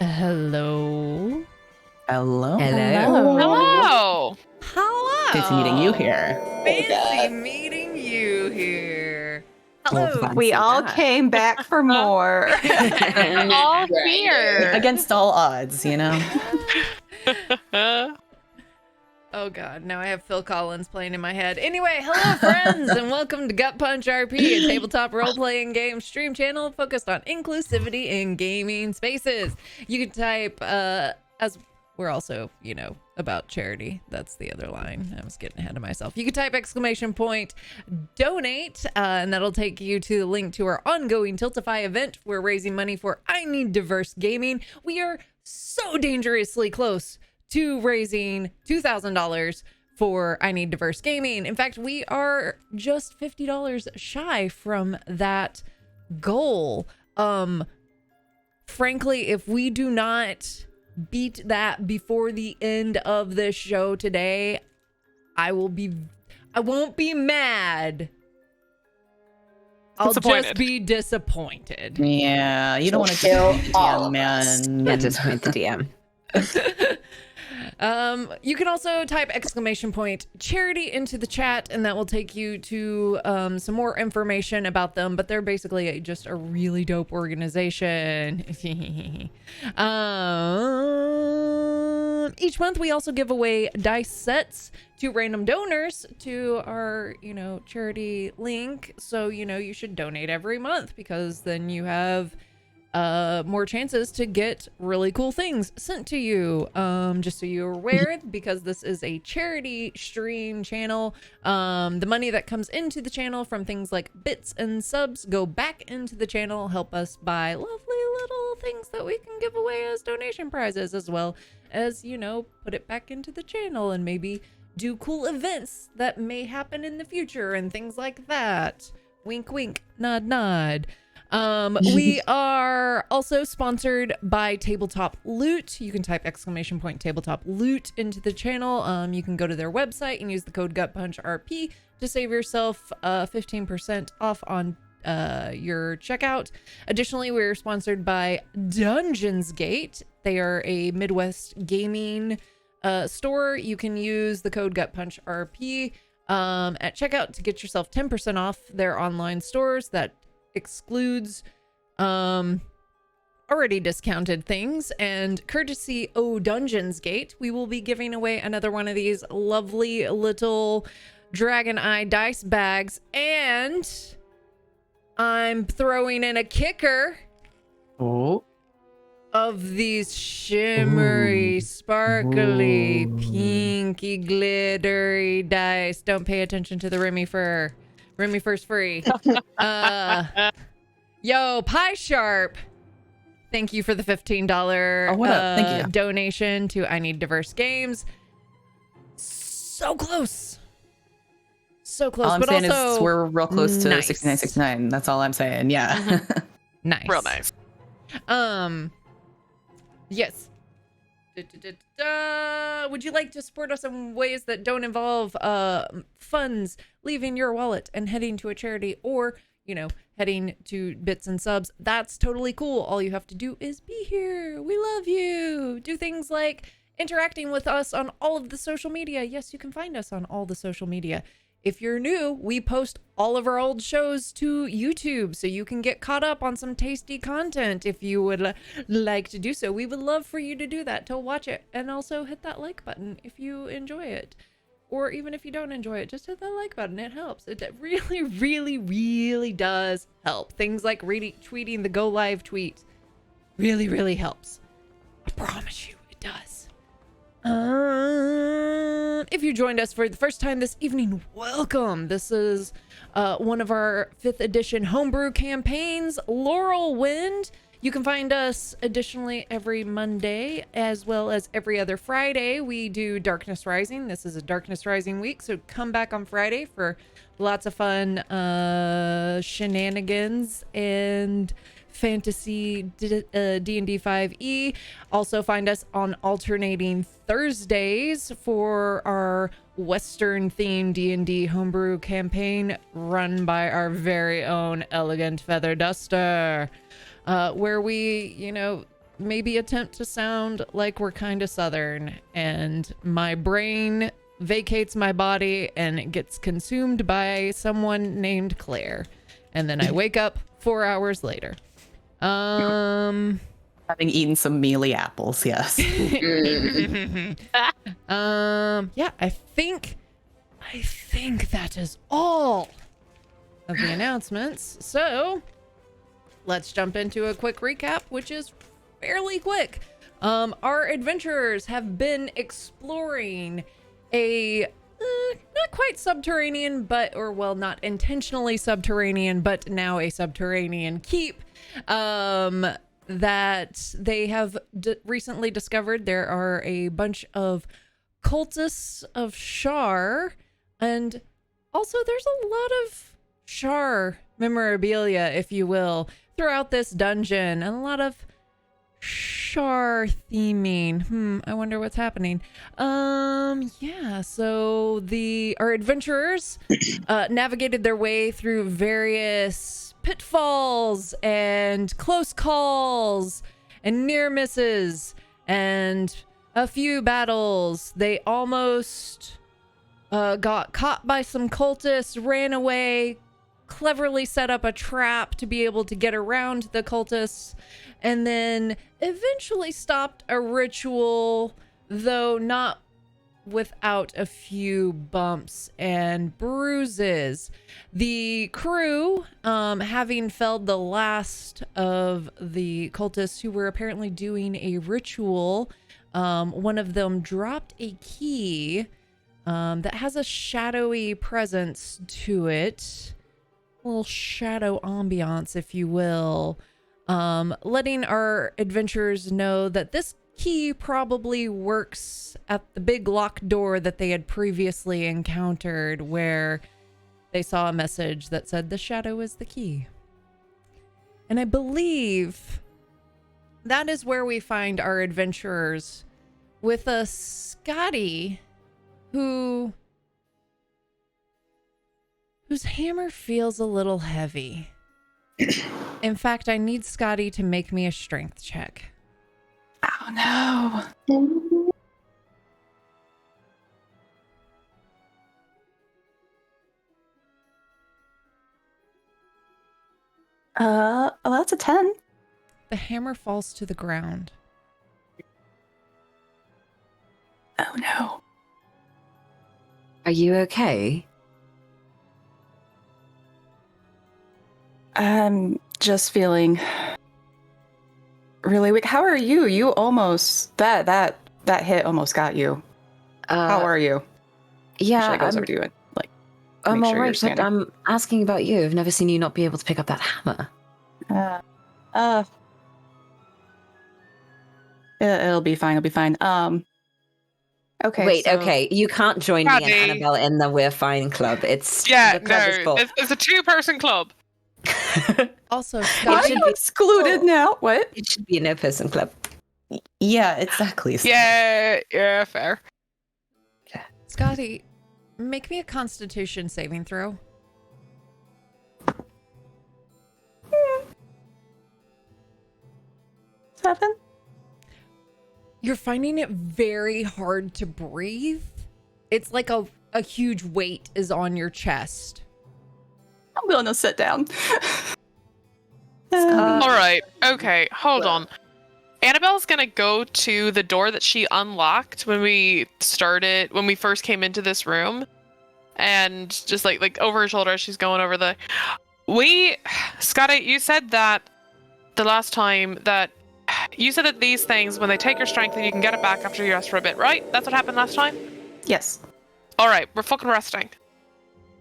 Hello. Hello. Hello. Hello. Fancy meeting you here. Fancy meeting you here. Hello. We all came back for more. All here. Against all odds, you know? Oh god, now I have Phil Collins playing in my head. Anyway, hello friends, and welcome to Gut Punch RP, a tabletop role-playing game stream channel focused on inclusivity in gaming spaces. You can type, as we're also, about charity. That's the other line. I was getting ahead of myself. You can type !donate, and that'll take you to the link to our ongoing Tiltify event. We're raising money for I Need Diverse Gaming. We are so dangerously close to raising $2,000 for I Need Diverse Gaming. In fact, we are just $50 shy from that goal. Frankly, if we do not beat that before the end of this show today, I won't be mad. I'll just be disappointed. Yeah, you don't want to kill DM, man. Yeah, disappoint the DM. You can also type !charity into the chat, and that will take you to some more information about them, but they're basically just a really dope organization. Each month we also give away dice sets to random donors to our charity link, so you should donate every month, because then you have more chances to get really cool things sent to you. Just so you're aware, because this is a charity stream channel, the money that comes into the channel from things like bits and subs go back into the channel, help us buy lovely little things that we can give away as donation prizes, as well as put it back into the channel and maybe do cool events that may happen in the future and things like that. Wink wink, nod nod. We are also sponsored by Tabletop Loot. You can type !Tabletop Loot into the channel. You can go to their website and use the code GutPunchRP to save yourself 15% off on your checkout. Additionally, we're sponsored by Dungeons Gate. They are a Midwest gaming store. You can use the code GutPunchRP at checkout to get yourself 10% off their online stores. That excludes already discounted things, and courtesy Dungeons Gate, we will be giving away another one of these lovely little dragon eye dice bags, and I'm throwing in a kicker of these shimmery, sparkly, pinky, glittery dice. Don't pay attention to the Remy Fur. Remy First free. Yo, Pie Sharp, thank you for the $15 what up? Thank you. donation to I Need Diverse Games. So close. So close. All I'm but saying also is we're real close to nice. 6969. That's all I'm saying. Yeah. Nice. Real nice. Yes. Would you like to support us in ways that don't involve funds leaving your wallet and heading to a charity, or heading to bits and subs? That's totally cool. All you have to do is be here. We love you. Do things like interacting with us on all of the social media. Yes, you can find us on all the social media. If you're new, we post all of our old shows to YouTube, so you can get caught up on some tasty content. If you would like to do so, we would love for you to do that, to watch it, and also hit that like button if you enjoy it. Or even if you don't enjoy it, just hit that like button. It helps. It really, really, really does help. Things like tweeting the go live tweet really, really helps. I promise you, it does. If you joined us for the first time this evening, welcome. This is one of our 5th edition homebrew campaigns, Lorelwind. You can find us additionally every Monday, as well as every other Friday. We do Darkness Rising. This is a Darkness Rising week, so come back on Friday for lots of fun shenanigans and fantasy D&D 5e. Also find us on alternating Thursdays for our Western themed D&D homebrew campaign run by our very own Elegant Feather Duster, where we, maybe attempt to sound like we're kind of Southern, and my brain vacates my body and it gets consumed by someone named Claire. And then I wake up 4 hours later. Having eaten some mealy apples, yes. Yeah, I think that is all of the announcements. So let's jump into a quick recap, which is fairly quick. Our adventurers have been exploring a not quite subterranean, not intentionally subterranean, but now a subterranean keep that they have recently discovered. There are a bunch of cultists of Shar, and also there's a lot of Shar memorabilia, if you will, throughout this dungeon, and a lot of Shar theming. I wonder what's happening. Yeah, so our adventurers navigated their way through various pitfalls and close calls and near misses and a few battles. They almost got caught by some cultists, ran away, cleverly set up a trap to be able to get around the cultists, and then eventually stopped a ritual, though not without a few bumps and bruises. The crew, having felled the last of the cultists who were apparently doing a ritual, one of them dropped a key that has a shadowy presence to it. A little shadow ambiance, if you will. Letting our adventurers know that this key probably works at the big locked door that they had previously encountered, where they saw a message that said the shadow is the key. And I believe that is where we find our adventurers with a Scotty whose hammer feels a little heavy. In fact, I need Scotty to make me a strength check. Oh no. Well, that's a 10. The hammer falls to the ground. Oh no. Are you okay? I'm just feeling really weak. How are you? You almost that hit almost got you. How are you? Yeah, Should I go over to you and I'm make all sure you're right, but standing? I'm asking about you. I've never seen you not be able to pick up that hammer. It'll be fine. It'll be fine. Okay. Wait, so- okay. You can't join me and Caddy. Annabelle in the We're Fine club. It's Yeah, the club is no, full. it's a two-person club. Also, Why Scotty, are you excluded now? What? It should be a no-person club. Yeah, exactly. Yeah, fair. Scotty, make me a Constitution saving throw. 7? You're finding it very hard to breathe. It's like a huge weight is on your chest. I'm willing to sit down. All right. Okay. Hold on. Annabelle's gonna go to the door that she unlocked when we first came into this room, and just like over her shoulder, she's going over the. Scotty, you said that the last time that you said that these things, when they take your strength, and you can get it back after you rest for a bit, right? That's what happened last time. Yes. All right, we're fucking resting.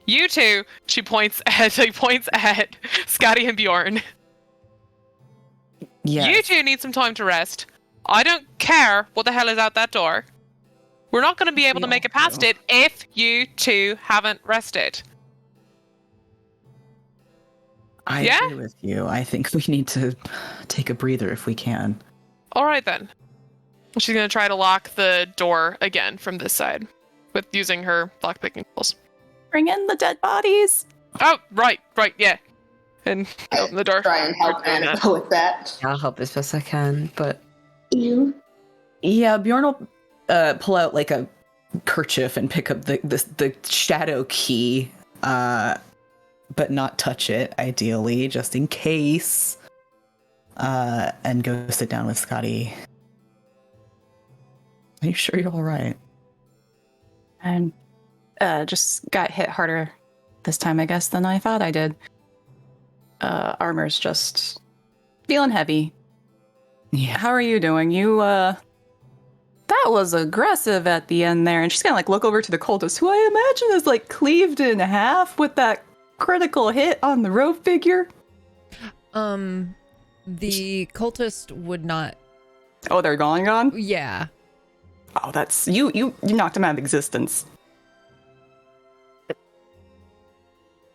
You two, she points at Scotty and Bjorn. Yeah. You two need some time to rest. I don't care what the hell is out that door. We're not going to be able to make it past it if you two haven't rested. I agree with you. I think we need to take a breather if we can. All right, then. She's going to try to lock the door again from this side with using her lockpicking tools. Bring in the dead bodies. Oh, right, yeah. and open the door. Try and help Annabelle with that. I'll help as best I can, but You. Yeah, Bjorn will pull out like a kerchief and pick up the shadow key, but not touch it, ideally, just in case. And go sit down with Scotty. Are you sure you're all right? And just got hit harder this time, I guess, than I thought I did. Armor's just feeling heavy. Yeah. How are you doing? You, that was aggressive at the end there. And she's gonna, like, look over to the cultist, who I imagine is, like, cleaved in half with that critical hit on the rope figure. The cultist would not. Oh, they're gone? Yeah. Oh, that's... You knocked him out of existence.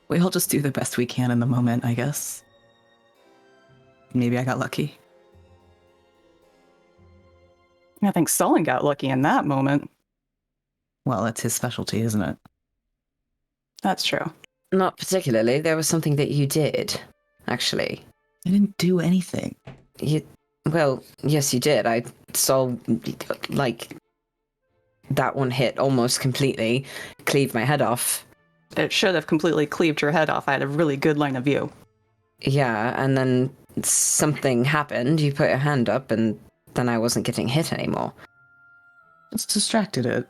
We'll just do the best we can in the moment, I guess. Maybe I got lucky. I think Sullen got lucky in that moment. Well, that's his specialty, isn't it? That's true. not particularly. There was something that you did, actually. I didn't do anything. Well, yes, you did. I saw, like, that one hit almost completely, cleave my head off. It should have completely cleaved your head off. I had a really good line of view. Yeah, and then something happened. You put your hand up, and then I wasn't getting hit anymore. It's distracted it.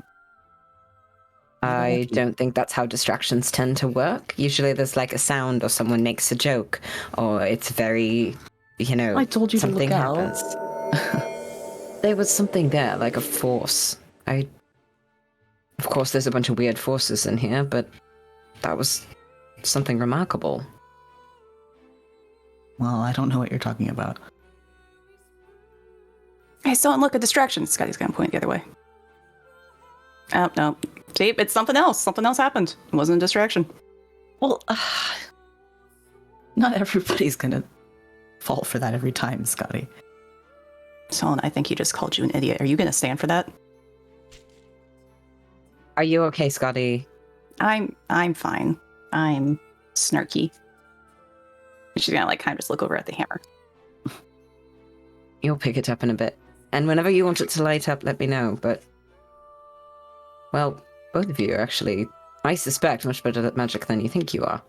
I don't think that's how distractions tend to work. Usually there's like a sound or someone makes a joke, or it's very, I told you to something look out. happens. There was something there, like a force. Of course, there's a bunch of weird forces in here, but that was something remarkable. Well, I don't know what you're talking about. Hey, Sullen, look, a distraction. Scotty's gonna point the other way. Oh, no. See, it's something else. Something else happened. It wasn't a distraction. Well, not everybody's gonna fall for that every time, Scotty. Sullen, I think he just called you an idiot. Are you gonna stand for that? Are you okay, Scotty? I'm fine. I'm snarky. She's gonna like kind of just look over at the hammer. You'll pick it up in a bit. And whenever you want it to light up, let me know, but... Well, both of you are actually, I suspect, much better at magic than you think you are.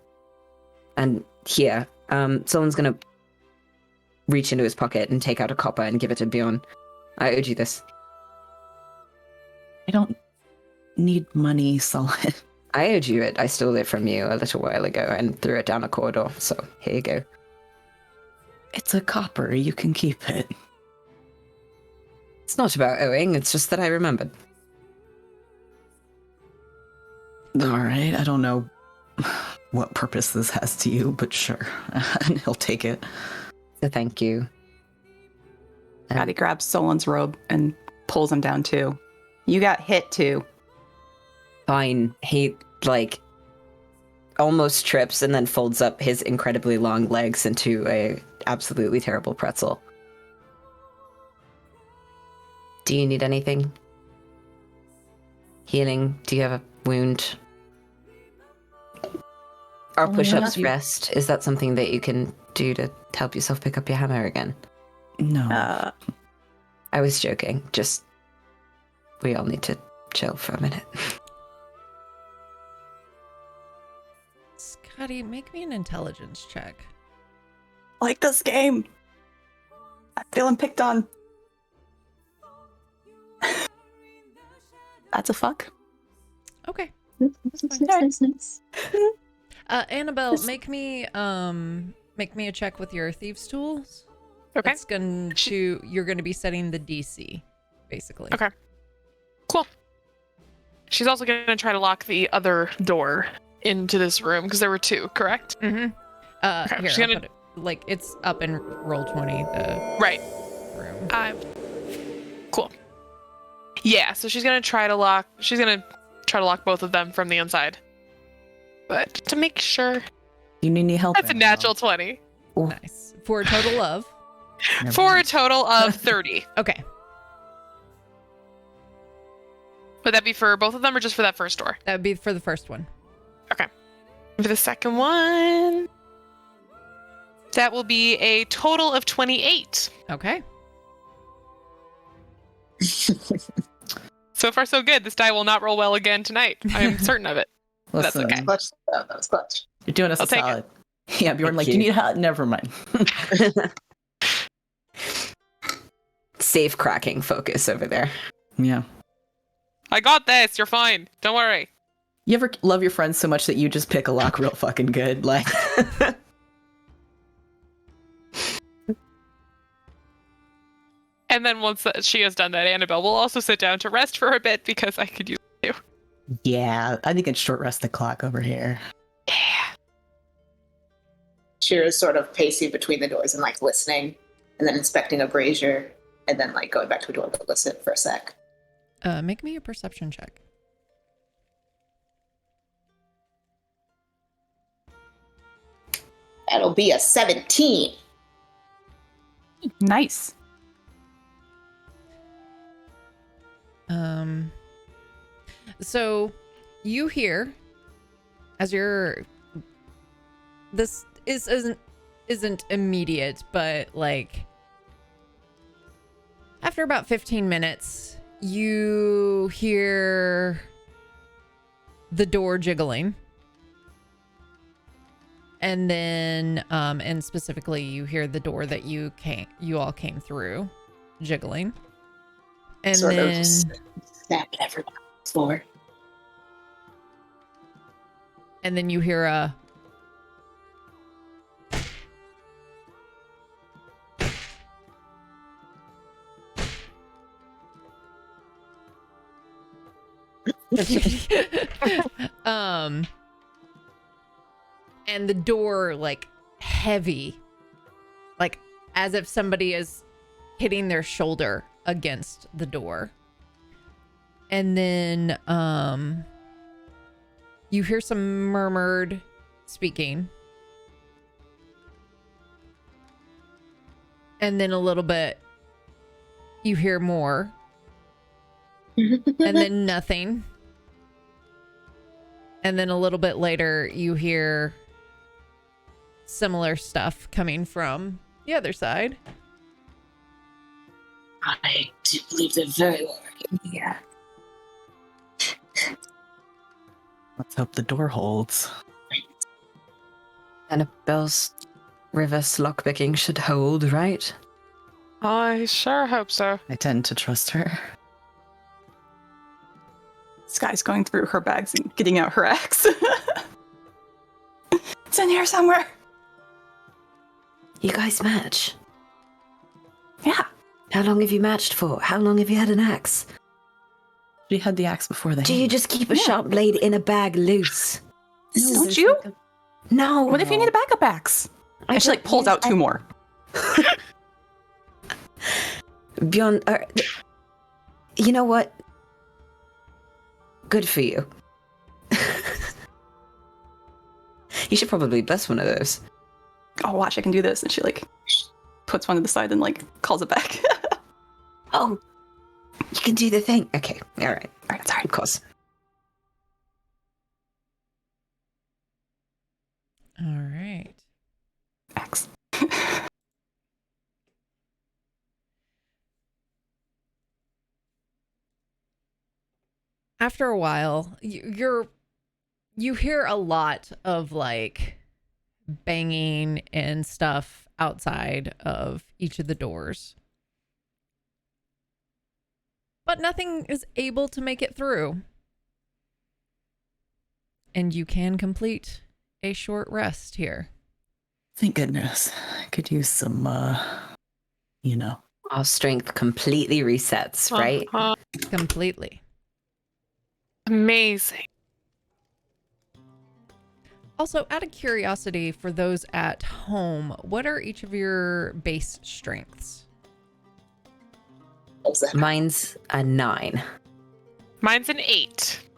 And here, someone's gonna reach into his pocket and take out a copper and give it to Bjorn. I owed you this. I don't need money, Sullen. I owed you it. I stole it from you a little while ago and threw it down a corridor, so here you go. It's a copper. You can keep it. It's not about owing, it's just that I remembered. All right. I don't know what purpose this has to you, but sure. And he'll take it. So thank you. Scotty grabs Sullen's robe and pulls him down too. You got hit too. Fine. He, almost trips and then folds up his incredibly long legs into a absolutely terrible pretzel. Do you need anything? Healing? Do you have a wound? Are push-ups rest? Is that something that you can do to help yourself pick up your hammer again? No. I was joking. Just, we all need to chill for a minute. Scotty, make me an intelligence check. Like this game. I'm feeling picked on. That's a fuck. Okay. Nice. Annabelle, make me a check with your thieves tools. Okay. It's you're going to be setting the DC, basically. Okay. Cool. She's also going to try to lock the other door into this room because there were two, correct? Mm-hmm. Okay, Here, she's I'll gonna- put it, it's up in Roll20, the Right. room. Cool. Yeah, so she's gonna try to lock both of them from the inside. But to make sure, You need any help? that's a natural 20. Nice. For a total of? For a total of 30. Okay. Would that be for both of them or just for that first door? That would be for the first one. For the second one, That will be a total of 28. Okay. So far, so good. This die will not roll well again tonight. I am certain of it. That's Listen, okay. Clutch. That was clutch. you're doing us I'll a take it. solid. Yeah, Bjorn, Thank like, you you. need help? Never mind. Safe cracking focus over there. Yeah. I got this. You're fine. Don't worry. You ever love your friends so much that you just pick a lock real fucking good? Like, And then once she has done that, Annabelle will also sit down to rest for a bit because I could use it too. yeah, I think it's short rest the clock over here. Shira's sort of pacing between the doors and like listening, and then inspecting a brazier, and then like going back to a door to listen for a sec. Make me a perception check. That'll be a 17. Nice. So you hear as you're this isn't immediate, but like after about 15 minutes, you hear the door jiggling. And then and specifically you hear the door that you all came through jiggling. And Sort of then snap at everyone on the floor. and then you hear a and the door like heavy, like as if somebody is hitting their shoulder against the door. And then you hear some murmured speaking. And then a little bit you hear more. And then nothing. And then a little bit later you hear similar stuff coming from the other side. I do believe they're very well working here. Let's hope the door holds. Annabelle's reverse lockpicking should hold, right? I sure hope so. I tend to trust her. Sky's going through her bags and getting out her axe. It's in here somewhere. You guys match. Yeah. How long have you matched for? How long have you had an axe? She had the axe before the Do you just keep a sharp blade in a bag loose? Don't you? No. What if you need a backup axe? And she like pulls out 2 more. Beyond, you know what? Good for you. You should probably bless one of those. Oh, watch, I can do this. And she like puts one to the side and like calls it back. Oh, you can do the thing. Okay, all right. All right, sorry. Of course. All right. Axe. After a while, you hear a lot of like banging and stuff outside of each of the doors. But nothing is able to make it through. And you can complete a short rest here. Thank goodness. I could use some, Our strength completely resets, right? Completely. Amazing. Also, out of curiosity for those at home, what are each of your base strengths? What was that? Mine's a 9. Mine's an 8.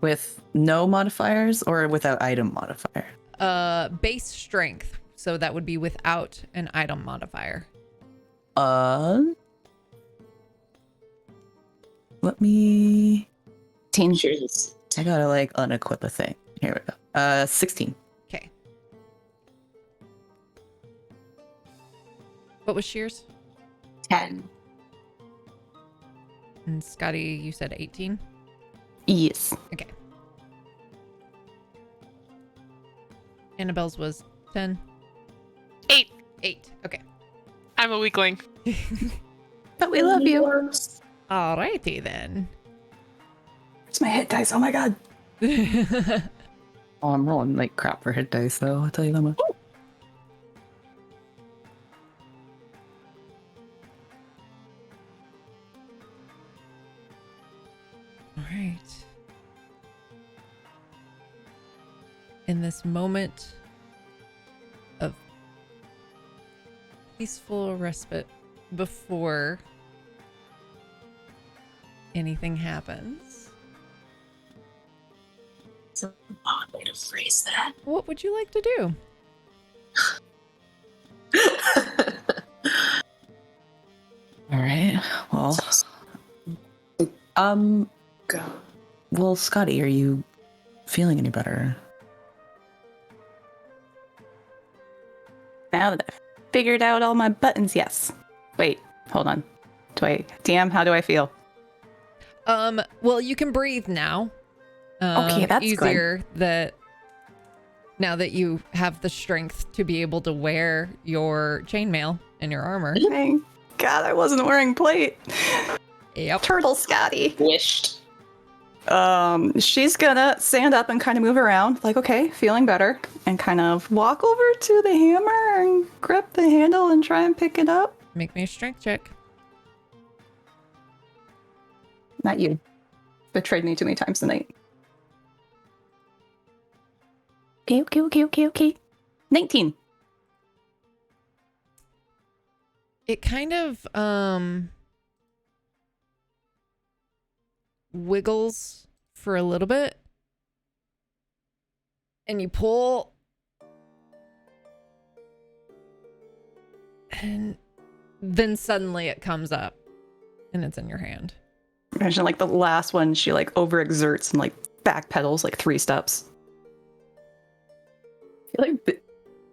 with no modifiers or without item modifier? Base strength. So that would be without an item modifier. Let me... Cheers. I gotta like unequip a thing. Here we go. 16. Okay. What was Shears? 10. And Scotty, you said 18? Yes. Okay. Annabelle's was 10? 8. 8. Okay. I'm a weakling. But we love you. Alrighty then. Where's my hit dice? Oh my god. Oh, I'm rolling like crap for hit dice, though. I'll tell you that much. Alright. In this moment of peaceful respite before anything happens, It's an odd way to phrase that. what would you like to do? All right. Well, Go. well, Scotty, are you feeling any better? Now that I've figured out all my buttons, yes. Wait, hold on. DM, how do I feel? Well, you can breathe now. Okay, that's easier that now that you have the strength to be able to wear your chainmail and your armor. Thank God I wasn't wearing plate. Yep. Turtle Scotty. Wished. She's gonna stand up and kind of move around, like, okay, feeling better, and kind of walk over to the hammer and grip the handle and try and pick it up. Make me a strength check. Not you. Betrayed me too many times tonight. Okay. 19. It kind of wiggles for a little bit, and you pull, and then suddenly it comes up and it's in your hand. Imagine like the last one, she like overexerts and like backpedals like 3 steps. I feel like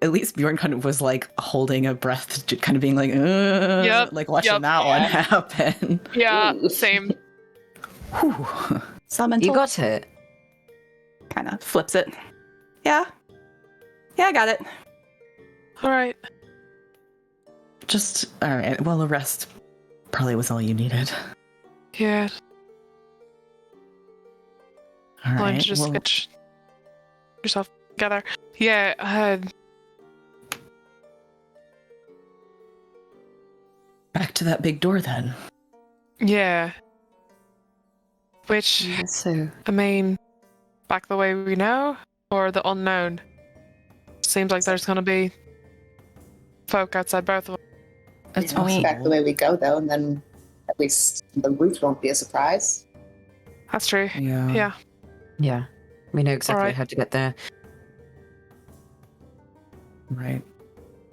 at least Bjorn kind of was like holding a breath, kind of being like, Yep, like watching yep. that one happen. Yeah, Ooh. same. Whew. Summon You got it. kind of flips it. Yeah, I got it. All right. Just all right. Well, the rest probably was all you needed. Yeah. All Why don't right. you just Well, get yourself together? Yeah. back to that big door then. Yeah. Which, So, I mean, back the way we know, or the unknown? Seems like there's gonna be folk outside both of them. It's Yeah, possible. back the way we go, though, and then at least the route won't be a surprise. That's true. Yeah. Yeah. yeah. We know exactly Alright. how to get there. Right.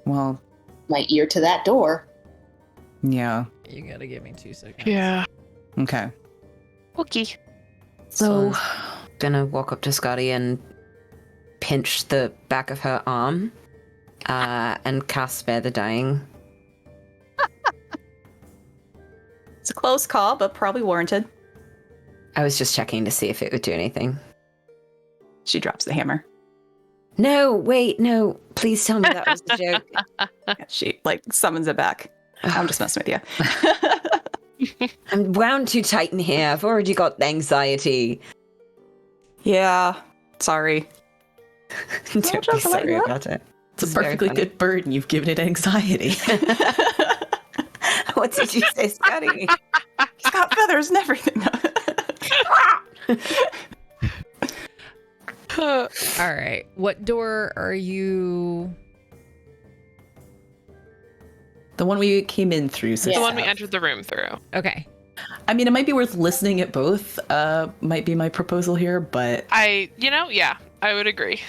Well, My ear to that door. yeah. You gotta give me 2 seconds. Yeah. Okay. Okay. So, gonna walk up to Scotty and pinch the back of her arm and cast Spare the Dying. It's a close call, but probably warranted. I was just checking to see if it would do anything. She drops the hammer. No, wait, no. Please tell me that was a joke. She like summons it back. I'm just messing with you. I'm wound too tight in here. I've already got anxiety. Yeah, sorry. Don't just be like sorry that. about it. It's a It's very perfectly funny. good bird, and you've given it anxiety. What did you say, Scotty? He's got feathers and everything. All right. What door are you? The one we came in through. So Yeah. The one we entered the room through. Okay. I mean, it might be worth listening at both. Might be my proposal here, but Yeah, I would agree.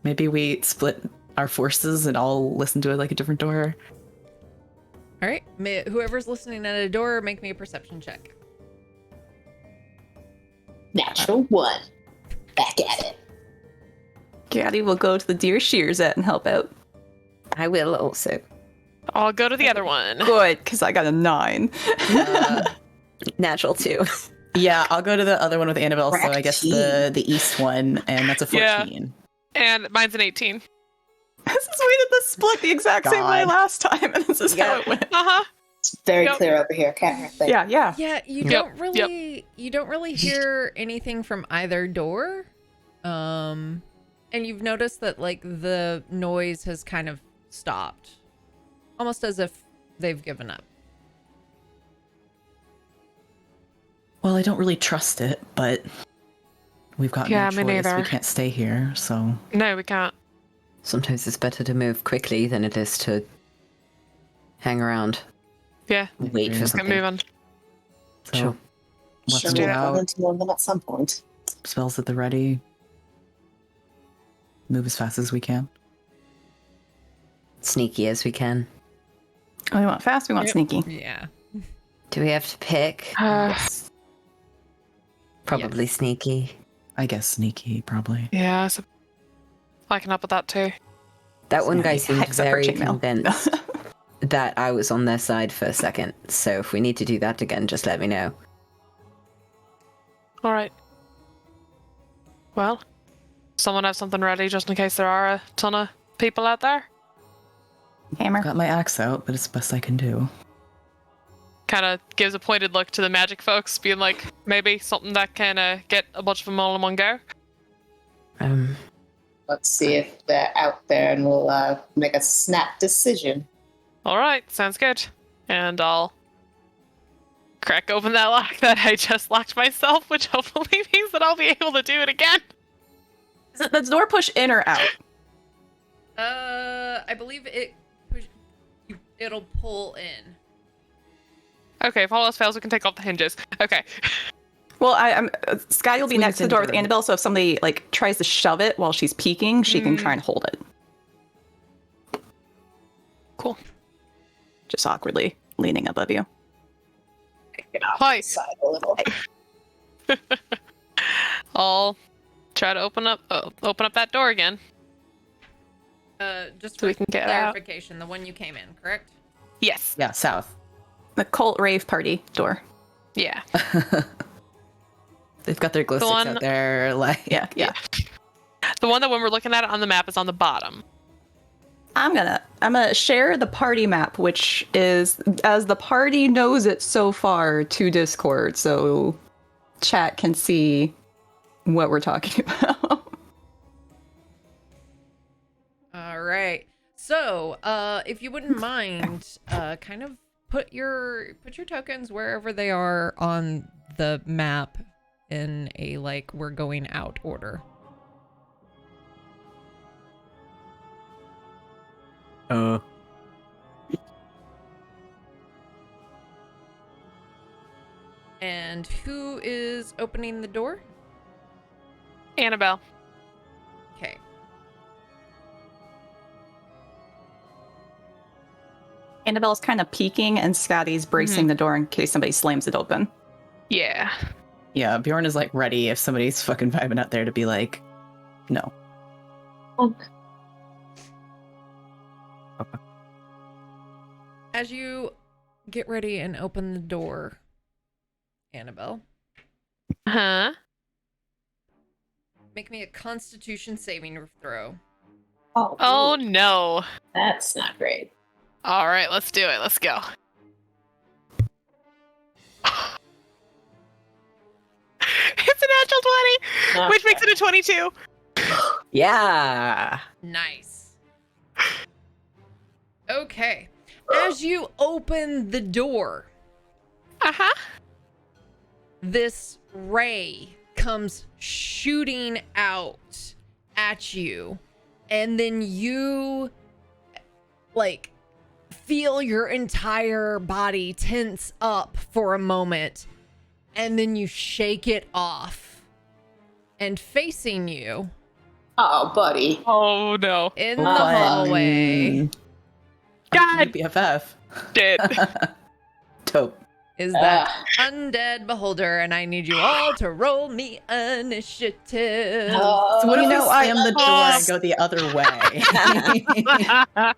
maybe we split our forces and all listen to it like a different door. All right. Whoever's listening at a door, make me a perception check. Natural 1. Back at it. Gaddy will go to the deer shears at and help out. I will also. I'll go to the other one. Good, because I got a 9. Natural 2. Yeah, I'll go to the other one with Annabelle, so I guess 14. the east one, and that's a 14. Yeah. And mine's an 18. This is we did this split the exact same way God. last time, and this is how it went. Uh-huh. It's very Yep. clear over here. Can't hear a thing. Yeah. Yeah, you Yep, don't really hear anything from either door. And you've noticed that like the noise has kind of stopped. Almost as if they've given up. Well, I don't really trust it, but we've got Yeah, no me choice. neither. We can't stay here, so... No, we can't. Sometimes it's better to move quickly than it is to hang around, Yeah, wait for get something. moving. So, Sure. let's Sure, move we'll run out. into one of them at some point. Spells at the ready. Move as fast as we can. Sneaky as we can. Oh, we want fast, we want Yep. sneaky. Yeah. Do we have to pick? Probably sneaky. I guess sneaky, probably. Yeah, so I can help with that too. That one guy Nice. seemed Hex up her very chainmail. convinced that I was on their side for a second. So if we need to do that again, just let me know. All right. Well, someone have something ready just in case there are a ton of people out there. Hammer. Got my axe out, but it's the best I can do. Kind of gives a pointed look to the magic folks, being like, maybe something that can get a bunch of them all in one go. Let's see if they're out there, and we'll make a snap decision. All right, sounds good. And I'll crack open that lock that I just locked myself, which hopefully means that I'll be able to do it again. Does the door push in or out? I believe it'll pull in. Okay, if all else fails, we can take off the hinges. Okay. Well, I'm Sky will be Swing next it to the door with into- Annabelle, so if somebody like tries to shove it while she's peeking, she can try and hold it. Cool. Just awkwardly leaning above you. Get off Hi. the side a little. I'll try to open up that door again. Just So we for can get out. clarification, the one you came in, correct? Yes. Yeah, south. The cult rave party door. Yeah. They've got their glow The sticks one- out there, like... Yeah. The one that when we're looking at it on the map is on the bottom. I'm gonna share the party map, which is as the party knows it so far to Discord, so chat can see what we're talking about. All right. So, if you wouldn't mind, kind of put your tokens wherever they are on the map in a like we're going out order. And who is opening the door? Annabelle. Okay. Annabelle's kind of peeking, and Scotty's bracing the door in case somebody slams it open. Yeah. Yeah, Bjorn is like ready if somebody's fucking vibing out there to be like, no. As you get ready and open the door, Annabelle, Huh? make me a Constitution saving throw. Oh no. That's not great. All right, let's do it. Let's go. It's a natural 20, Not which makes it a 22. Yeah. Nice. Okay. As you open the door, Uh-huh. this ray comes shooting out at you, and then you like feel your entire body tense up for a moment, and then you shake it off, and facing you Oh, buddy. Oh no. in the Fun. hallway God BFF. did. Dope. is that undead beholder, and I need you all to roll me initiative. Oh, So what if You we know, I- slam the door and go the other way?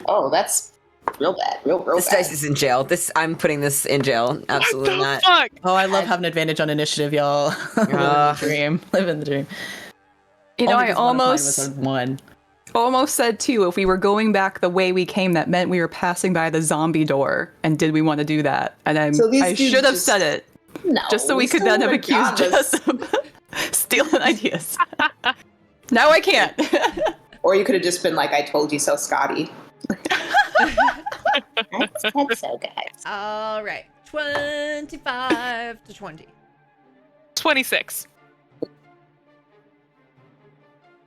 oh, that's real bad, real This bad. dice is in jail. I'm putting this in jail. Absolutely What not. the fuck? Oh, I love having advantage on initiative, y'all. Living the dream. Living the dream. You know, Only I 'cause one of mine was a 1. almost said too, if we were going back the way we came, that meant we were passing by the zombie door. And did we want to do that? And So these I dudes should have just- said it. No, Just so we could still then have would've accused got us. Jess of stealing ideas. Now I can't. Or you could have just been like, I told you so, Scotty. I said so, guys. All right. 25 to 20. 26.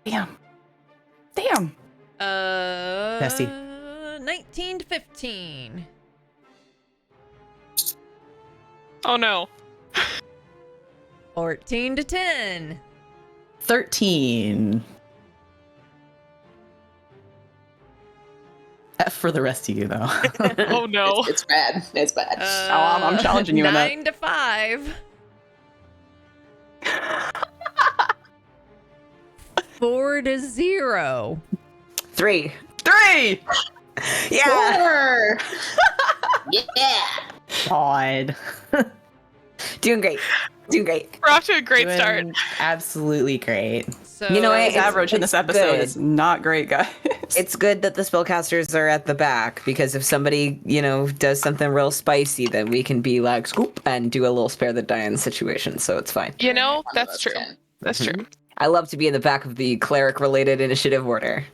Damn. Messy. 19 to 15. Oh no. 14 to 10. 13. F for the rest of you, though. Oh no. It's bad. It's bad. I'm challenging you on that. 9 to 5. 4 to 0. 3. 3! Yeah. 4! Yeah! God. Doing great. We're off to a great start. Doing absolutely great. So You know, His average in this episode good. is not great, guys. It's good that the spellcasters are at the back, because if somebody, does something real spicy, then we can be like, scoop, and do a little spare the dying situation, so it's fine. You know, One of that's us true. can. That's true. I love to be in the back of the cleric-related initiative order.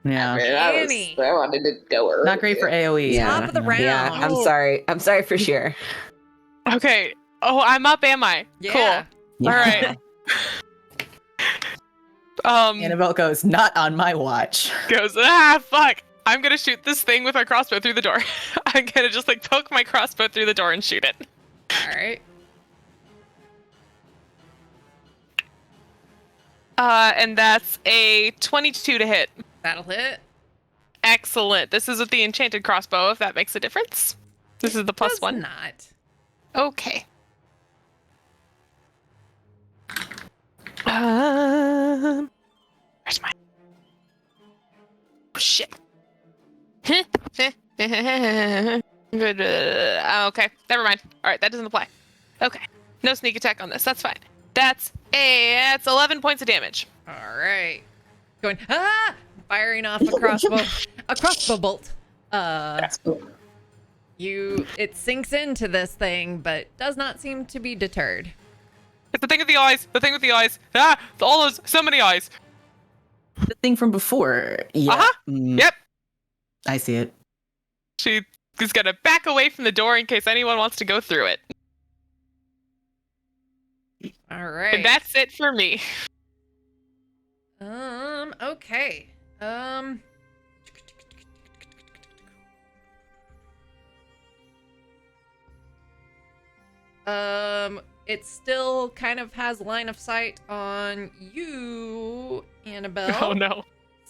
Yeah. Annie. I wanted to go early. Not great for AoE. Yeah. Top of the No. round. Yeah, I'm Oh. sorry. I'm sorry for sure. Okay. Oh, I'm up, am I? Yeah. Cool. All right. Annabelle goes, not on my watch. Goes, fuck. I'm gonna shoot this thing with my crossbow through the door. I'm gonna just poke my crossbow through the door and shoot it. All right. And that's a 22 to hit. That'll hit. Excellent. This is with the enchanted crossbow, if that makes a difference. This is the plus Does 1. not. Okay. Where's my... Oh, shit. Good. Okay, never mind. All right, that doesn't apply. Okay, no sneak attack on this. That's fine. That's 11 points of damage. All right. Going, firing off a crossbow, a crossbow bolt. That's cool. It sinks into this thing, but does not seem to be deterred. It's the thing with the eyes. The thing with the eyes. All those, so many eyes. The thing from before. Yeah. Uh-huh. Mm, Yep. I see it. She is gonna back away from the door in case anyone wants to go through it. All right. And that's it for me. Okay. It still kind of has line of sight on you, Annabelle. Oh no.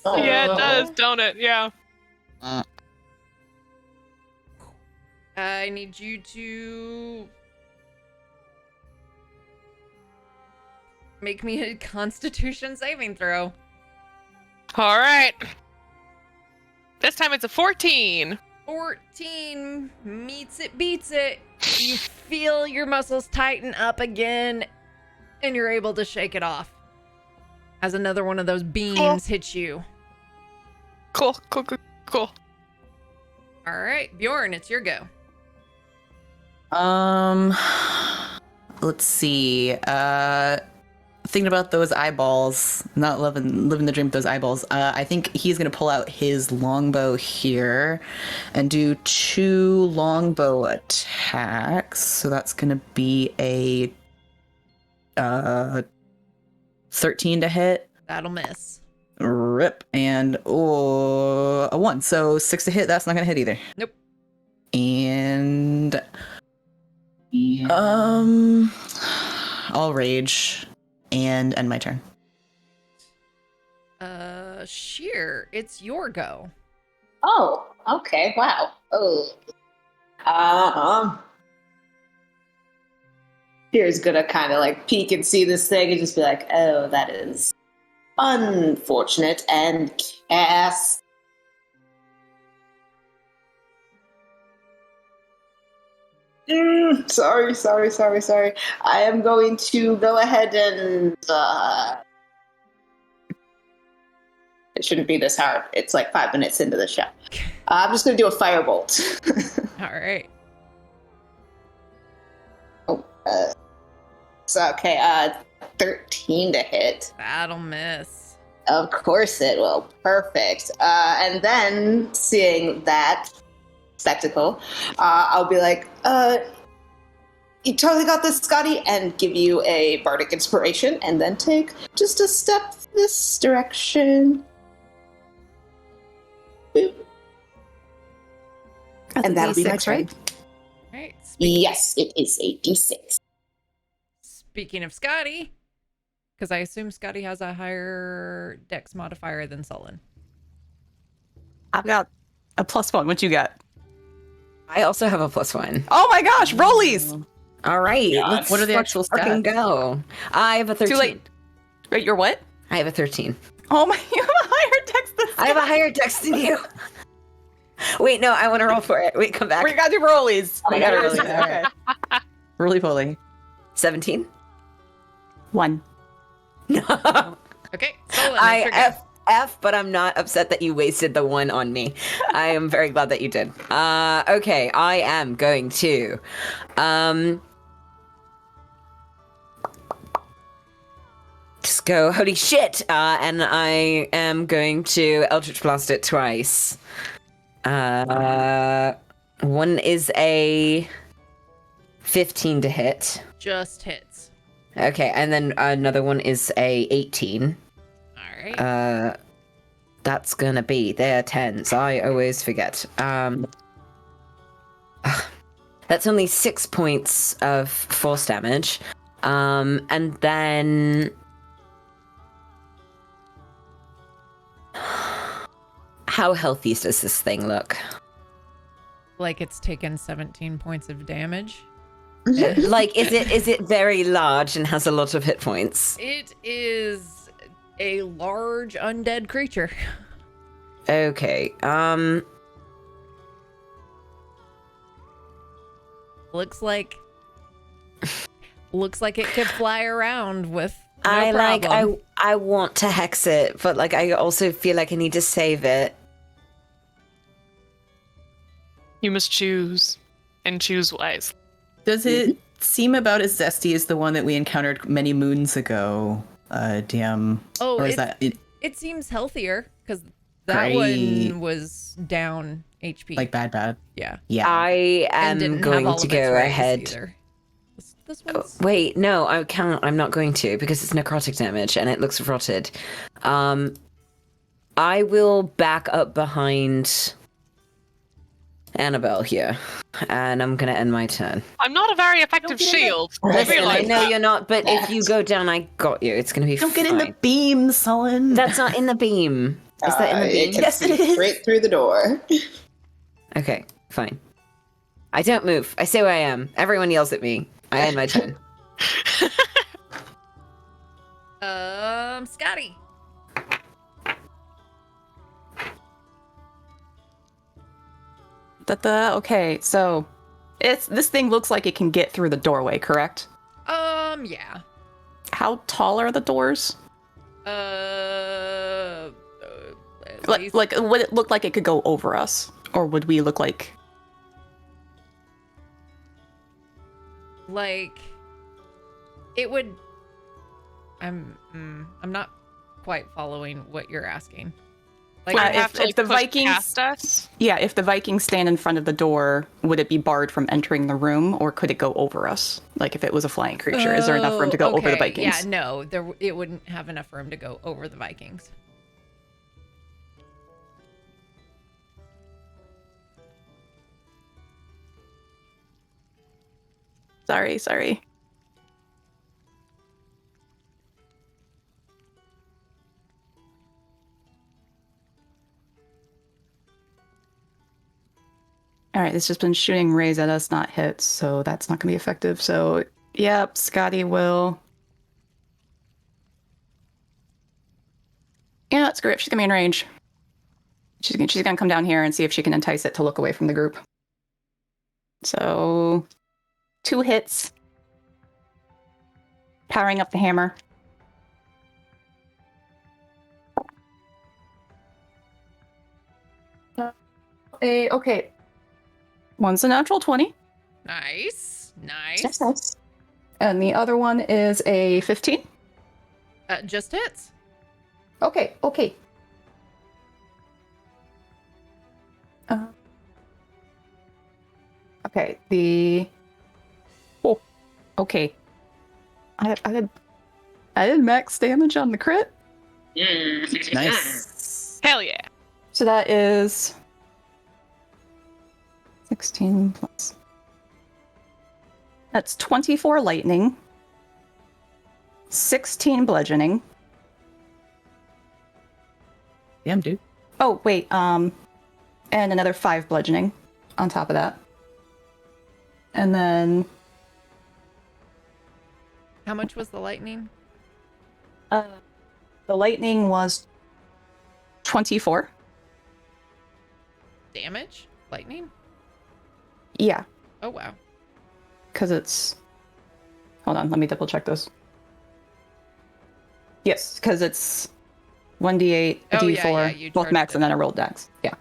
Oh, Yeah, no. it does, don't it? Yeah. I need you to make me a Constitution saving throw. All right. This time it's a 14. 14 meets it, beats it. You feel your muscles tighten up again, and you're able to shake it off as another one of those beams hits you. Cool. All right, Bjorn, it's your go. Let's see. Thinking about those eyeballs, not living the dream with those eyeballs. I think he's gonna pull out his longbow here and do 2 longbow attacks. So that's gonna be a 13 to hit. That'll miss. Rip, and a 1. So 6 to hit. That's not gonna hit either. Nope. And I'll rage and end my turn. Sheer, it's your go. Oh, okay. Wow. Oh. Here's gonna kind of peek and see this thing and just be like, oh, that is unfortunate, and cast Sorry. I am going to go ahead and it shouldn't be this hard. It's like 5 minutes into the show. I'm just going to do a firebolt. All right. So, okay, 13 to hit. That'll miss. Of course it will. Perfect. And then, seeing that spectacle, I'll be like, you totally got this, Scotty, and give you a bardic inspiration, and then take just a step this direction. Boop. That's And a that'll be my D6, turn. right? All right. Yes, it is a d6. Speaking of Scotty, because I assume Scotty has a higher dex modifier than Sullen. I've got a +1. What you got? I also have a +1. Oh my gosh, rollies! All right. God. Let's What are the actual fucking stats? go. I have a 13. Too late. Wait, you're what? I have a 13. Oh my, you have a higher dex than I have a higher dex than you. Wait, no, I want to roll for it. Wait, come back. We gotta do rollies. We gotta roll. Okay. Really fully. 17. 1. No. Okay, Sullen. I it's your go. F, but I'm not upset that you wasted the 1 on me. I am very glad that you did. Okay, I am going to just go holy shit, and I am going to Eldritch Blast it twice. One is a 15 to hit. Just hits. Okay, and then another one is a 18. All right. That's gonna be their 10s. I always forget. That's only 6 points of force damage. And then how healthy does this thing look? Like it's taken 17 points of damage. Like, is it very large and has a lot of hit points? It is a large undead creature. Okay. Looks like it could fly around with no I problem. I want to hex it, but like I also feel like I need to save it. You must choose, and choose wisely. Does it seem about as zesty as the one that we encountered many moons ago, DM? Oh, or is that it, it seems healthier because that Great. one was down HP. like bad? yeah. Yeah. I And didn't am have going all to of its go rays ahead. either. This one's Wait, no, I can't. I'm not going to because it's necrotic damage and it looks rotted. I will back up behind Annabelle here, and I'm gonna end my turn. I'm not a very effective shield. I Listen, I realize know that. you're not, but if you go down, I got you. It's gonna be Don't fine. get in the beam, Sullen. That's not in the beam. Is that in the beam? It can Yes, it see is. straight through the door. Okay, fine. I don't move. I stay where I am. Everyone yells at me. I end my turn. Scotty. Okay, so this thing looks like it can get through the doorway, correct? Yeah. How tall are the doors? At least- Like would it look like it could go over us, or would we look like? like it would. I'm not quite following what you're asking. Like Would Uh, it have if- to if like, the push Vikings- past us? Yeah, if the Vikings stand in front of the door, would it be barred from entering the room, or could it go over us? Like if it was a flying creature, is there enough room to go over the okay. Vikings? Yeah, no, it wouldn't have enough room to go over the Vikings. Sorry. All right, it's just been shooting rays at us, not hits, so that's not going to be effective. So, yep, Scotty will. Yeah, screw it. She's going to be in range. She's going to come down here and see if she can entice it to look away from the group. So, 2 hits. Powering up the hammer. Okay. One's a natural 20, Nice. That's Nice. nice. and the other one is a 15. Just hits. Okay. Okay, okay. I did max damage on the crit. Nice. Hell yeah. So that is 16 plus. That's 24 lightning, 16 bludgeoning. Damn, dude. Oh, wait, and another 5 bludgeoning on top of that. And then How much was the lightning? the lightning was 24. Damage? Lightning? Yeah, Oh, wow. because it's... Hold on, let me double check this. Yes, because it's 1d8, a Oh, yeah, d4, yeah, you both charged max, it. and then a rolled dex. Yeah.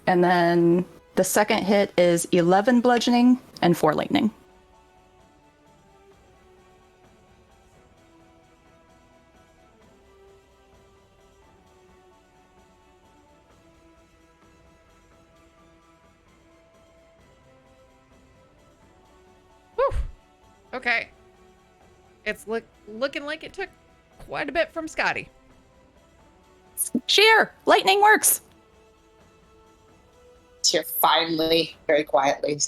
And then the second hit is 11 bludgeoning and 4 lightning. Whew. Okay. It's looking like it took quite a bit from Scotty. Sheer! Lightning works! Here, finally, very quietly.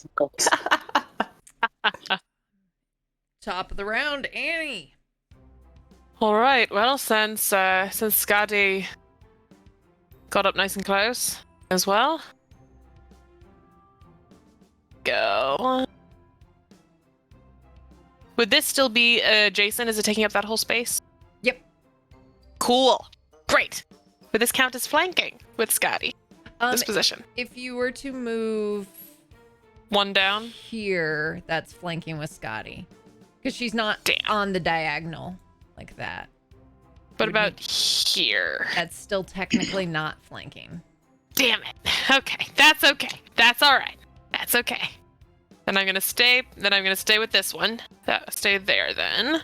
Top of the round, Annie. All right. Well, since Skadi got up nice and close as well, go. Would this still be Jason? Is it taking up that whole space? Yep. Cool. Great. Would this count as flanking with Skadi? This Um, position. if you were to move One down. here, that's flanking with Scotty. Because she's not Damn. on the diagonal like that. What Would about here? That's still technically not flanking. Damn it. Okay. That's okay. That's all right. That's okay. Then I'm gonna stay. Then I'm gonna stay with this one. Stay there then.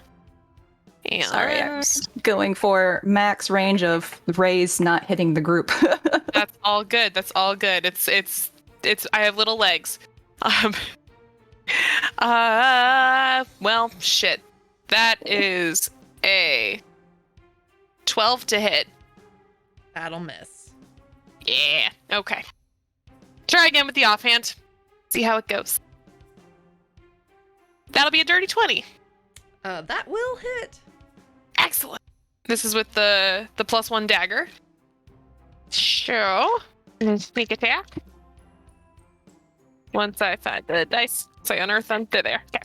And Sorry, I was going for max range of rays not hitting the group. that's all good. That's all good. It's. I have little legs. Well, shit. That is a 12 to hit. That'll miss. Yeah. Okay. Try again with the offhand. See how it goes. That'll be a dirty 20. That will hit. Excellent. This is with the +1 dagger. So, sneak attack. Once I find the dice, so I unearth them. They're there. Okay.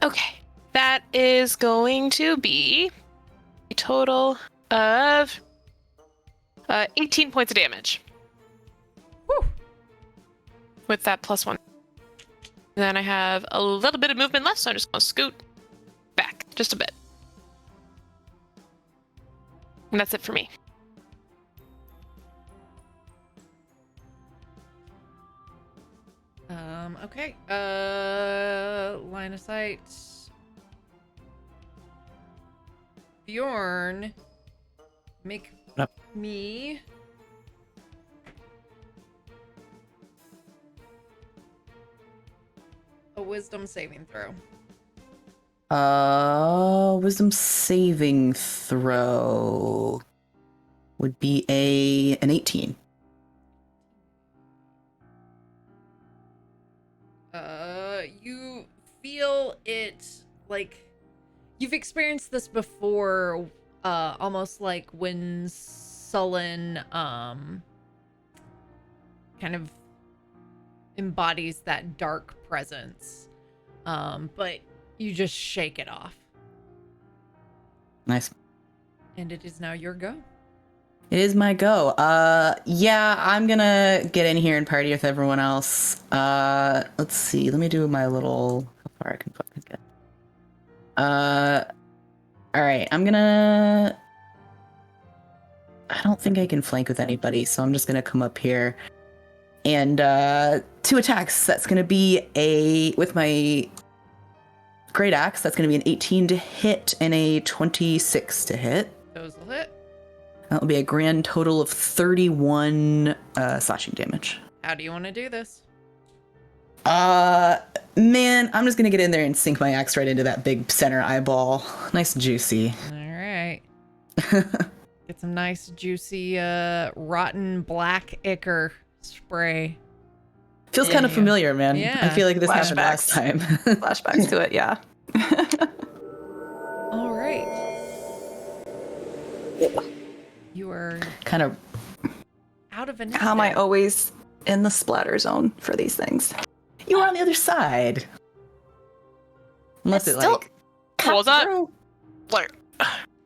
Okay. That is going to be a total of 18 points of damage. Whew. With that +1. And then I have a little bit of movement left, so I'm just going to scoot back just a bit. And that's it for me. Okay. Line of sight. Bjorn, make Up. me a wisdom saving throw. Wisdom saving throw would be an 18. You feel it like you've experienced this before, almost like when Sullen kind of embodies that dark presence. But you just shake it off. Nice. And it is now your go. It is my go. Yeah, I'm gonna get in here and party with everyone else. Let's see. Let me do my little how far I can fucking get. All right. I don't think I can flank with anybody, so I'm just gonna come up here and 2 attacks. That's gonna be with my great axe. That's gonna be an 18 to hit and a 26 to hit. Those will hit. That will be a grand total of 31 slashing damage. How do you want to do this? Man, I'm just gonna get in there and sink my axe right into that big center eyeball. Nice juicy. All right. Get some nice juicy rotten black ichor spray. Feels kind of Yeah. familiar, man. Yeah. I feel like this happened last time. Flashbacks to it, yeah. All right. You are kind of. out of an. How am I always in the splatter zone for these things? You were on the other side. Unless it Still- like. What was that? Like,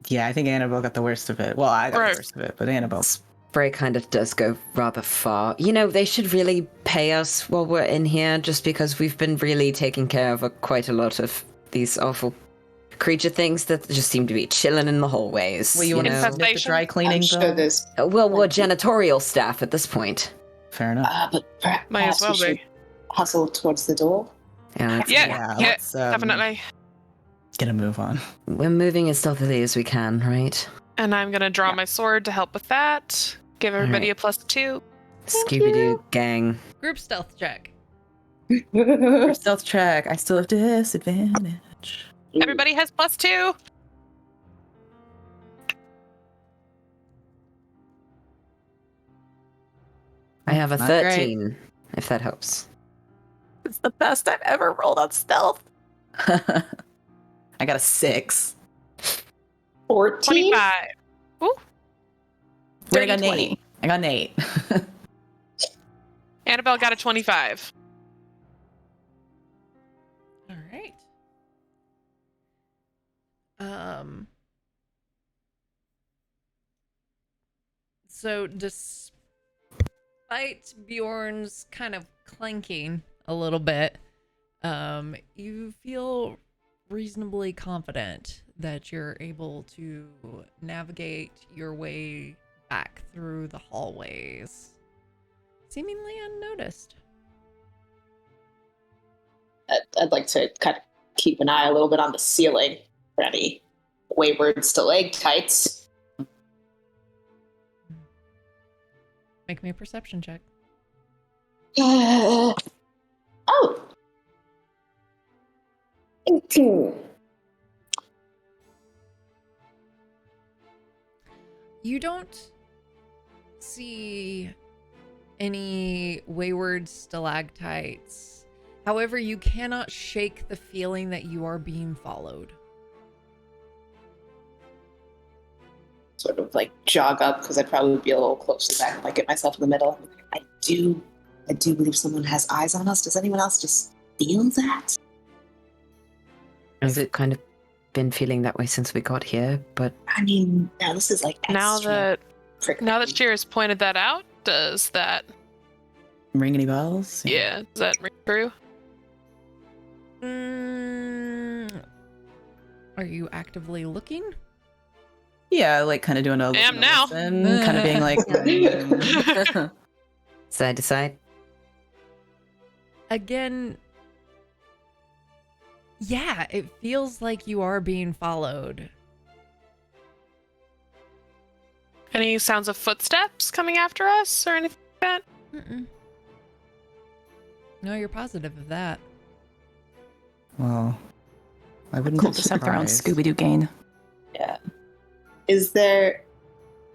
Yeah, I think Annabelle got the worst of it. Well, I got Right. the worst of it, but Annabelle. Spray kind of does go rather far. You know, they should really pay us while we're in here, just because we've been really taking care of quite a lot of these awful creature things that just seem to be chilling in the hallways. Well, you want to know? submit the Infestation? dry cleaning I'm bill? sure there's. Well, we're janitorial staff at this point. Fair enough. But perhaps might as well we should be. hustle towards the door. Yeah, let's- Yeah, let's, definitely. Get a move on. we're moving as stealthily as we can, right? And I'm gonna draw my sword to help with that. Give everybody a +2. Scooby-Doo gang. group stealth check? For stealth check, I still have disadvantage. Everybody has +2. I have a Not great. 13, if that helps. It's the best I've ever rolled on stealth. I got a 6. 14? 25. Wait, I got an 30, 8. I got an 8. Annabelle got a 25. All right. So despite Bjorn's kind of clanking a little bit, you feel reasonably confident that you're able to navigate your way back through the hallways, seemingly unnoticed. I'd like to kind of keep an eye a little bit on the ceiling for any wayward stalactites. Make me a perception check. Oh. 18. You don't see any wayward stalactites. However, you cannot shake the feeling that you are being followed. Sort of like jog up because I'd probably be a little closer back and like get myself in the middle. I do believe someone has eyes on us. Does anyone else just feel that? Has it kind of been feeling that way since we got here? But I mean, now this is like Now that prickly. Cheers pointed that out, does that Ring any bells? does that ring true? Are you actively looking? Yeah, like kind of doing a Am now. kind of being like side to side? Again, yeah, it feels like you are being followed. Any sounds of footsteps coming after us or anything like that? Mm-mm. No, you're positive of that. well, I wouldn't Cool be to have their own surprised. Scooby-Doo gang. Yeah. Is there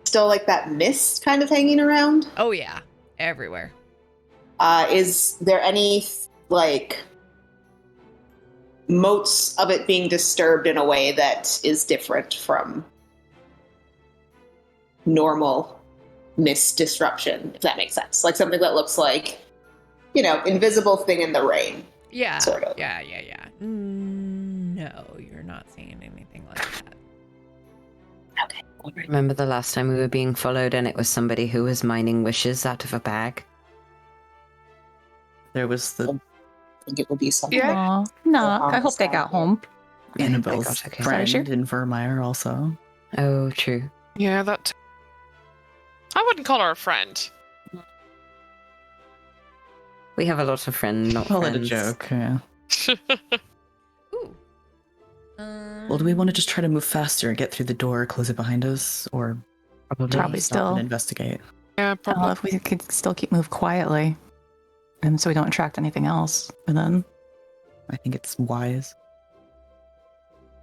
still like that mist kind of hanging around? Oh yeah, everywhere. Is there any like motes of it being disturbed in a way that is different from normal mist disruption, if that makes sense? Like something that looks like, invisible thing in the rain. Yeah, Sort of. yeah. No, you're not seeing anything like that. Okay. Remember the last time we were being followed and it was somebody who was mining wishes out of a bag? There was the I think it will be something. Yeah. Aw, nah, I hope they got home. Annabelle's God, okay. friend Sorry, in Vermeer also. Oh, true. Yeah, that. I wouldn't call her a friend. We have a lot of friends, not Call it friends. a joke, yeah. Ooh. Well, do we want to just try to move faster and get through the door, close it behind us, or Probably stop and still. investigate? Yeah, probably. If we could still keep move quietly, and so we don't attract anything else, and then I think it's wise.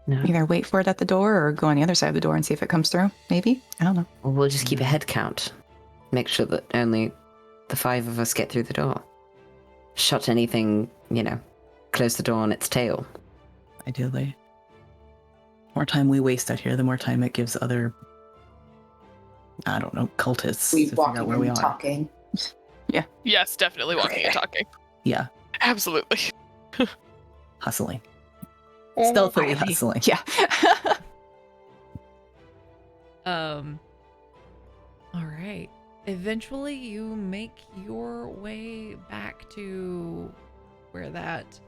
No. either wait for it at the door or go on the other side of the door and see if it comes through. Maybe, I don't know. Well, we'll just keep a head count. Make sure that only the 5 of us get through the door. Shut anything, close the door on its tail. Ideally. The more time we waste out here, the more time it gives other, I don't know, cultists We to figure walking out where we and are. talking. Yes, definitely walking and talking. Yeah, Absolutely. hustling. Stealthily hustling. Yeah. All right. Eventually, you make your way back to where that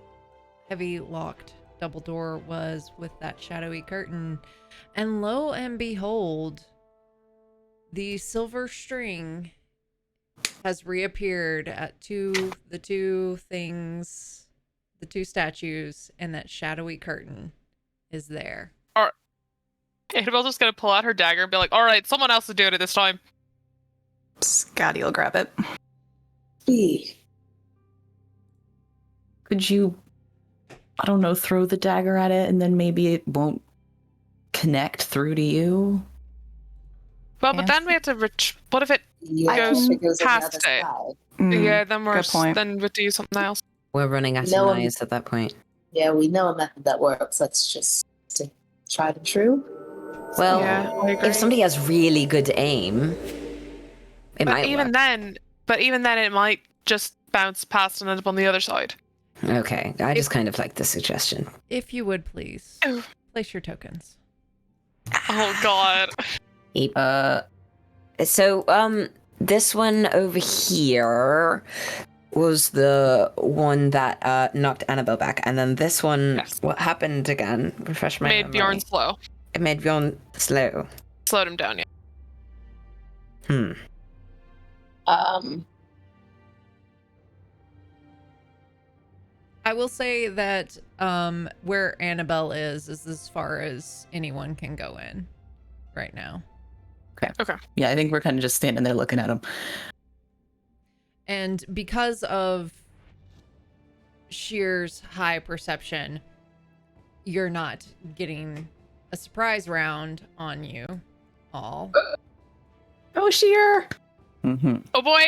heavy locked double door was with that shadowy curtain. And lo and behold, the silver string has reappeared at the two statues, and that shadowy curtain is there. Annabelle's just gonna pull out her dagger and be like, "All right, someone else is doing it this time." Scotty will grab it. Could you, I don't know, throw the dagger at it and then maybe it won't connect through to you? Well, but then we have to. What if it? Yeah, goes it goes on the past other it. side. Yeah, then we're. good point. Then we'll do something else. We're running out No of one- knives at that point. Yeah, we know a method that works. Let's just stick tried and true. Well, Yeah, I agree. if somebody has really good aim, it But might even then, it might just bounce past and end up on the other side. Okay, I just kind of like the suggestion. If you would please Oh. place your tokens. Oh God. So, this one over here was the one that knocked Annabelle back, and then this one, Yes. what happened again? Refresh my Made memory. Bjorn slow. It made Bjorn slow. Slowed him down. Yeah. I will say that where Annabelle is as far as anyone can go in right now. Yeah, I think we're kind of just standing there looking at him. And because of Shear's high perception, you're not getting a surprise round on you all. Oh, Sheer! Mm-hmm. Oh boy.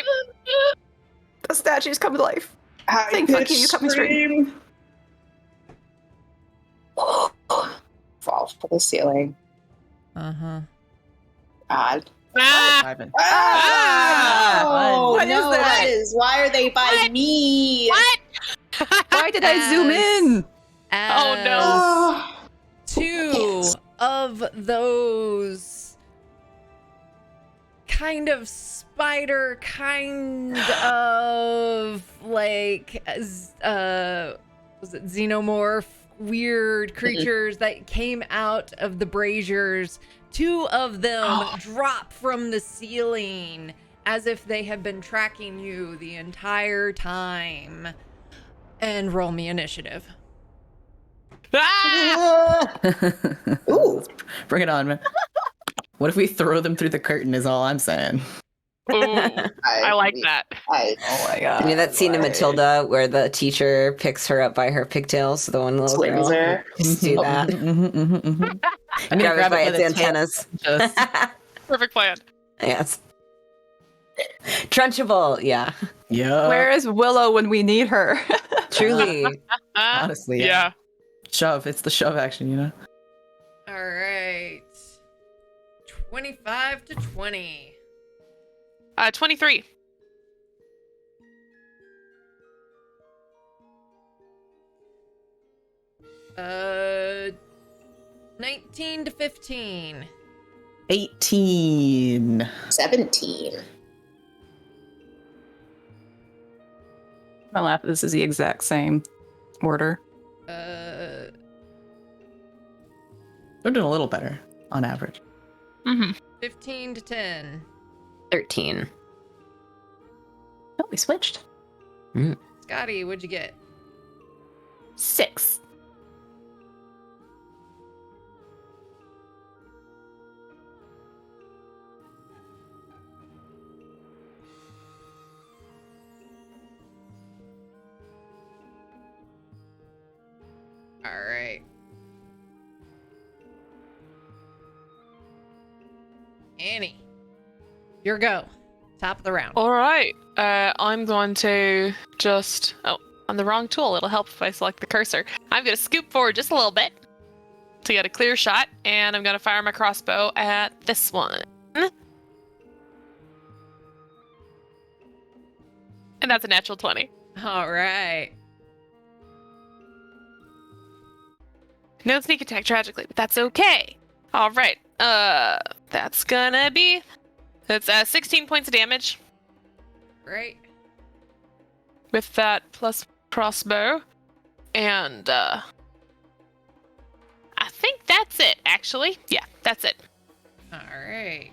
The statue's come to life. Thank fuck you coming straight. Fall for the ceiling. Uh-huh. God. Ah! Ivan. Oh, What is no, that? why are they by me? What? Why did I zoom in? Oh, no. Oh, Two of those kind of spider, kind of like was it xenomorph weird creatures that came out of the braziers. Two of them drop from the ceiling as if they have been tracking you the entire time. And roll me initiative. Ah! Ooh. Bring it on, man. What if we throw them through the curtain is all I'm saying. Ooh, I like that. Oh my god. I mean, that scene in Matilda where the teacher picks her up by her pigtails, the one little Swings girl. her. Just do that. I'm gonna Grab it by its tail, antennas. just- Perfect plan. Yes. Trunchable, yeah. yeah. Where is Willow when we need her? Truly. Ah, Honestly, yeah. Shove. It's the shove action, you know? All right. 25 to 20. 23. Uh, 19 to 15. 18. 17. My laugh. This is the exact same order. They're doing a little better on average. 15 to 10. 13. Oh, we switched. Scotty, what'd you get? 6. All right. Annie, your go. Top of the round. All right. I'm going to just. Oh, on the wrong tool. It'll help if I select the cursor. I'm going to scoop forward just a little bit to get a clear shot, and I'm going to fire my crossbow at this one. And that's a natural 20. All right. No sneak attack, tragically, but that's okay. All right. That's gonna be. That's 16 points of damage Great. with that plus crossbow, and I think that's it. Actually, yeah, that's it. All right.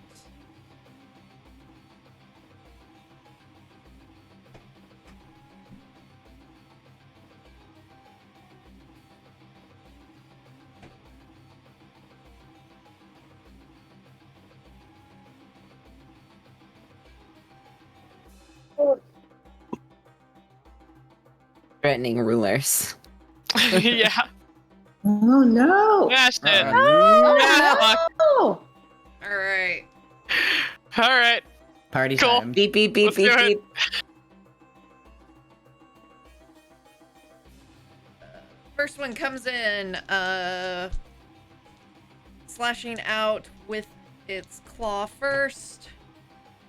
Threatening rulers. Yeah. Oh no! Yeah, shit. Yeah. Oh, All right. All right. Party Cool. time. Beep, beep, beep, Let's beep, do it. beep. First one comes in, slashing out with its claw first.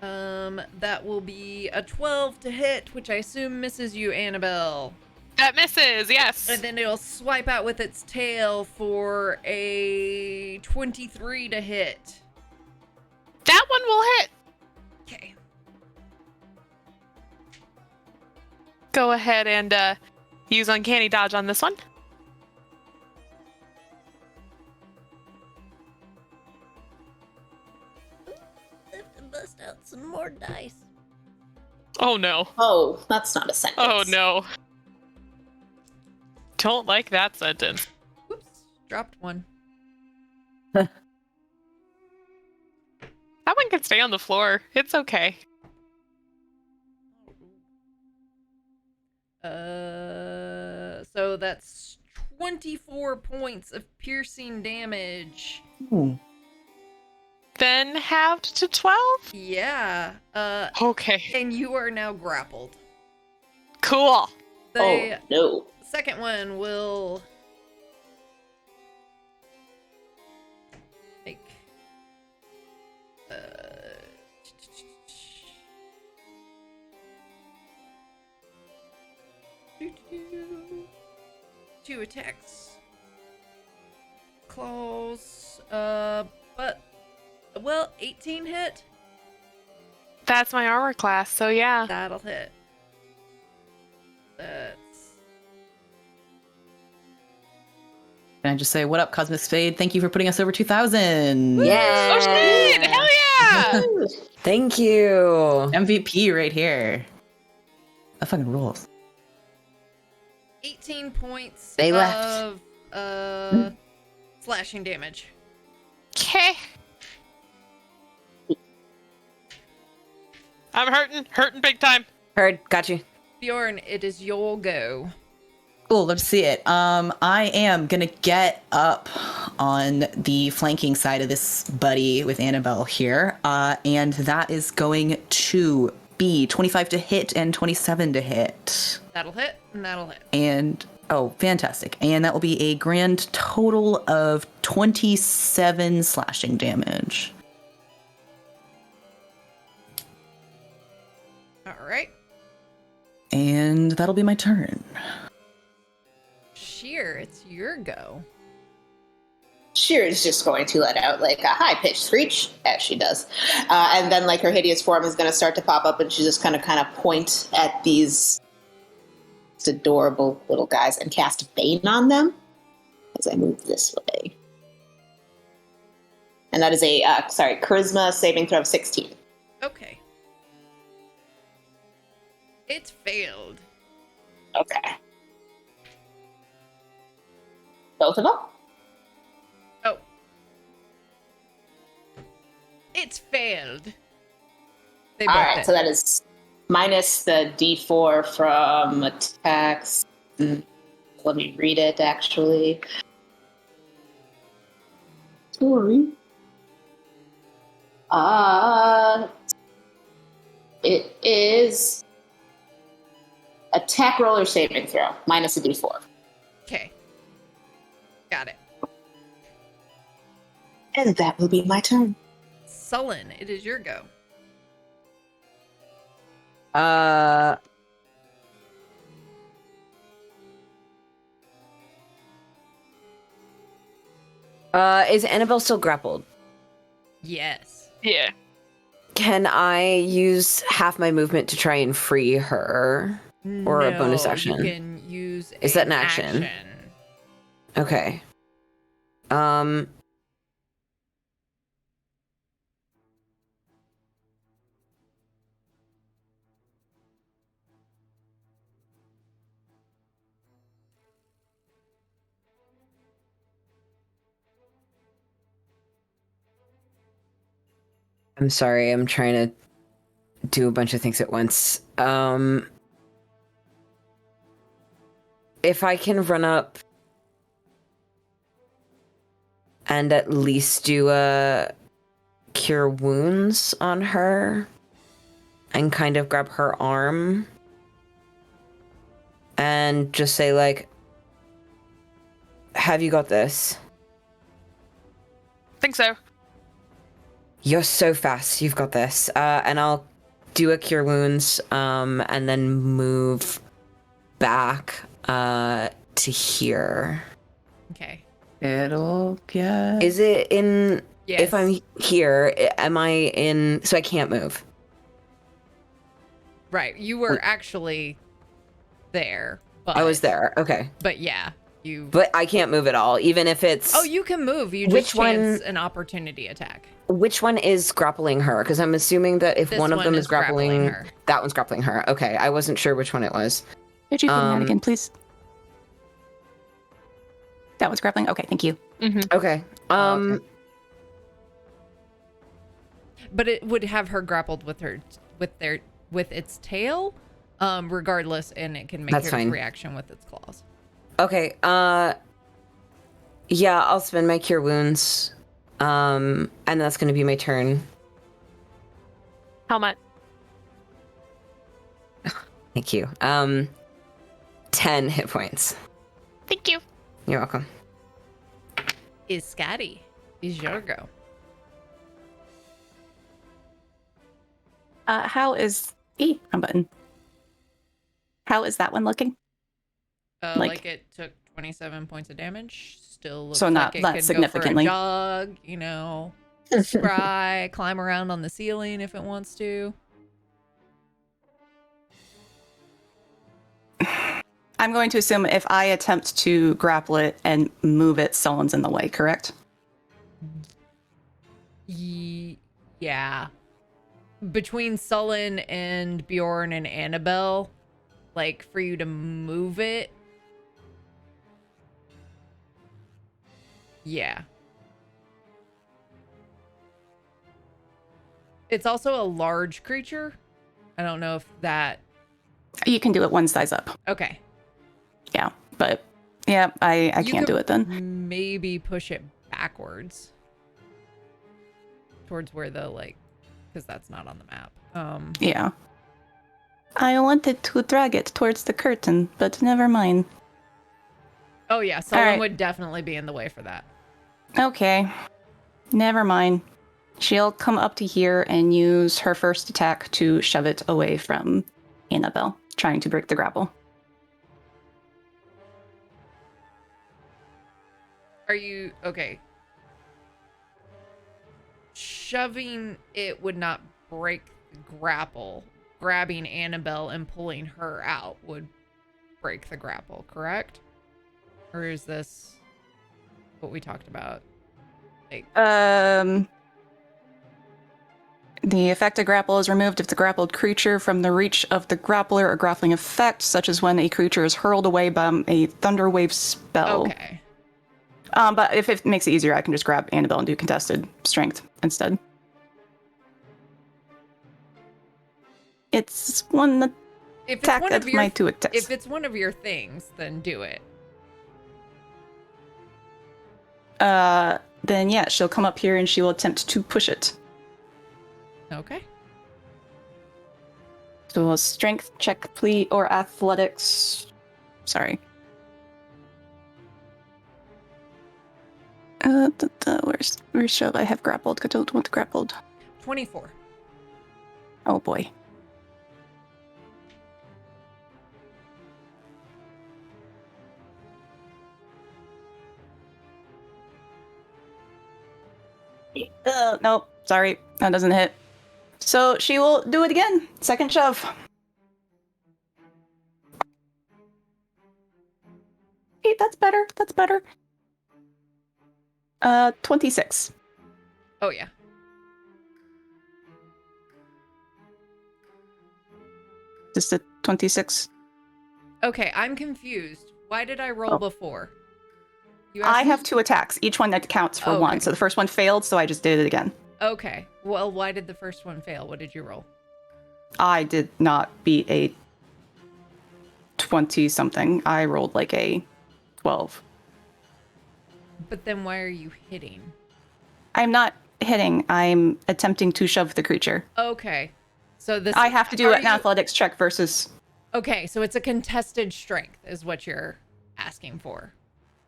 That will be a 12 to hit, which I assume misses you, Annabelle. That misses. Yes. And then it'll swipe out with its tail for a 23 to hit. That one will hit. Okay. Go ahead and use uncanny dodge on this one. Have to bust out some more dice. Oh no. oh, that's not a sentence. Oh no. Don't like that sentence. Whoops. Dropped one. That one can stay on the floor. It's okay. So that's 24 points of piercing damage. Ooh. Then halved to 12? Yeah. Okay. And you are now grappled. Cool. The Oh no! second one will make two attacks. Claws, but well, 18 hit. That's my armor class, so yeah. That'll hit. That's Can I just say, what up, Cosmic Spade? Thank you for putting us over 2,000. Yeah. Oh shit! Hell yeah! Thank you. MVP right here. That fucking rules. 18 points They left. of slashing damage. Okay. I'm hurting big time. Heard. Got you. Bjorn, it is your go. Cool, let's see it. I am gonna get up on the flanking side of this buddy with Annabelle here, and that is going to be 25 to hit and 27 to hit. That'll hit, and that'll hit. And, oh, fantastic. And that will be a grand total of 27 slashing damage. All right. And that'll be my turn. Sheer, it's your go. Shear's just going to let out like a high-pitched screech, as she does. And then like her hideous form is going to start to pop up, and she's just going to kind of point at these adorable little guys and cast Bane on them as I move this way. And that is a, charisma saving throw of 16. Okay. It's failed. Okay. Both of them? Oh. It's failed. They both All right, did. so that is minus the d4 from attacks. Let me read it, actually. Sorry. It is attack roller saving throw, minus a d4. Okay. Got it. And that will be my turn. Sullen, it is your go. Is Annabelle still grappled? Yes. Yeah. Can I use half my movement to try and free her? Or a bonus No, action? You can use Is that an action? Okay. I'm sorry, I'm trying to do a bunch of things at once. If I can run up and at least do a cure wounds on her and kind of grab her arm and just say like, have you got this? Think so. You're so fast. You've got this. And I'll do a cure wounds, and then move back to here. Okay. It'll get. Is it in? Yes. If I'm here, am I in? So I can't move. Right. You were Wait. actually there. But, I was there. Okay, But yeah, you. but I can't move at all, even if it's. Oh, you can move. You Which just chance one- an opportunity attack. Which one is grappling her? Because I'm assuming that if This one of them one is grappling, her. that one's grappling her. Okay, I wasn't sure which one it was. Could you put that Um, again, please? That was grappling? Okay, thank you. Okay. Okay. But it would have her grappled with its tail, regardless, and it can make That's its fine. reaction with its claws. Okay. Yeah, I'll spend my cure wounds. And that's gonna be my turn. How much? Thank you. 10 hit points. Thank you. You're welcome. Is Scotty? Is your go? How is wrong button? How is that one looking? Like it took 27 points of damage. Still looks So not like it that could significantly. go for a jog, scry, climb around on the ceiling if it wants to. I'm going to assume if I attempt to grapple it and move it, someone's in the way, correct? Yeah. Between Sullen and Bjorn and Annabelle, like for you to move it. Yeah. It's also a large creature. I don't know if that. You can do it one size up. Okay. Yeah, but yeah, I You can't could do it then. Maybe push it backwards towards where because that's not on the map. Yeah. I wanted to drag it towards the curtain, but never mind. Oh yeah, Sullen right. would definitely be in the way for that. Okay. Never mind. She'll come up to here and use her first attack to shove it away from Annabelle, trying to break the grapple. Are you okay? shoving it would not break the grapple. Grabbing Annabelle and pulling her out would break the grapple, correct? Or is this what we talked about? Like, the effect of grapple is removed if the grappled creature from the reach of the grappler or grappling effect, such as when a creature is hurled away by a thunder wave spell. okay. But if it makes it easier, I can just grab Annabelle and do contested strength instead. It's one If it's attack one of of your my 2 attacks. if it's one of your things, then do it. Then yeah, she'll come up here and she will attempt to push it. Okay. So a strength check, please, or athletics. Sorry. Where's Shove? I have grappled. I don't want grappled. 24. Oh boy. Nope. Sorry, that doesn't hit. So she will do it again. Second shove. Hey, that's better. That's better. 26. Oh yeah. Just a 26. Okay, I'm confused. Why did I roll before? You I asked me- have 2 attacks. Each one that counts for Oh, 1. okay. So the first one failed, so I just did it again. Okay. Well, why did the first one fail? What did you roll? I did not beat a 20 something. I rolled like a 12. But then why are you hitting? I'm not hitting. I'm attempting to shove the creature. Okay. So this I have to do are an you- athletics check versus. Okay, so it's a contested strength is what you're asking for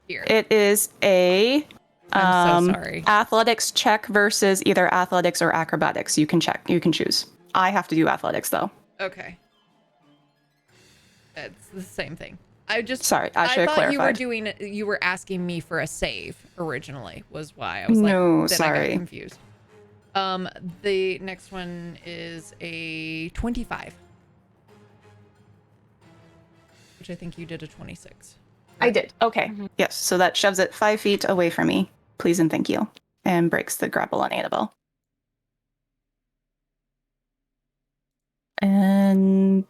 here. It is a I'm so sorry. athletics check versus either athletics or acrobatics. You can check. You can choose. I have to do athletics though. Okay. It's the same thing. I just Sorry, I should have thought clarified. you were asking me for a save originally was why I was like No, then I sorry. got confused. The next one is a 25. Which I think you did a 26. I did. Okay. Yes. So that shoves it 5 feet away from me. Please and thank you. And breaks the grapple on Annabelle. And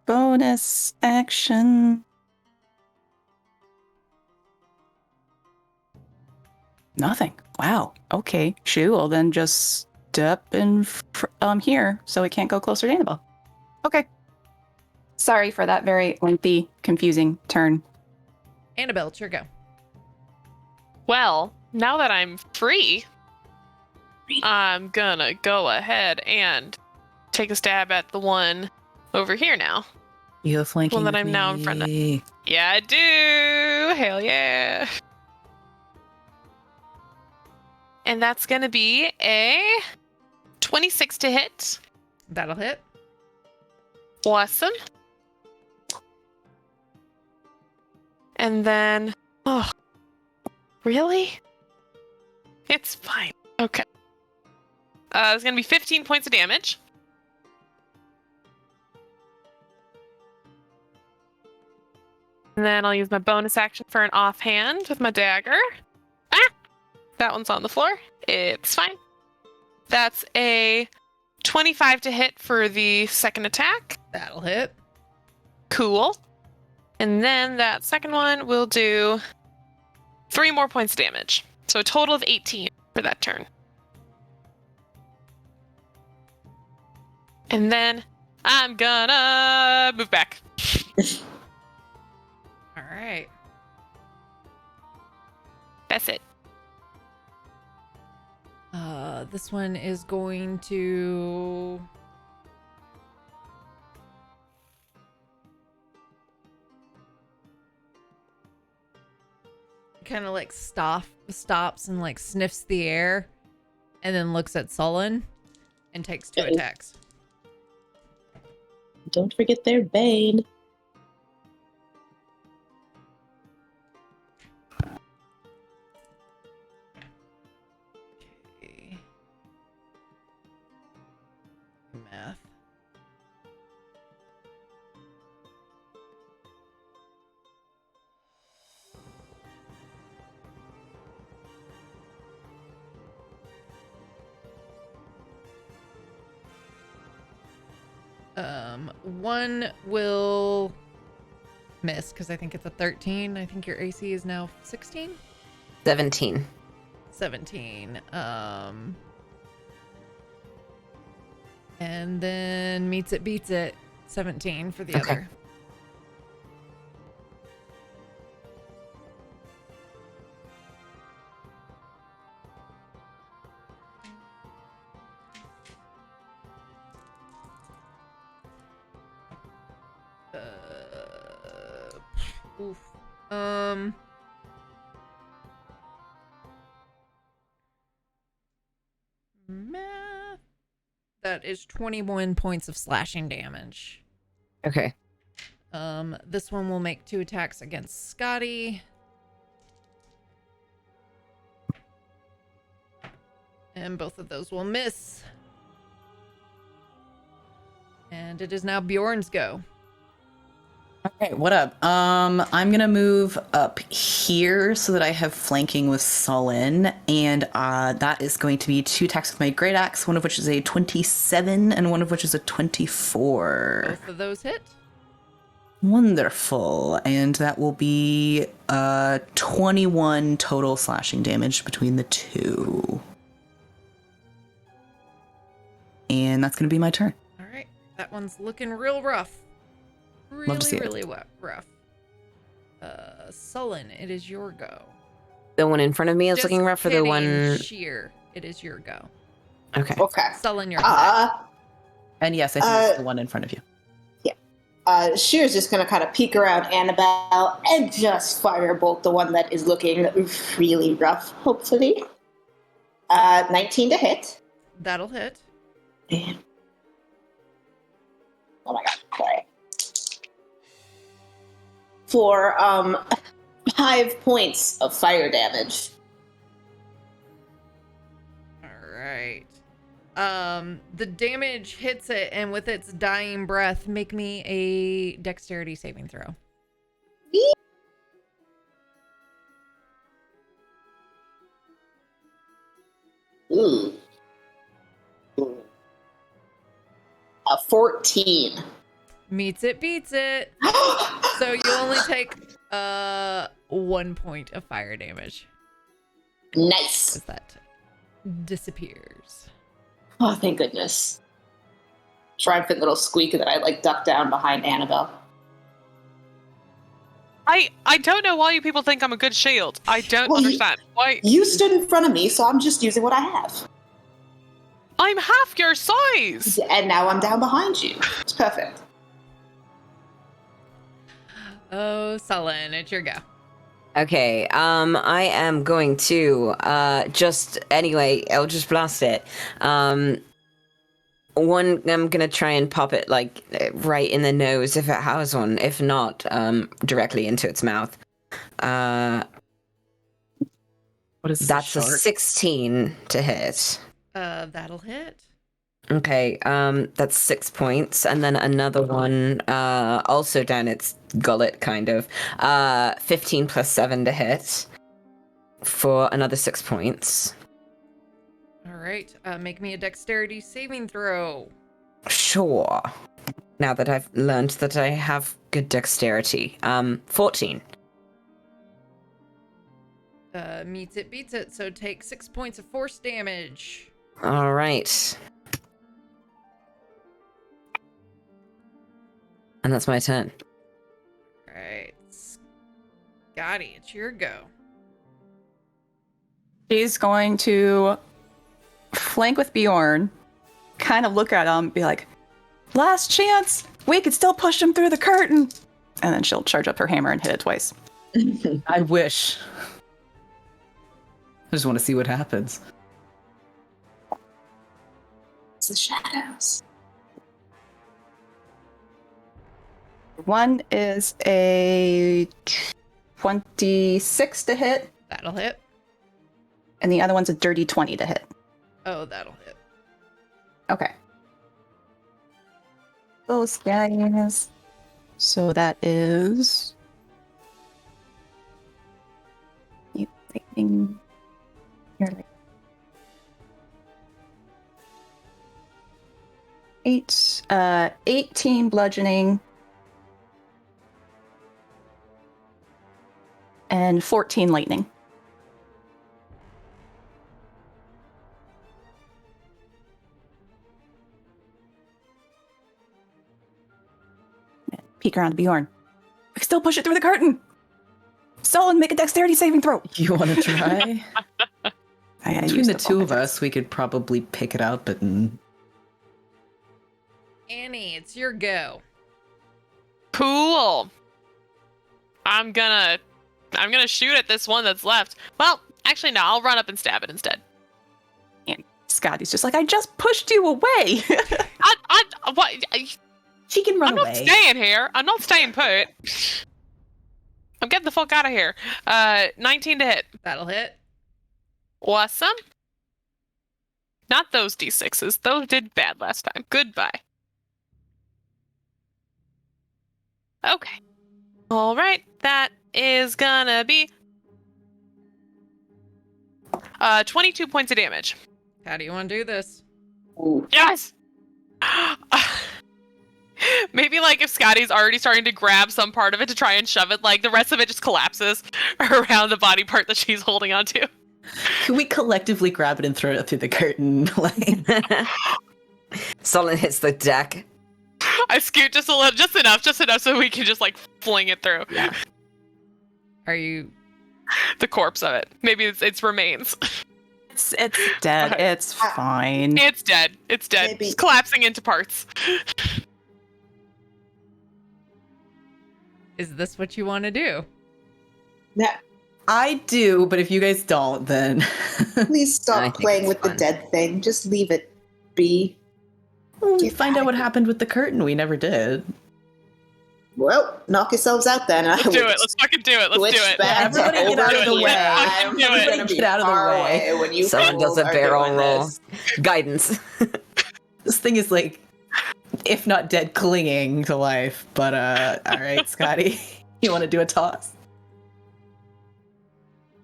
bonus action. Nothing. Wow. Okay. She will then just step in here so it can't go closer to Annabelle. Okay. Sorry for that very lengthy, confusing turn. Annabelle, it's your go. Well, now that I'm free, I'm gonna go ahead and take a stab at the one over here now. You're flanking One that I'm now in front of. me. Yeah, I do. Hell yeah. And that's gonna be a 26 to hit. That'll hit. Awesome. And then, oh, really? It's fine. Okay. It's gonna be 15 points of damage. And then I'll use my bonus action for an offhand with my dagger. Ah! That one's on the floor. It's fine. That's a 25 to hit for the second attack. That'll hit. Cool. And then that second one will do 3 more points of damage. So a total of 18 for that turn. And then I'm gonna move back. All right. That's it. This one is going to kind of like stops and like sniffs the air and then looks at Sullen and takes 2 Okay. attacks. Don't forget their Bane. Okay. One will miss because I think it's a 13. I think your AC is now 16? 17. 17. And then meets it, beats it. 17 for the Okay. other. Oof. Math. That is 21 points of slashing damage. Okay. This one will make 2 attacks against Scotty. And both of those will miss. And it is now Bjorn's go. Okay, what up? I'm gonna move up here so that I have flanking with Sullen, and that is going to be 2 attacks with my great axe, one of which is a 27 and one of which is a 24. Both of those hit. Wonderful, and that will be 21 total slashing damage between the two. And that's gonna be my turn. All right. That one's looking real rough. Love to see it. Really rough. Sullen, it is your go. The one in front of me is Just looking rough, or the kidding, one... Sheer, it is your go. Okay. Okay. Sullen, your go. And yes, I think it's the one in front of you. Sheer's just going to kind of peek around Annabelle and just firebolt the one that is looking really rough, hopefully. 19 to hit. That'll hit. And... oh my god, sorry. For 5 points of fire damage. All right. The damage hits it, and with its dying breath, make me a dexterity saving throw. Ooh. A 14. Meets it, beats it. So you only take 1 point of fire damage Nice. as that disappears. Oh, thank goodness. Triumphant little squeak that I duck down behind Annabelle. I don't know why you people think I'm a good shield. I don't Well, understand. Why? You stood in front of me, so I'm just using what I have. I'm half your size! And now I'm down behind you. It's perfect. Oh, Sullen, it's your go. Okay, I am going to, anyway, I'll just blast it. I'm gonna try and pop it, right in the nose if it has one. If not, directly into its mouth. What is this, That's a shark? 16 to hit. That'll hit. Okay, that's 6 points, and then another one, also down its gullet, kind of. 15 plus 7 to hit for another 6 points. All right. Make me a dexterity saving throw. Sure. Now that I've learned that I have good dexterity. 14. Meets it, beats it. So take 6 points of force damage. All right. And that's my turn. All right. Scotty, it's your go. She's going to flank with Bjorn, kind of look at him, be like, last chance! We could still push him through the curtain! And then she'll charge up her hammer and hit it twice. I wish. I just want to see what happens. It's the shadows. One is a 26 to hit, That'll hit. and the other one's a dirty 20 to hit. Oh, that'll hit. Okay. Those guys. So that is... lightning. Here, 18 bludgeoning, and 14 lightning. Peek around to Bjorn. We can still push it through the curtain. Solon, make a dexterity saving throw. You want to try? I gotta Between use the up all two my of us, we could probably pick it up and... Annie, it's your go. Cool. I'm gonna shoot at this one that's left. Well, actually, no. I'll run up and stab it instead. And Scotty's just like, I just pushed you away. What? She can run I'm away. not staying here. I'm not staying put. I'm getting the fuck out of here. 19 to hit. That'll hit. Awesome. Not those D6s. Those did bad last time. Goodbye. Okay. All right. That is gonna be 22 points of damage. How do you want to do this? Yes! Maybe like if Scotty's already starting to grab some part of it to try and shove it, like the rest of it just collapses around the body part that she's holding onto. Can we collectively grab it and throw it through the curtain? Like, Solon hits the deck. I scoot just a little, just enough so we can just like fling it through. Yeah. Are you? The corpse of it. Maybe it's remains. It's dead. It's fine. It's dead. It's dead. Maybe. It's collapsing into parts. Is this what you want to do? Now, I do, but if you guys don't, then... please I stop think playing it's with fun. the dead thing. Just leave it be. we Get find out out what of here. happened with the curtain. We never did. Well, knock yourselves out then. Let's do it. Let's fucking do it. Let's Switch do it. back to Everybody get out of the over way. here. I'm I'm do it. gonna be Get out of the far way. away when you Someone does a are barrel doing roll. this. Guidance. This thing is like, if not dead, clinging to life. But, all right, Scotty. You want to do a toss?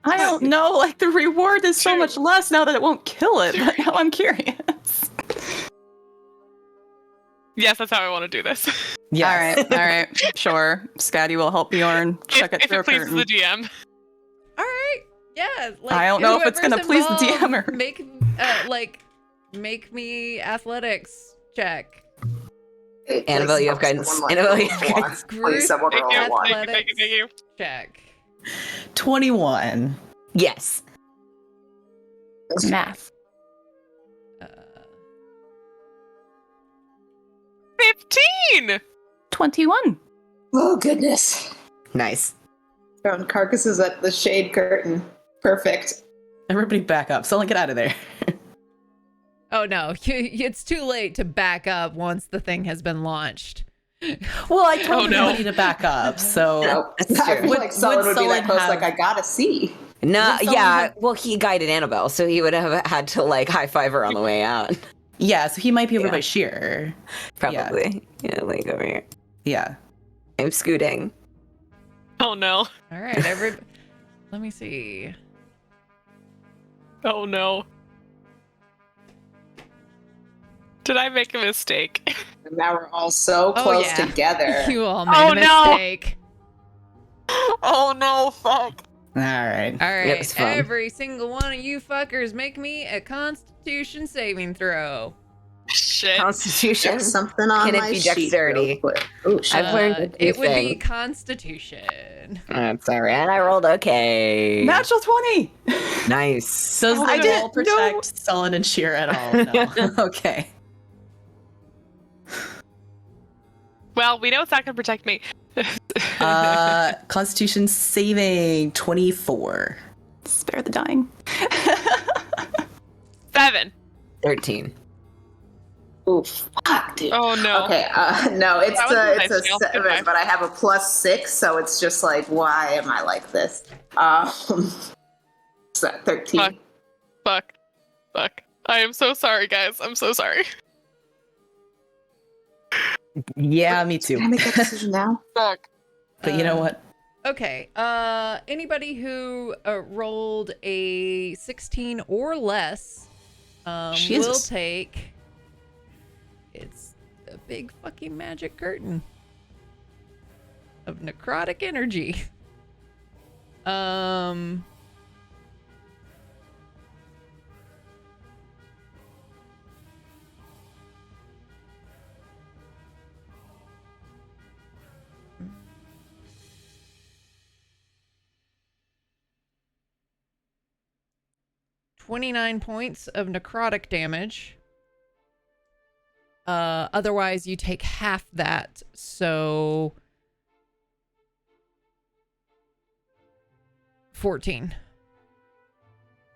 I don't know. Like, the reward is so Sure. much less now that it won't kill it. But now I'm curious. Yes, that's how I want to do this. Yes. All right. Sure. Scotty will help Bjorn check it if through it a pleases curtain. the GM. All right. Yeah. Like, I don't know if it's gonna whoever's please the involved, DM or- make me athletics check. Annabelle, you have guidance. Annabelle, you have guidance. Please, someone Thank roll you. a one. Thank you. Check. 21. Yes. Math. Uh, 15! 21. Oh, goodness. Nice. Found carcasses at the shade curtain. Perfect. Everybody back up. Someone get out of there. oh no, it's too late to back up once the thing has been launched. Well, I told Oh, no. everybody to back up, so... Nope. That's I true. feel Would- like someone would would be that someone close, have- like, I gotta see. No, Would someone yeah. have- Well, he guided Annabelle, so he would have had to like high five her on the way out. Yeah, so he might be over Yeah. by Sheer. Probably. Yeah, like over here. Yeah. I'm scooting. Oh no. All right, let me see. Oh no. Did I make a mistake? And now we're all so Oh, close yeah. together. You all made Oh, a no. mistake. Oh no, fuck. All right. All right, was fun. every single one of you fuckers make me a Constitution saving throw. Shit. Constitution. Check something on Can it my be sheet dexterity? real quick. Ooh, shit. I've learned a new It would be thing. Constitution. That's all right. I rolled okay. Natural 20. Nice. Does I the didn't roll protect Sullen and Sheer at all? No. Okay. Well, we know it's not gonna protect me. Constitution saving 24. Spare the dying. 7. 13. Ooh, fuck, dude. Oh no. Okay, no, it's That was a it's nice a fail. 7, Goodbye. but I have a +6, so it's just like, why am I like this? So 13. Fuck. Fuck. I am so sorry, guys. I'm so sorry. Yeah, me too. Can I make that decision now? Fuck. But you know what? Okay. Anybody who rolled a 16 or less will Jesus. take. It's a big fucking magic curtain of necrotic energy. $29 points of necrotic damage. Otherwise you take half that, so 14.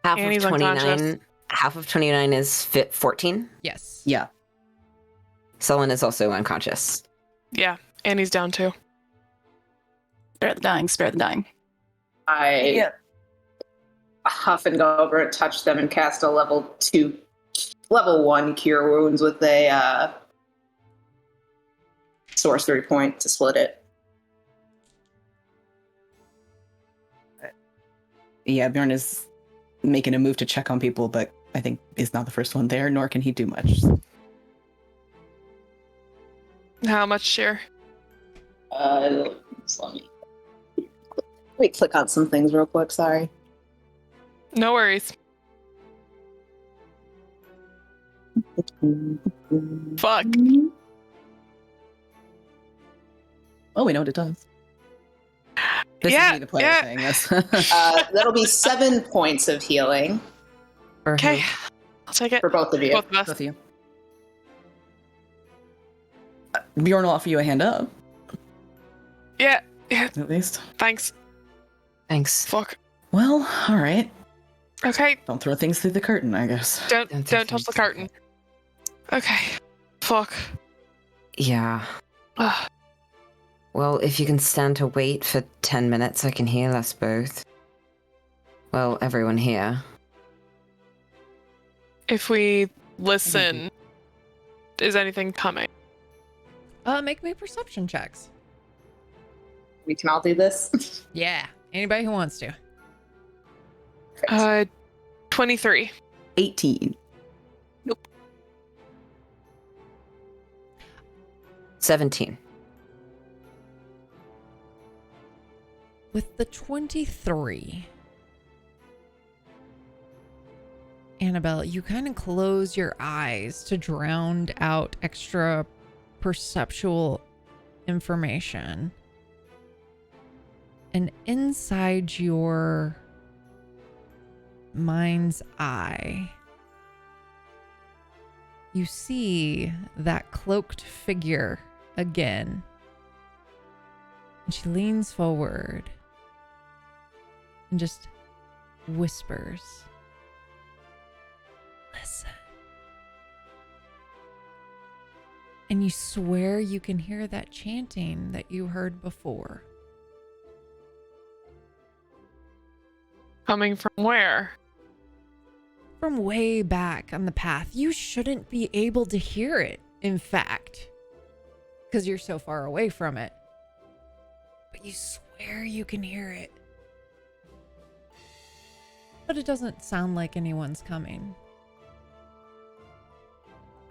Half Annie's of 29. unconscious. Half of 29 is fit 14. Yes. Yeah. Sullen is also unconscious. Yeah, Annie's down too. Spare the dying, spare the dying. I huff and go over and touch them and cast a level 1 cure wounds with a sorcery point to split it. Yeah, Bjorn is making a move to check on people, but I think is not the first one there, nor can he do much. How much cheer? Let me click on some things real quick, sorry. No worries. Fuck. Oh, we know what it does. This Yeah, is me, the player, yeah. saying this. That'll be 7 points of healing Okay, I'll take it. for both of you. Both of us. Both of you. Bjorn will offer you a hand up, Yeah, at least. thanks. Thanks. Fuck. Well, all right. Okay, Don't throw things through the curtain, I guess. don't Don't touch touch the things. curtain. Okay. Fuck. Yeah. Ugh. Well, if you can stand to wait for 10 minutes, I can heal us both. Well, everyone here. If we listen, is anything coming? Make me perception checks. We can all do this. Yeah. Anybody who wants to. 23. 18. 17. With the 23, Annabelle, you kind of close your eyes to drown out extra perceptual information. And inside your mind's eye, you see that cloaked figure again. And she leans forward and just whispers, "Listen." And you swear you can hear that chanting that you heard before. Coming from where? From way back on the path. You shouldn't be able to hear it, in fact, because you're so far away from it. But you swear you can hear it. But it doesn't sound like anyone's coming.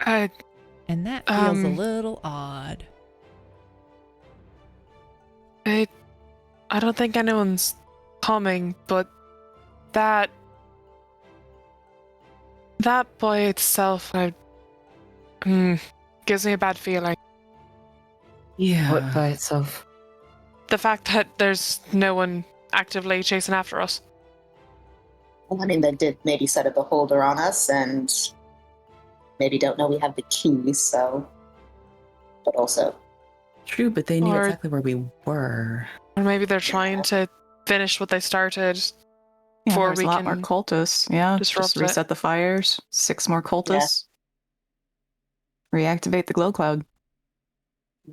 And that feels a little odd. I don't think anyone's coming, but that by itself gives me a bad feeling. Yeah. What by itself? The fact that there's no one actively chasing after us. Well, I mean, they did maybe set a beholder on us and maybe don't know we have the key, so. But also. True, but they knew Or- exactly where we were. Or maybe they're trying to finish what they started. Yeah, Before there's we a lot can more cultists. Yeah, disrupt just it. reset the fires. 6 more cultists. Reactivate the glow cloud.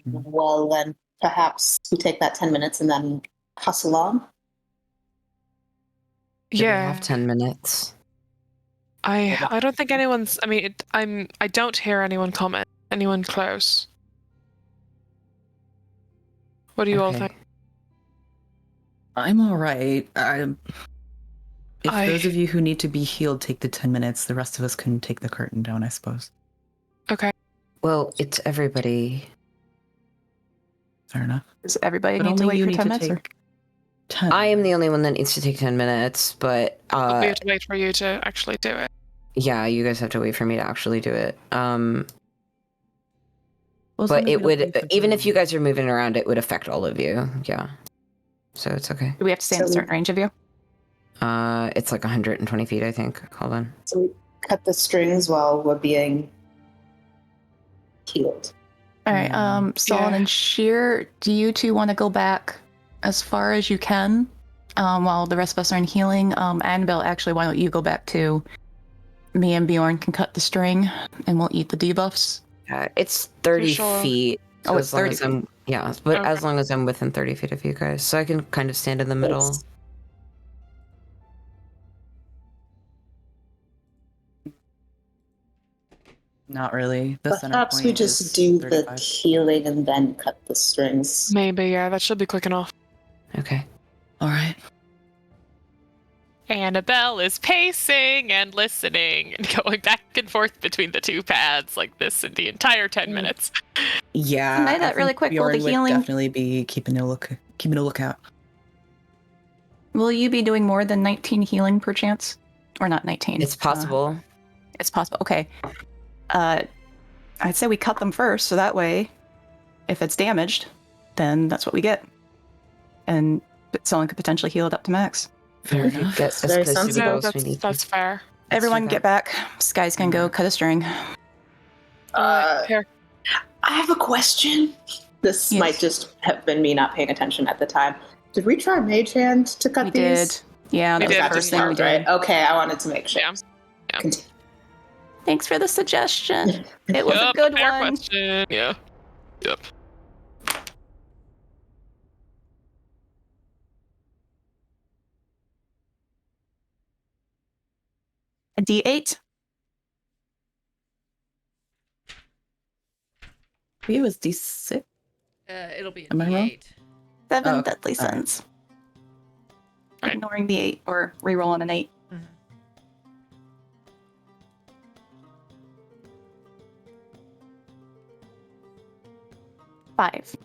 Well, then perhaps we take that 10 minutes and then hustle on. Do we Yeah, have 10 minutes. I don't think anyone's. I mean, I don't hear anyone comment. Anyone close. What do you all Okay. think? I'm all right. If I- those of you who need to be healed take the 10 minutes, the rest of us can take the curtain down, I suppose. Okay. Well, it's everybody. Fair enough. Does everybody But need to only wait you for need 10 to minutes? Or? take 10. I am the only one that needs to take 10 minutes, but we have to wait for you to actually do it. yeah, you guys have to wait for me to actually do it. Well, as long But as we it don't would, leave the even if you room. guys are moving around, it would affect all of you. Yeah. So it's okay. Do we have to stay in a So- certain range of you? It's like 120 feet, I think. Hold on. So we cut the strings while we're being healed. All right. Solon Yeah. and Sheer, do you two want to go back as far as you can while the rest of us are in healing? Annabelle, actually, why don't you go back too? Me and Bjorn can cut the string, and we'll eat the debuffs. It's 30 sure. feet. So Oh, it's as long 30 as I'm, yeah, but Okay. as long as I'm within 30 feet of you guys. So I can kind of stand in the middle. Yes. Not really. The center Perhaps point we is just do the 35. healing and then cut the strings. Maybe, yeah, that should be quick enough. Okay. All right. Annabelle is pacing and listening and going back and forth between the two paths like this in the entire 10 minutes. Yeah. Can I I that really think quick? Will Bjorn the would healing- definitely be keeping a lookout. Will you be doing more than 19 healing per chance? Or not 19? It's possible. It's possible. Okay. I'd say we cut them first, so that way, if it's damaged, then that's what we get. And someone could potentially heal it up to max. Fair We could enough. get as Very close to the sensible. No, goals we need that's to. fair. Everyone do get back. Skies can go cut a string. Here. I have a question. This Yes. might just have been me not paying attention at the time. Did we try Mage Hand to cut We these? did. Yeah, We that was did. the first thing we worked, did. right? Okay, I wanted to make sure. Yeah. Yeah. Continue. Thanks for the suggestion. It was Yup, a good fair one. question. Yeah. Yep. A D8. He was D6. It'll be a Am I wrong? D8. 7 Oh, okay. deadly All right. sins. Right. Ignoring the 8 or rerolling an 8. Mhm. Five.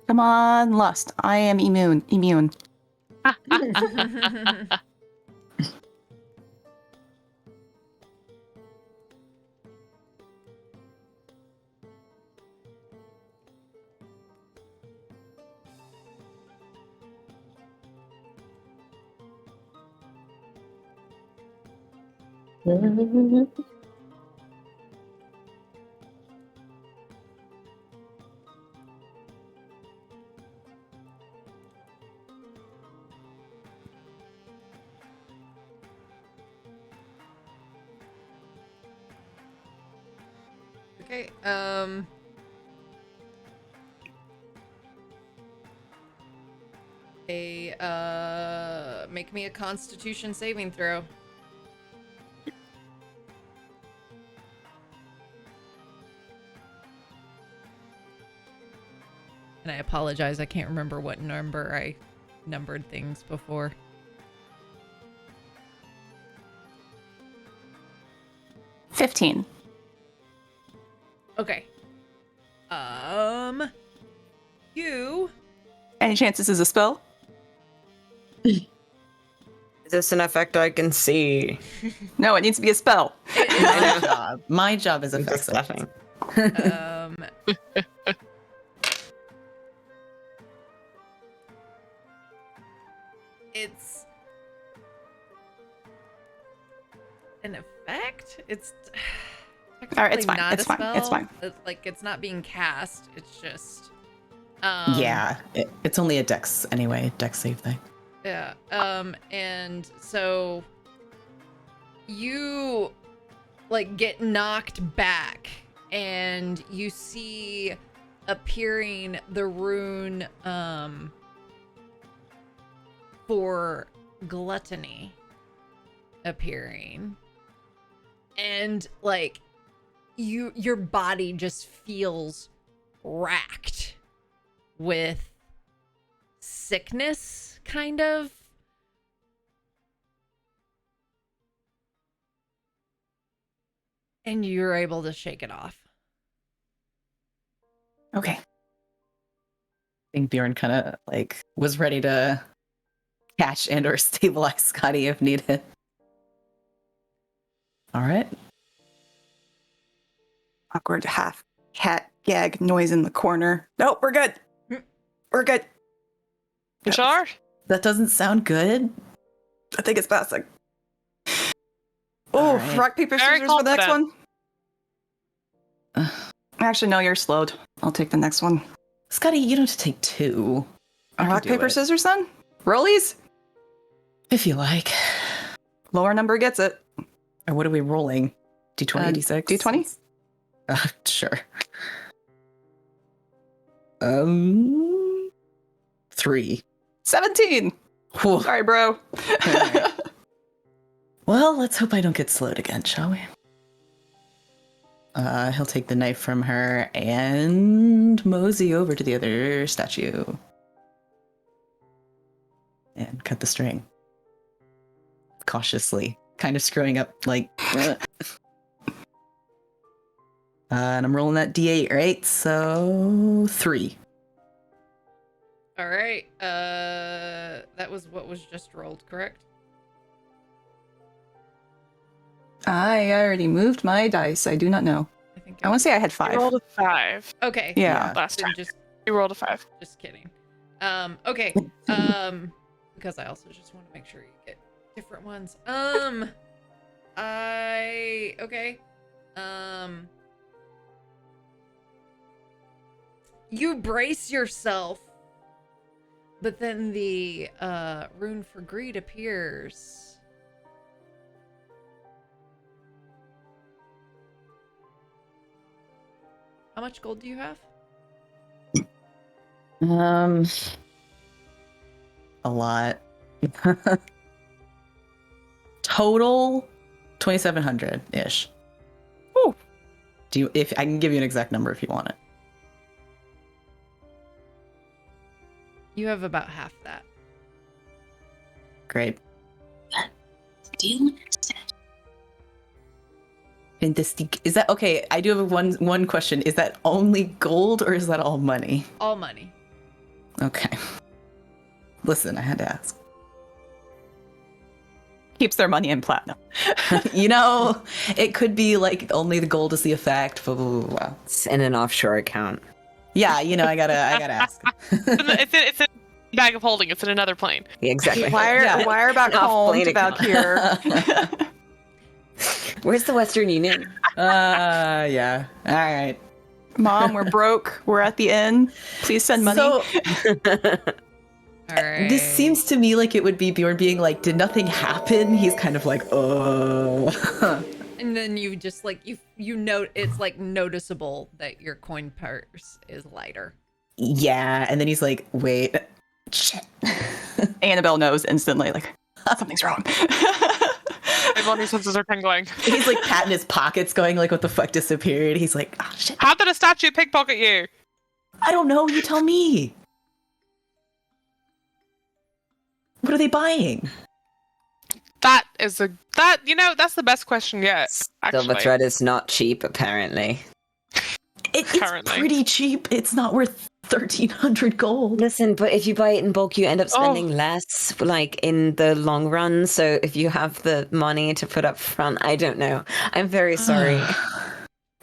Come on, lust. I am immune. Okay, make me a Constitution saving throw. And I apologize, I can't remember what number I numbered things before. $15. Okay. You Any chance this is a spell? Is this an effect I can see? No, it needs to be a spell. My job. My job is I'm just effective. laughing. It's an effect. It's All right, it's technically fine. not It's a fine. It's spell. fine. Like it's not being cast. It's just Yeah, it's only a dex anyway, dex save thing. Yeah. And so you like get knocked back and you see appearing the rune for gluttony appearing. And like your body just feels racked with sickness, kind of. and you're able to shake it off. Okay. I think Bjorn kind of like was ready to catch and or stabilize Scotty if needed. All right. Awkward half cat gag noise in the corner. Nope, we're good. We're good. You sure? That doesn't sound good. I think it's passing. Oh, right. rock, paper, Very scissors for the next one. Uh, Actually, no, you're slowed. I'll take the next one. Scotty, you don't have to take 2. I can Rock, do paper, it. scissors then? Rollies? If you like. Lower number gets it. Or what are we rolling? D20, D6? D20? Sure. 3. 17! Whew. Sorry, bro. Alright. Well, let's hope I don't get slowed again, shall we? He'll take the knife from her and mosey over to the other statue. And cut the string. Cautiously. Kind of screwing up, like... and I'm rolling that D8, right? So... 3. All right. That was what was just rolled, correct? I already moved my dice. I do not know. I think I want to say I had You 5. rolled a 5 Okay. Yeah. last Then time. just You rolled a 5. kidding. Okay. Because I also just want to make sure you get different ones. Okay. You brace yourself, but then the rune for greed appears. How much gold do you have? A lot. Total 2,700-ish. Ooh. Do you? If I can give you an exact number if you want it. You have about half that. Great. Deal. Fantastic. Is that okay? I do have one question. Is that only gold or is that all money? All money. Okay. Listen, I had to ask. Keeps their money in platinum. You know, it could be like only the gold is the effect. Blah, blah, blah, blah. It's in an offshore account. Yeah, you know, I gotta ask. It's in a bag of holding. It's in another plane. Yeah, exactly. Yeah. Wire back Off home plane to back here. Where's the Western Union? Yeah. All right. Mom, we're broke. We're at the inn. Please send money. So All right. this seems to me like it would be Bjorn being like, did nothing happen? He's kind of like, oh. And then you just like you note it's like noticeable that your coin purse is lighter. Yeah, and then he's like, wait, shit. Annabelle knows instantly, like, something's wrong. My body senses are tingling. He's like patting his pockets, going like, what the fuck disappeared? He's like, oh shit. How did a statue pickpocket you? I don't know. You tell me. What are they buying? That's the best question yet. Silver Actually, thread is not cheap, apparently. It's Currently. pretty cheap. It's not worth 1,300 gold. Listen, but if you buy it in bulk, you end up Oh. spending less, like, in the long run. So if you have the money to put up front, I don't know. I'm very sorry.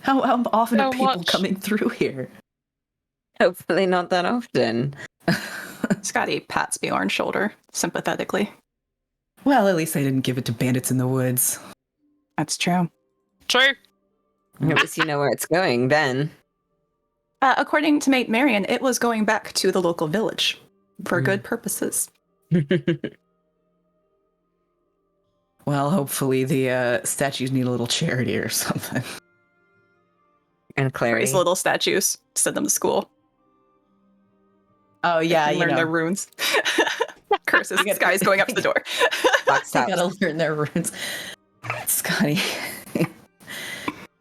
How often So are people much. coming through here? Hopefully not that often. Scotty pats Bjorn's shoulder sympathetically. Well, at least I didn't give it to bandits in the woods. That's true. true. At least you know where it's going then. According to Mate Marion, it was going back to the local village for good purposes. Well, hopefully the statues need a little charity or something. And For Clary. these little statues, send them to school. Oh yeah, They can you learn their know, runes. Curses. This guy's going up to the door. Box they tops. gotta learn their runes. Scotty.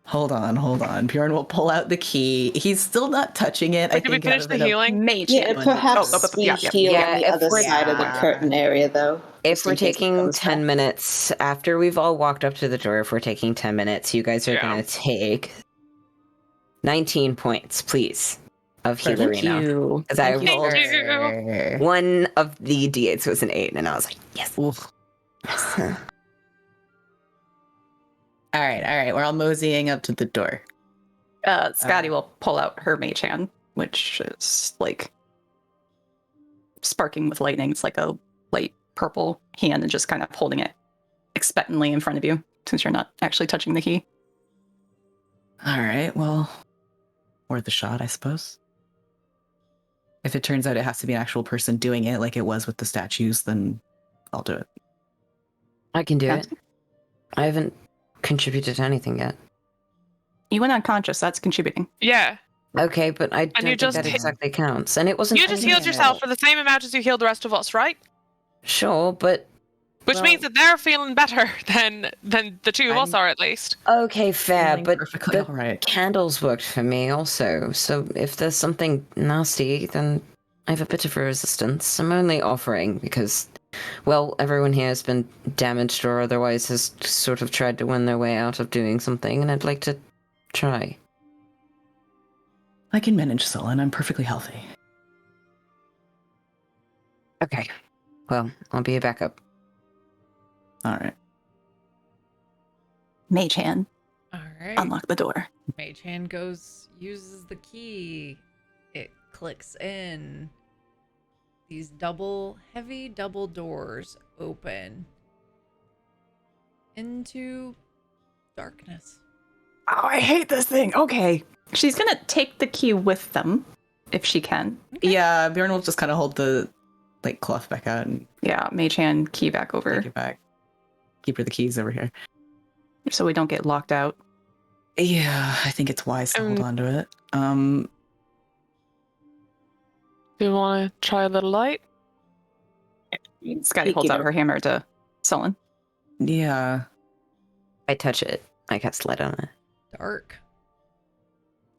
Hold on. Bjorn will pull out the key. He's still not touching it. I Did we think finish out the of it. healing? Mage Yeah, hand. perhaps we yeah. heal Yeah, on the if other we're- side of the curtain area, though. If just we're in case it taking comes 10 back. minutes, after we've all walked up to the door, if we're taking 10 minutes, you guys are Yeah. going to take 19 points, please, of Thank Healerino. You. Because I Thank rolled you. one of the d8s was an 8, and I was like, yes. Oof. All right. We're all moseying up to the door. Scotty will pull out her mage hand, which is like sparking with lightning. It's like a light purple hand, and just kind of holding it expectantly in front of you, since you're not actually touching the key. All right. Well, worth a shot, I suppose. If it turns out it has to be an actual person doing it, like it was with the statues, then I'll do it. I can do Yeah. it. I haven't contributed to anything yet. You went unconscious. That's contributing. Yeah. Okay, but I don't you think just that hit- exactly counts. And it wasn't. You just anything healed at yourself all. for the same amount as you healed the rest of us, right? Sure, but Which Well- means that they're feeling better than the two of us I'm- are, at least. okay, fair. Feeling But perfectly the all right. candles worked for me also. So if there's something nasty, then I have a bit of a resistance. I'm only offering because, well, everyone here has been damaged or otherwise has sort of tried to win their way out of doing something, and I'd like to try. I can manage Sullen. I'm perfectly healthy. Okay. Well, I'll be a backup. All right. Mage hand. All right. Unlock the door. Mage hand uses the key. It clicks in. These heavy double doors open into darkness. Oh, I hate this thing. Okay. She's gonna take the key with them, if she can. Yeah, Bjorn will just kind of hold the cloth back out and Yeah, mage hand key back over, take it back. Keep her the keys over here. so we don't get locked out. Yeah, I think it's wise to hold on to it. Do you want to try a little light? Scotty holds out her hammer to Sullen. Yeah. I touch it. I cast light on it. Dark.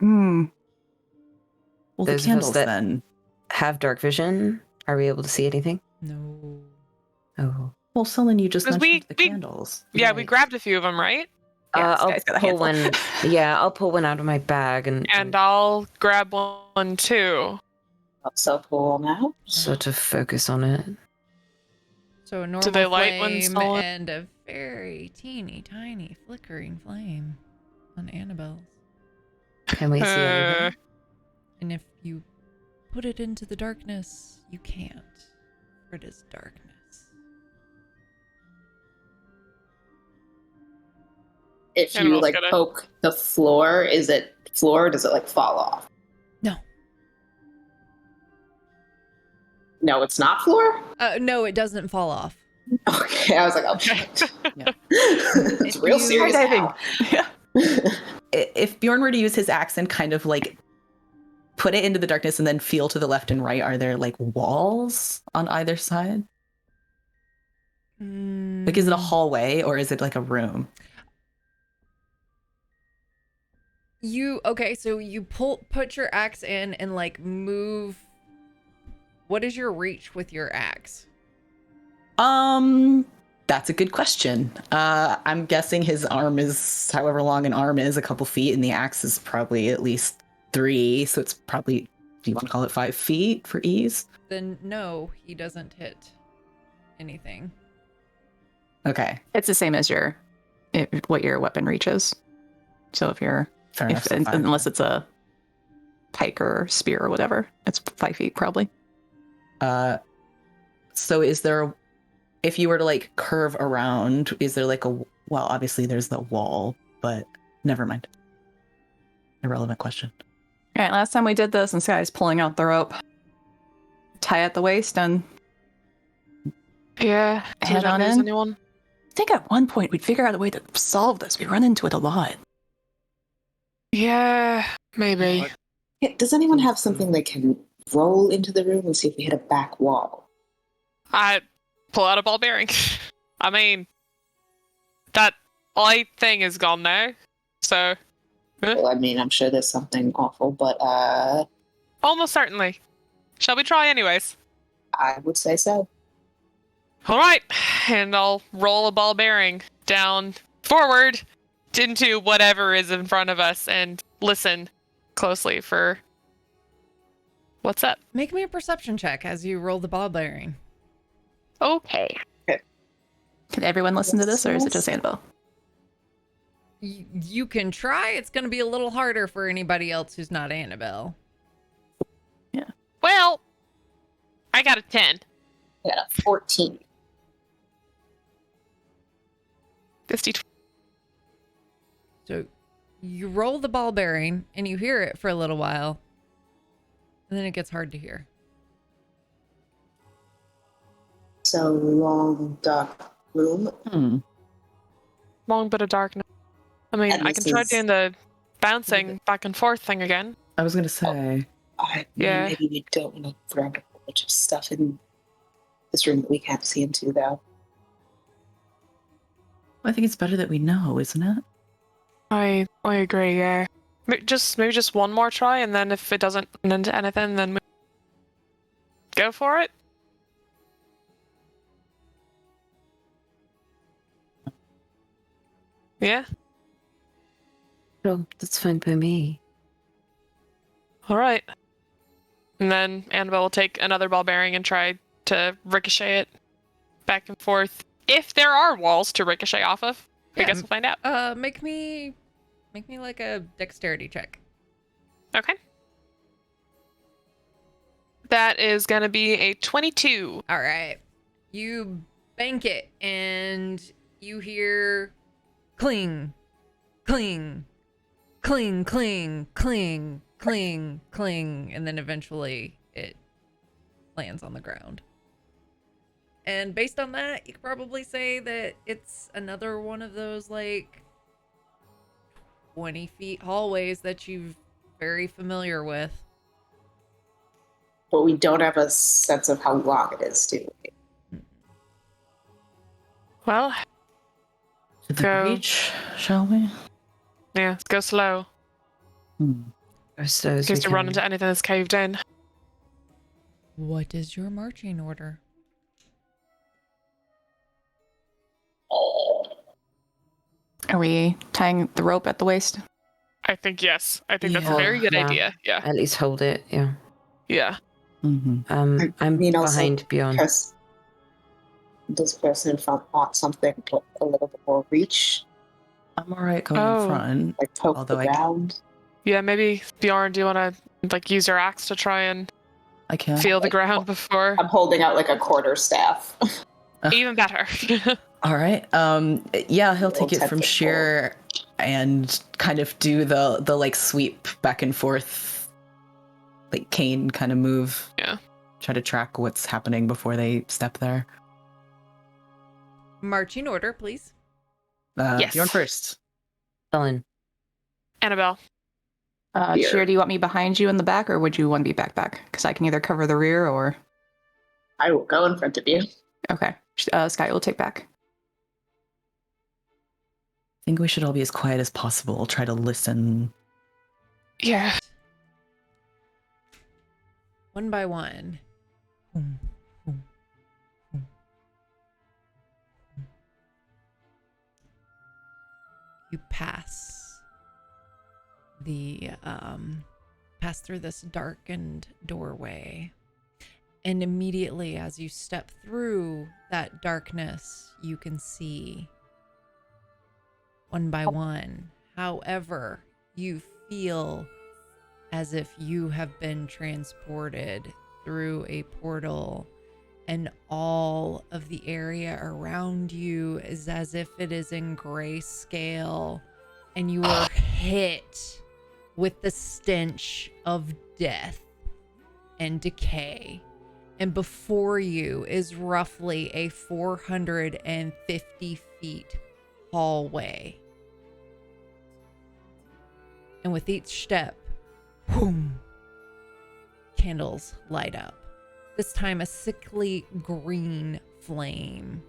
Hmm. Well, Those the of us candles that- then. Have dark vision? Are we able to see anything? No. Oh. Well, Sullen, you just 'Cause mentioned the we- candles. Yeah, we Right. grabbed a few of them, right? Yeah, I'll Sky's got a pull one. handful. Yeah, I'll pull one out of my bag and I'll grab one too. So pull now. sort of focus on it. So a normal they light when flame Sullen- and a very teeny tiny flickering flame on Annabelle's. Can we see anything? And if you put it into the darkness, you can't. For it is darkness. If you Animals like gotta- poke the floor, is it floor or does it like fall off? No. No, it's not floor? No, it doesn't fall off. Okay, I was like, oh shit. Yeah. It's real you- serious Skydiving. now. Yeah. If Bjorn were to use his axe and kind of put it into the darkness and then feel to the left and right, are there walls on either side? Is it a hallway or is it a room? So you put your axe in and move. What is your reach with your axe? That's a good question. I'm guessing his arm is however long an arm is, a couple feet, and the axe is probably at least 3, so it's probably, do you want to call it 5 feet for ease? Then no, he doesn't hit anything. Okay, It's the same as what your weapon reaches. So if you're, fair enough. so 5. unless it's a pike or spear or whatever, it's 5 feet probably. So is there, if you were to curve around, is there well, obviously there's the wall, but never mind. Irrelevant question. All right, last time we did this, and Sky's pulling out the rope, tie at the waist, and Yeah. Head on lose in. anyone. I think at one point we'd figure out a way to solve this. We run into it a lot. Yeah, maybe. Yeah, does anyone have something they can roll into the room and see if we hit a back wall? I pull out a ball bearing. I mean, that light thing is gone now. So Well, I mean, I'm sure there's something awful, but Almost certainly. Shall we try anyways? I would say so. All right, and I'll roll a ball bearing down forward into whatever is in front of us and listen closely for what's up. Make me a perception check as you roll the ball bearing. Okay. Can everyone listen to this, or is it just Annabelle? You can try. It's going to be a little harder for anybody else who's not Annabelle. Well, I got a 10. I got a 14. 50. So you roll the ball bearing and you hear it for a little while, and then it gets hard to hear. So long, dark room. Long bit of darkness. I mean, And I this can try is- doing the bouncing back and forth thing again. I was gonna say. Yeah. Maybe we don't want to throw a bunch of stuff in this room that we can't see into, though. I think it's better that we know, isn't it? I agree, yeah. Maybe just one more try, and then if it doesn't turn into anything, then we go for it. Yeah? Sure, that's fine by me. Alright. And then Annabelle will take another ball bearing and try to ricochet it back and forth. If there are walls to ricochet off of, I Yeah, guess we'll find out. Make me like a dexterity check. Okay. That is going to be a 22. All right. You bank it and you hear cling, cling, cling, cling, cling, cling, cling, and then eventually it lands on the ground. And based on that, you could probably say that it's another one of those like 20 feet hallways that you're very familiar with. But we don't have a sense of how long it is, do we? Well, To the Go. breach, shall we? yeah, let's go slow. Or so In as we case to run can. into anything that's caved in. What is your marching order? Are we tying the rope at the waist? I think yes. I think that's a Yeah. very good Yeah. idea. Yeah. At least hold it, yeah. Yeah. Mm-hmm. I'm mean, also, behind Bjorn. Does the person in front want something with a little bit more reach? I'm alright going Oh. in front. Like poke Although the I- ground? Yeah, maybe Bjorn, do you want to like use your axe to try and I can. feel the ground before? I'm holding out like a quarter staff. Even better. All right. Yeah, he'll take it from tentacle. sheer and kind of do the like sweep back and forth, like cane kind of move. Yeah. Try to track what's happening before they step there. Marching order, please. Yes. Bjorn first. Ellen. Annabelle. Here. Cheer, do you want me behind you in the back, or would you want to be back? Because I can either cover the rear or... I will go in front of you. Okay. Sky will take back. I think we should all be as quiet as possible. Try to listen. Yeah. One by one. Boom, boom, boom, boom. You pass through this darkened doorway, and immediately as you step through that darkness, you can see one by one. However, you feel as if you have been transported through a portal, and all of the area around you is as if it is in grayscale, and you are hit with the stench of death and decay. And before you is roughly a 450 feet hallway. And with each step, boom, candles light up. This time a sickly green flame.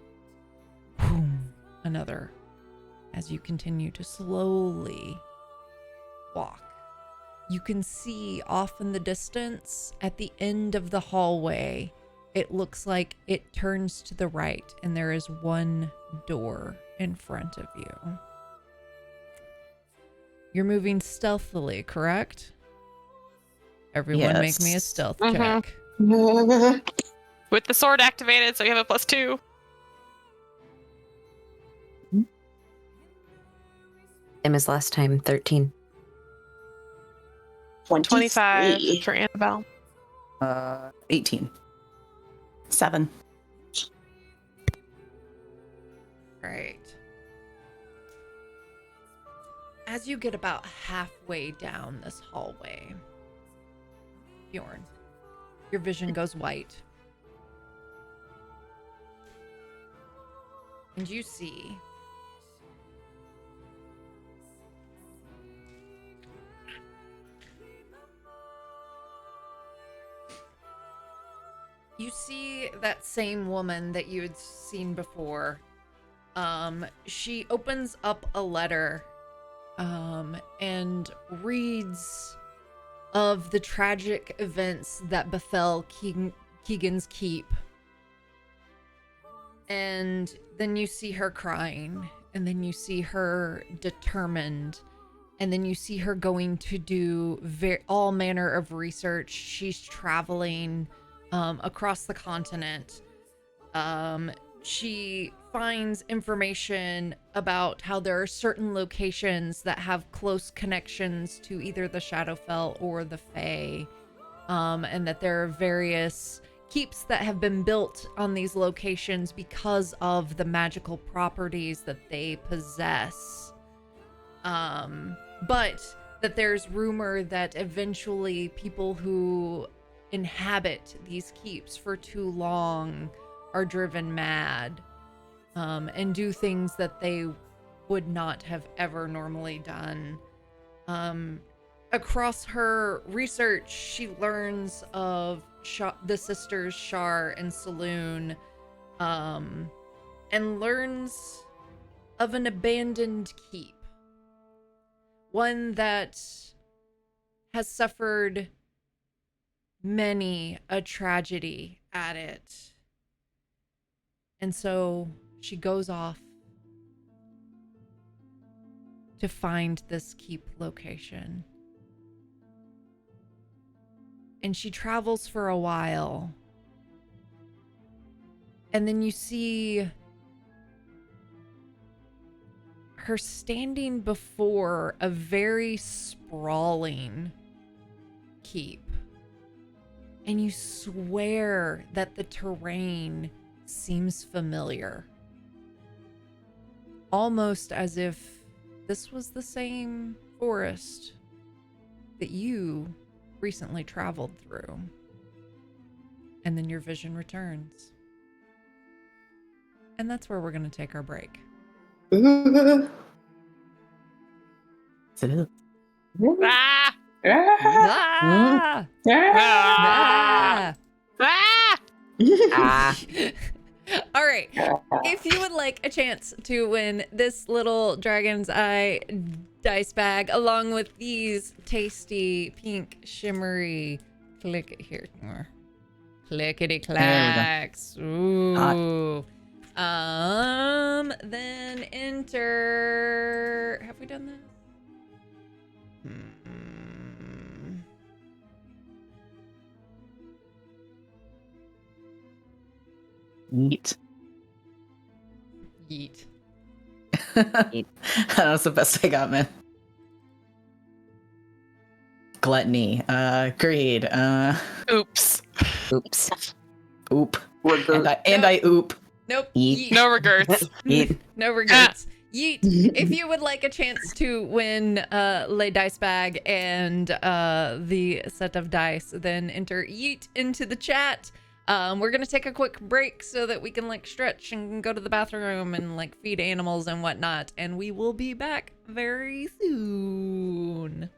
Boom, another. As you continue to slowly walk. You can see off in the distance at the end of the hallway, it looks like it turns to the right and there is one door in front of you. You're moving stealthily, correct? Everyone make me a Yes. stealth Mhm. check. With the sword activated, so you have a +2. Same as last time, 13. 25 23. for Annabelle. 18. 7. Right. As you get about halfway down this hallway, Bjorn, your vision goes white. And you see that same woman that you had seen before. She opens up a letter and reads of the tragic events that befell Keegan's Keep. And then you see her crying, and then you see her determined, and then you see her going to do all manner of research. She's traveling across the continent. She finds information about how there are certain locations that have close connections to either the Shadowfell or the Fae, and that there are various keeps that have been built on these locations because of the magical properties that they possess. But that there's rumor that eventually people who inhabit these keeps for too long are driven mad, and do things that they would not have ever normally done. Across her research, she learns of the sisters Shar and Saloon, and learns of an abandoned keep. One that has suffered many a tragedy at it. And so she goes off to find this keep location. And she travels for a while. And then you see her standing before a very sprawling keep. And you swear that the terrain seems familiar. Almost as if this was the same forest that you recently traveled through. And then your vision returns. And that's where we're going to take our break. Is it? Ah! Ah! Ah! Ah! Ah! Ah. All right. If you would like a chance to win this little Dragon's Eye dice bag along with these tasty pink shimmery clickety clacks. Ooh. Then enter. Have we done this? Neat. Yeet. That was the best I got, man. Gluttony. Greed. Oops. Oops. Oop. And I oop. Nope. Yeet. Yeet. No regrets. Yeet. No regrets. Yeet. If you would like a chance to win Lay Dice Bag and the set of dice, then enter Yeet into the chat. We're gonna take a quick break so that we can like stretch and go to the bathroom and like feed animals and whatnot, and we will be back very soon.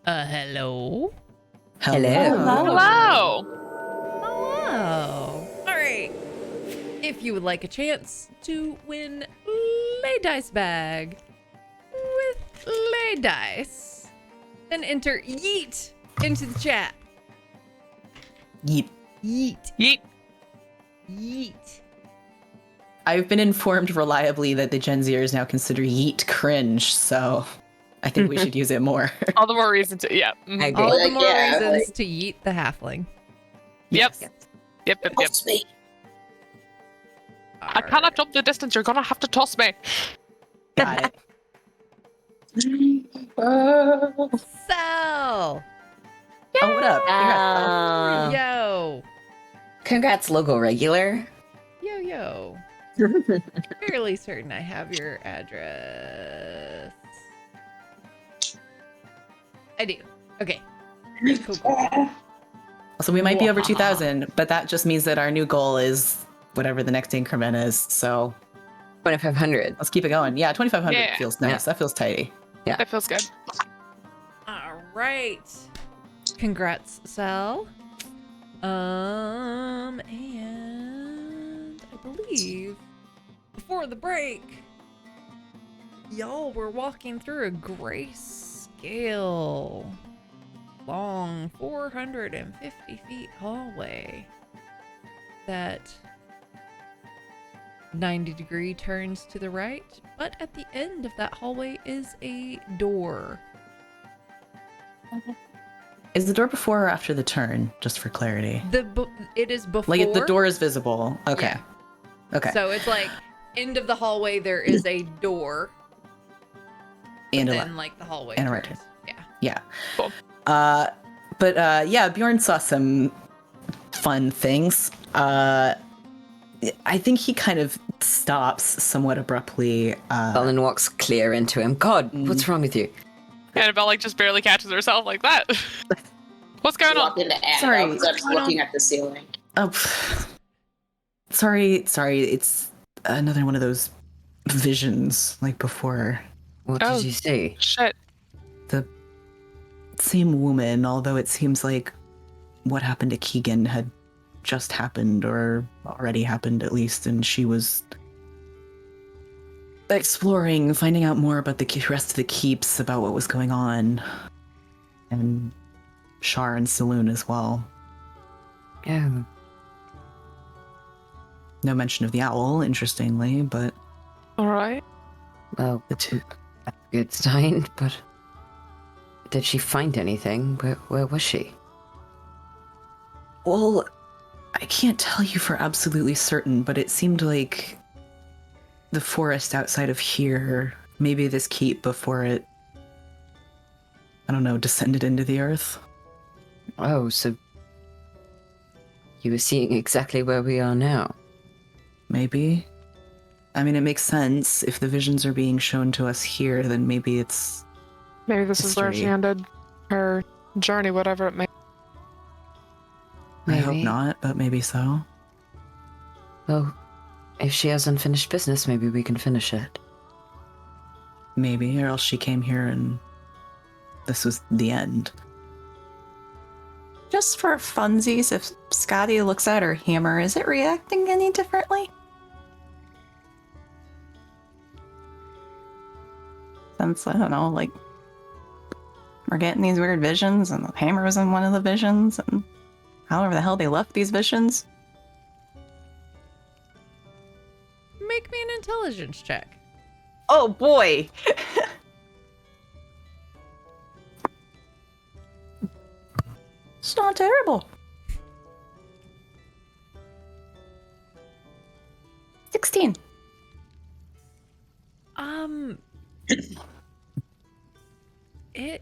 Hello? Hello. Hello. All right. If you would like a chance to win Lay Dice Bag with Lay Dice, then enter Yeet into the chat. Yeet. Yeet. Yeet. Yeet. I've been informed reliably that the Gen Zers now consider yeet cringe, so I think we should use it more. All the more reason to. Yeah. Mhm. I agree. All the Like, more yeah, reasons like- to yeet the halfling. Yep. Yes. Yep. Toss me. I cannot jump the distance. You're gonna have to toss me. Got it. Sal. Oh, what up? Congrats. Yo. Congrats, logo regular. Yo, yo. Fairly certain I have your address. I do. Okay. Cool, cool. So we might be over 2,000, but that just means that our new goal is whatever the next increment is. So 2,500. let's keep it going. Yeah, 2,500 Yeah. feels nice. Yeah. That feels tidy. That feels good. All right. Congrats, Sal. And I believe before the break, y'all were walking through a grayscale long 450 feet hallway that 90-degree turns to the right, but at the end of that hallway is a door. Is the door before or after the turn? Just for clarity. It is before. Like if the door is visible. Okay. Yeah. Okay. So it's like end of the hallway. There is a door, and a then left. like the hallway. And a right turns. Yeah. Yeah. Cool. But yeah, Bjorn saw some fun things. I think he kind of stops somewhat abruptly. Ellen walks clear into him. God, what's wrong with you? Annabelle like just barely catches herself like that. What's going on? Walk into Annabelle Sorry. because I'm just looking at the ceiling. Oh, sorry. It's another one of those visions like before. What Oh. did you see? Shit. The same woman, although it seems like what happened to Keegan had just happened or already happened at least, and she was exploring, finding out more about the rest of the keeps, about what was going on, and Shar and Saloon as well. Oh, No mention of the owl, interestingly, but All right. well, the two. that's a good sign, but did she find anything? Where was she? Well, I can't tell you for absolutely certain, but it seemed like the forest outside of here, maybe this keep before it, I don't know, descended into the earth. Oh, so you were seeing exactly where we are now. Maybe. I mean, it makes sense. If the visions are being shown to us here, then maybe it's... Maybe this is where she History. ended her journey, whatever it may. I hope Maybe. not, but maybe so. Well, if she has unfinished business, maybe we can finish it. Maybe, or else she came here and this was the end. Just for funsies, if Scotty looks at her hammer, is it reacting any differently? Since, I don't know, like, we're getting these weird visions, and the hammer was in one of the visions, and however the hell they left these visions. Make me an intelligence check. Oh boy! It's not terrible. 16. It,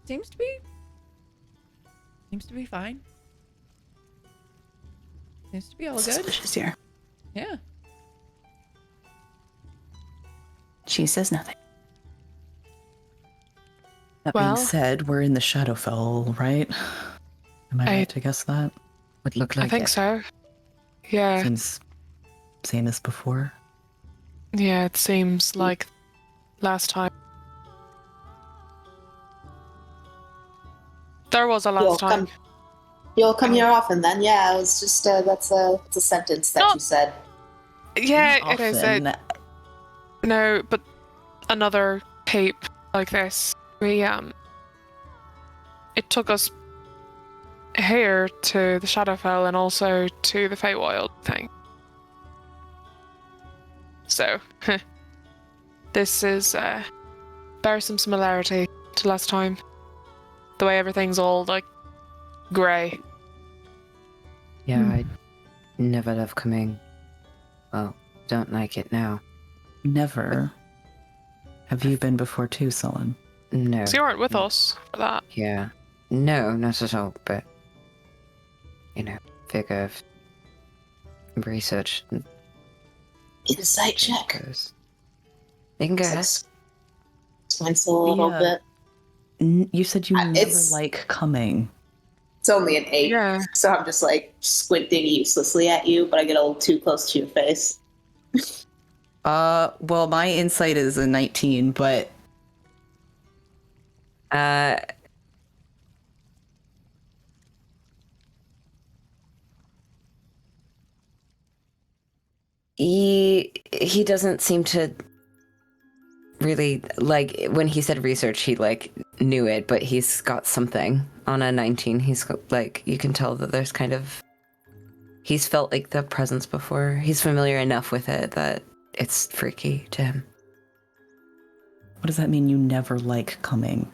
seems to be fine. Seems to be all good. Suspicious here. Yeah. She says nothing. That Well- being said, we're in the Shadowfell, right? Am I right to guess that? Would look like I think it. so. Yeah. Seems same as before. Yeah, it seems like last time. There was a last time. You'll come here often then? Yeah, it was just, that's a sentence that you said. Yeah, Not it is. often. No, but another tape like this. It took us here to the Shadowfell and also to the Feywild thing. So, this is, bears some similarity to last time. The way everything's all, like, grey. Yeah, I never love coming. Well, don't like it now. Never. Have you been before too, Sullen? No. So you weren't with us for that. Yeah. No, not at all, but... figure of research Insight check. goes. You can go ahead. Explains a little bit. You said you never it's- like coming. It's only an 8, Yeah. so I'm just like squinting uselessly at you, but I get a little too close to your face. Well, my insight is a 19, but he doesn't seem to really, like, when he said research, he, like, knew it, but he's got something. On a 19, he's got, like, you can tell that there's kind of... He's felt, like, the presence before. He's familiar enough with it that it's freaky to him. what does that mean you never like coming?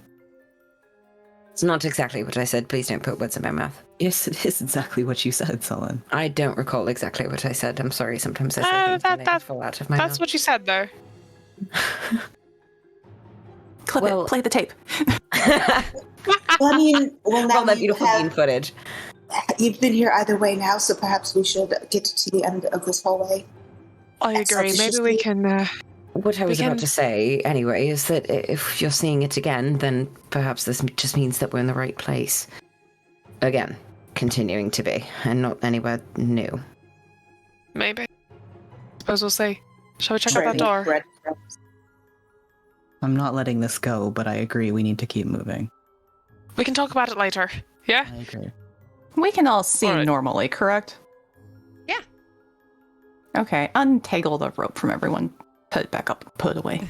It's not exactly what I said. Please don't put words in my mouth. Yes, it is exactly what you said, Sullen. I don't recall exactly what I said. I'm sorry. Sometimes I say things and they fall out of my That's mouth. what you said, though. Clip Well- it. Play the tape. Well, I mean, now All that you beautiful bean footage. you've been here either way now, so perhaps we should get to the end of this hallway. I agree. Maybe we can... What I was We about can- to say, anyway, is that if you're seeing it again, then perhaps this just means that we're in the right place. Again, continuing to be, and not anywhere new. Maybe. Suppose we'll see. Shall we check out that door? Breadcrumbs. I'm not letting this go, but I agree we need to keep moving. We can talk about it later. Yeah? I agree. We can all see Alright. normally, correct? Yeah. Okay, untangle the rope from everyone. Put it back up. Put it away.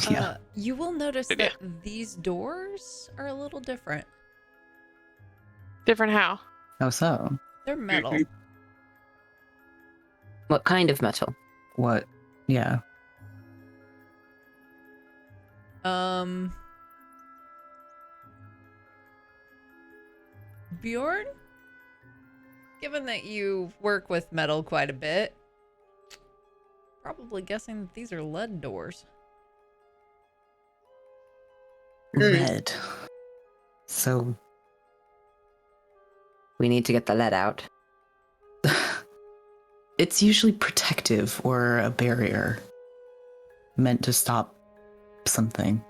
Yeah. You will notice Good that these doors are a little different. Different how? How so? They're metal. What kind of metal? What? Yeah. Bjorn? Given that you work with metal quite a bit, probably guessing that these are lead doors. Red. So, We need to get the lead out. it's usually protective or a barrier meant to stop something.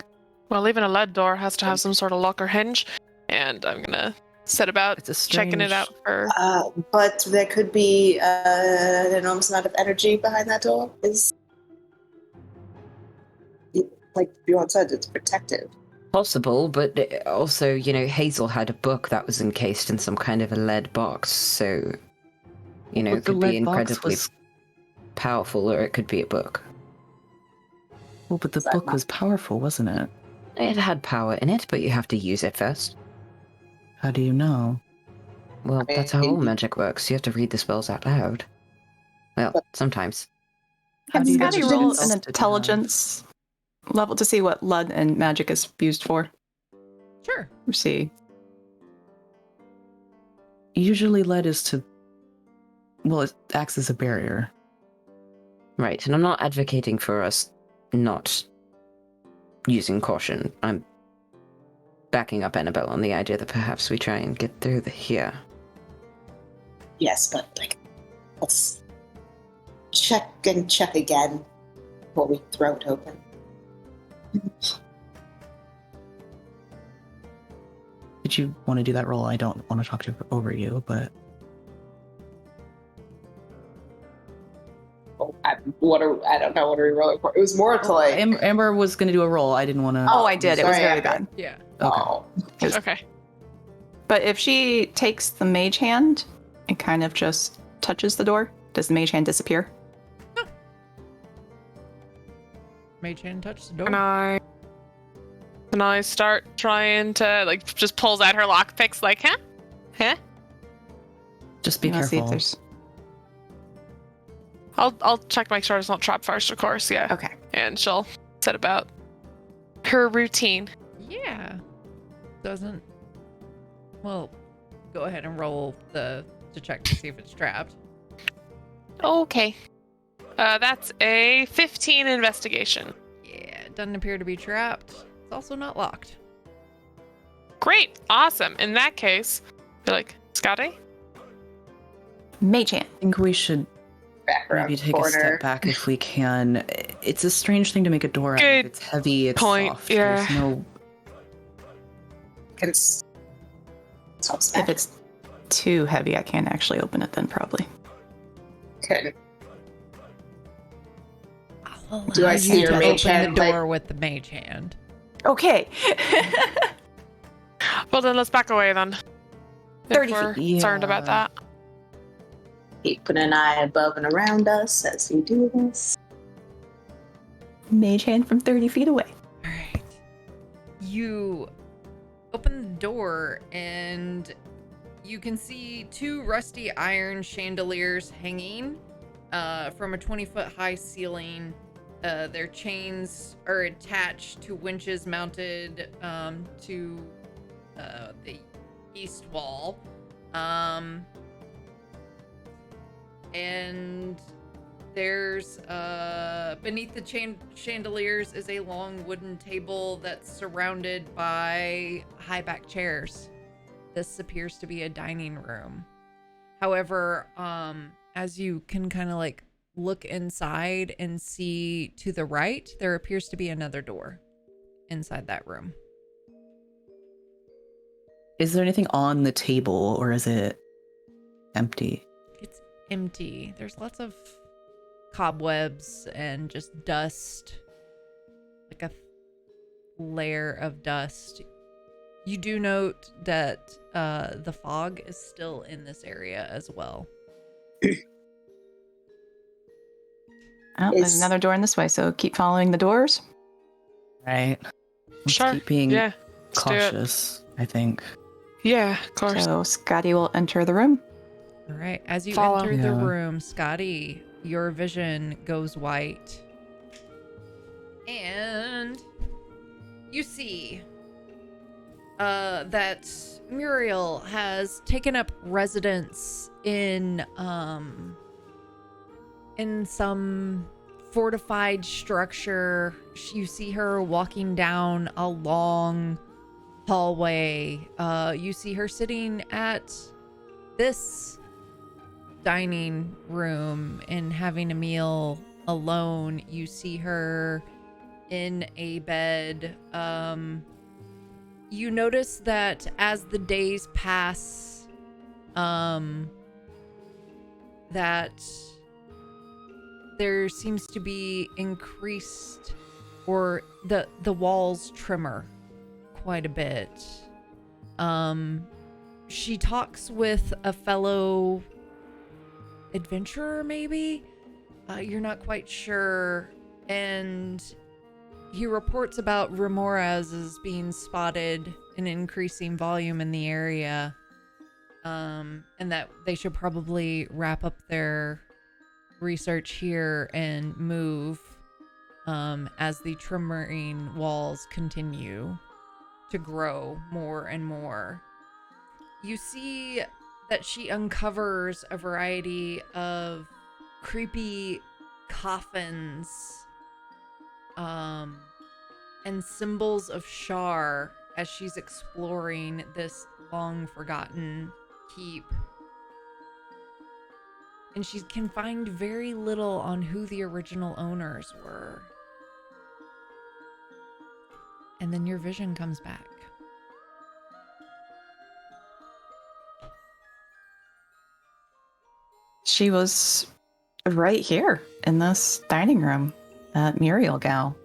Well, even a lead door has to have some sort of lock or hinge, and I'm gonna set about It's a checking it strange- out for... But there could be an enormous amount of energy behind that door. Like Bjorn said, it's protective. Possible, but also, Hazel had a book that was encased in some kind of a lead box, so, But it the could be lead box incredibly was- powerful, or it could be a book. Well, but the book was powerful, wasn't it? It had power in it, but you have to use it first. How do you know? Well, I that's how all mean- magic works. You have to read the spells out loud. Well, sometimes. How Can do you get Scotty your roll spells an to intelligence level to see what lead and magic is used for? Sure. Or see. Usually lead is to... Well, it acts as a barrier. Right, and I'm not advocating for us not using caution. I'm backing up Annabelle on the idea that perhaps we try and get through here. Yes, but let's check and check again before we throw it open. Did you want to do that roll? I don't want to talk over you, but... Oh, I'm I don't know what are we rolling for. It was more to like. Amber was going to do a roll. I didn't want to. Oh, I did. It was Sorry, very Amber. bad. Yeah. Okay. Oh. Okay. But if she takes the mage hand and kind of just touches the door, does the mage hand disappear? Mage hand touch the door. Can I start trying to like just pulls out her lockpicks like, huh? Just be Let's see if careful. there's. I'll check make sure it's not trap first, of course, yeah. Okay. And she'll set about her routine. Yeah. Doesn't. Well, go ahead and roll to check to see if it's trapped. Okay. That's a 15 investigation. Yeah, it doesn't appear to be trapped. It's also not locked. Great. Awesome. In that case, be like, Scotty? Mage hand. I think we should Back around maybe the take a corner. step back if we can. It's a strange thing to make a door out of. Good It's heavy, it's point, soft. yeah. There's no. It's If it's too heavy, I can't actually open it then, probably. Okay. I'll Do I allow see you your to mage open hand, the like- door with the mage hand? Okay. Well, then let's back away then. 30 If we're feet. concerned about Yeah. that. Keeping an eye above and around us as we do this. Mage hand from 30 feet away. All right. You open the door and you can see two rusty iron chandeliers hanging from a 20-foot high ceiling. Their chains are attached to winches mounted to the east wall. And there's beneath the chandeliers is a long wooden table that's surrounded by high back chairs. This appears to be a dining room. However, as you can kind of like look inside and see to the right, there appears to be another door inside that room. Is there anything on the table or is it empty? It's empty. There's lots of cobwebs and just dust, like a layer of dust. You do note that the fog is still in this area as well. Oh, there's Is- another door in this way, so keep following the doors. Right. Let's Sure. keep being Yeah. Let's do it. cautious, I think. Yeah, of course. So Scotty will enter the room. All right. As you Follow. enter the Yeah. room, Scotty, your vision goes white. And you see that Muriel has taken up residence in some fortified structure. You see her walking down a long hallway. You see her sitting at this dining room and having a meal alone. You see her in a bed. You notice that as the days pass, that there seems to be increased, or the walls tremor quite a bit. She talks with a fellow adventurer, maybe? You're not quite sure. And he reports about remoras as being spotted in increasing volume in the area. And that they should probably wrap up their research here and move as the tremoring walls continue to grow more and more. You see that she uncovers a variety of creepy coffins and symbols of Shar as she's exploring this long forgotten keep. And she can find very little on who the original owners were. And then your vision comes back. She was right here in this dining room. That Muriel gal.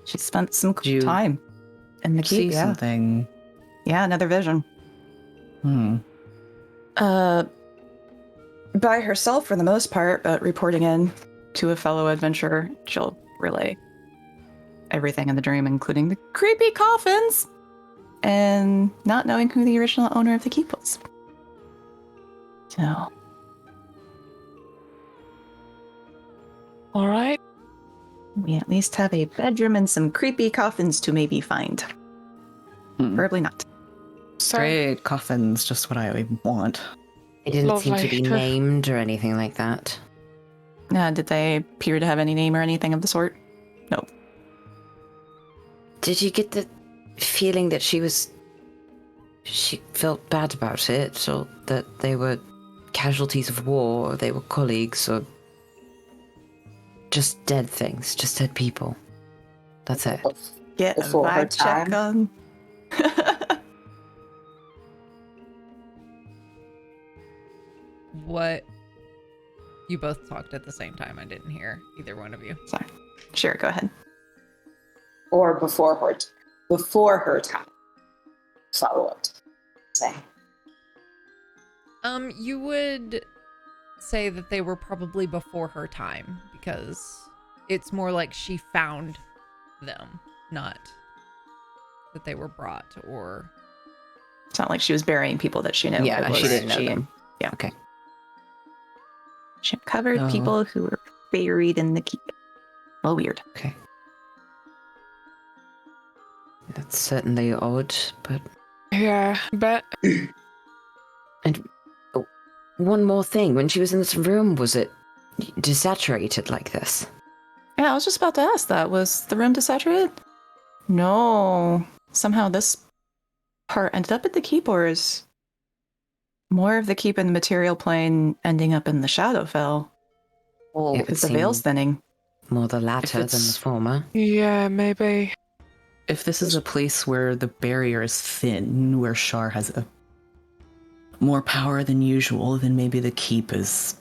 She spent some you time in the See keep. Yeah. something. Yeah, another vision. Hmm. By herself for the most part, but reporting in to a fellow adventurer, she'll relay everything in the dream, including the creepy coffins, and not knowing who the original owner of the keep was. So, All right. we at least have a bedroom and some creepy coffins to maybe find. Preferably not. So, Great coffins, just what I want. They didn't seem to Lovely. be named or anything like that. Did they appear to have any name or anything of the sort? No. Did you get the feeling that she felt bad about it, or that they were casualties of war, or they were colleagues, or just dead things, just dead people? That's it. Get a Before her vibe check time. on. What? You both talked at the same time. I didn't hear either one of you. Sorry. Sure, go ahead. Or before her time. Follow up. Say. You would say that they were probably before her time because it's more like she found them, not that they were brought or. It's not like she was burying people that she knew. Yeah, It she was- didn't know them. Yeah. Okay. She uncovered Oh. people who were buried in the keep. Well, weird. Okay. That's certainly odd, but... yeah, but And one more thing. When she was in this room, was it desaturated like this? Yeah, I was just about to ask that. Was the room desaturated? No. Somehow this part ended up at the keep, or is more of the keep in the material plane ending up in the Shadowfell? Or it would Is the seem veil's thinning? more the latter than the it's- former. yeah, maybe. If this is a place where the barrier is thin, where Shar has a more power than usual, then maybe the keep is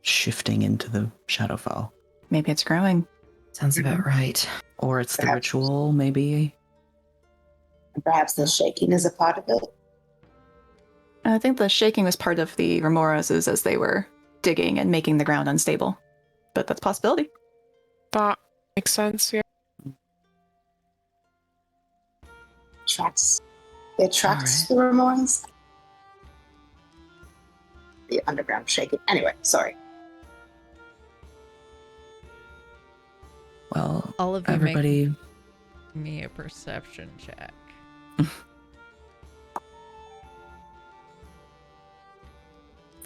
shifting into the Shadowfell. Maybe it's growing. Sounds about right. Or it's the Perhaps. ritual, maybe. Perhaps the shaking is a part of it. I think the shaking was part of the Remoroses as they were digging and making the ground unstable. But that's a possibility. That makes sense, yeah. It attracts the remorse. The underground shaking. Anyway, sorry. Well, All of you everybody. make me a perception check.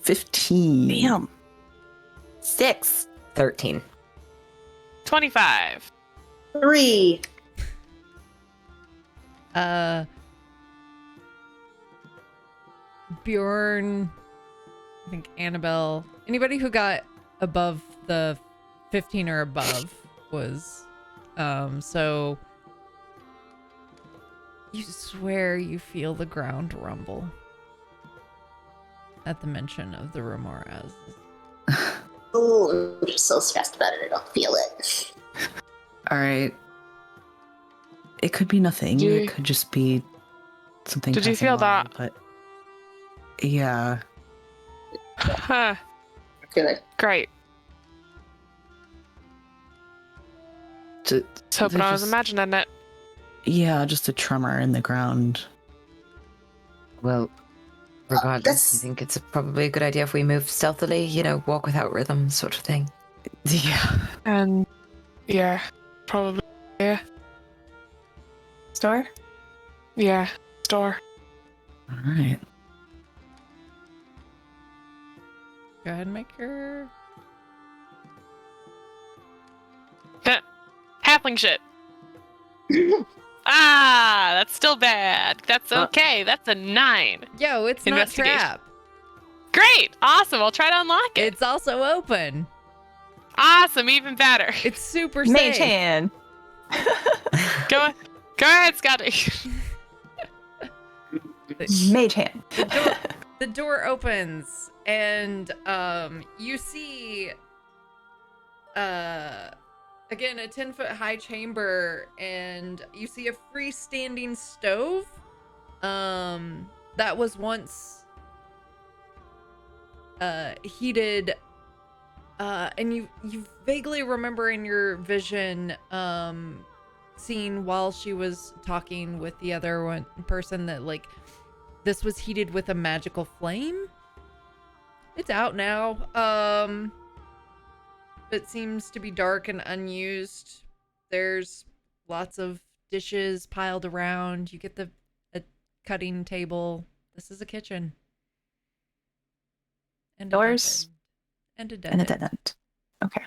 15. Bam. 6. 13. 25. 3. Bjorn, I think Annabelle, anybody who got above the 15 or above was, so you swear you feel the ground rumble at the mention of the Remoras. Ooh, I'm just so stressed about it. I don't feel it. All right. It could be nothing. Do you- It could just be something. Did you passing feel by, that? But yeah, Huh. I feel like Great. Ju- Just hoping I was just- imagining it. yeah, just a tremor in the ground. Well, regardless, that's- I think it's probably a good idea if we move stealthily, walk without rhythm, sort of thing. Yeah. And yeah, probably. Yeah. Store? Yeah. Store. All right. Go ahead and make your. Halfling shit. Ah, that's still bad. That's okay. That's a 9. Yo, it's not Investigation. trap. Great. Awesome. I'll try to unlock it. It's also open. Awesome. Even better. It's super Mage safe. hand. Go ahead, Scotty. Mage hand. The door opens and you see again a 10-foot high chamber, and you see a freestanding stove that was once heated, and you vaguely remember in your vision seeing while she was talking with the other person that like this was heated with a magical flame. It's out now. It seems to be dark and unused. There's lots of dishes piled around. You get a cutting table. This is a kitchen. And Doors. And a dead And a end. dead end. Okay.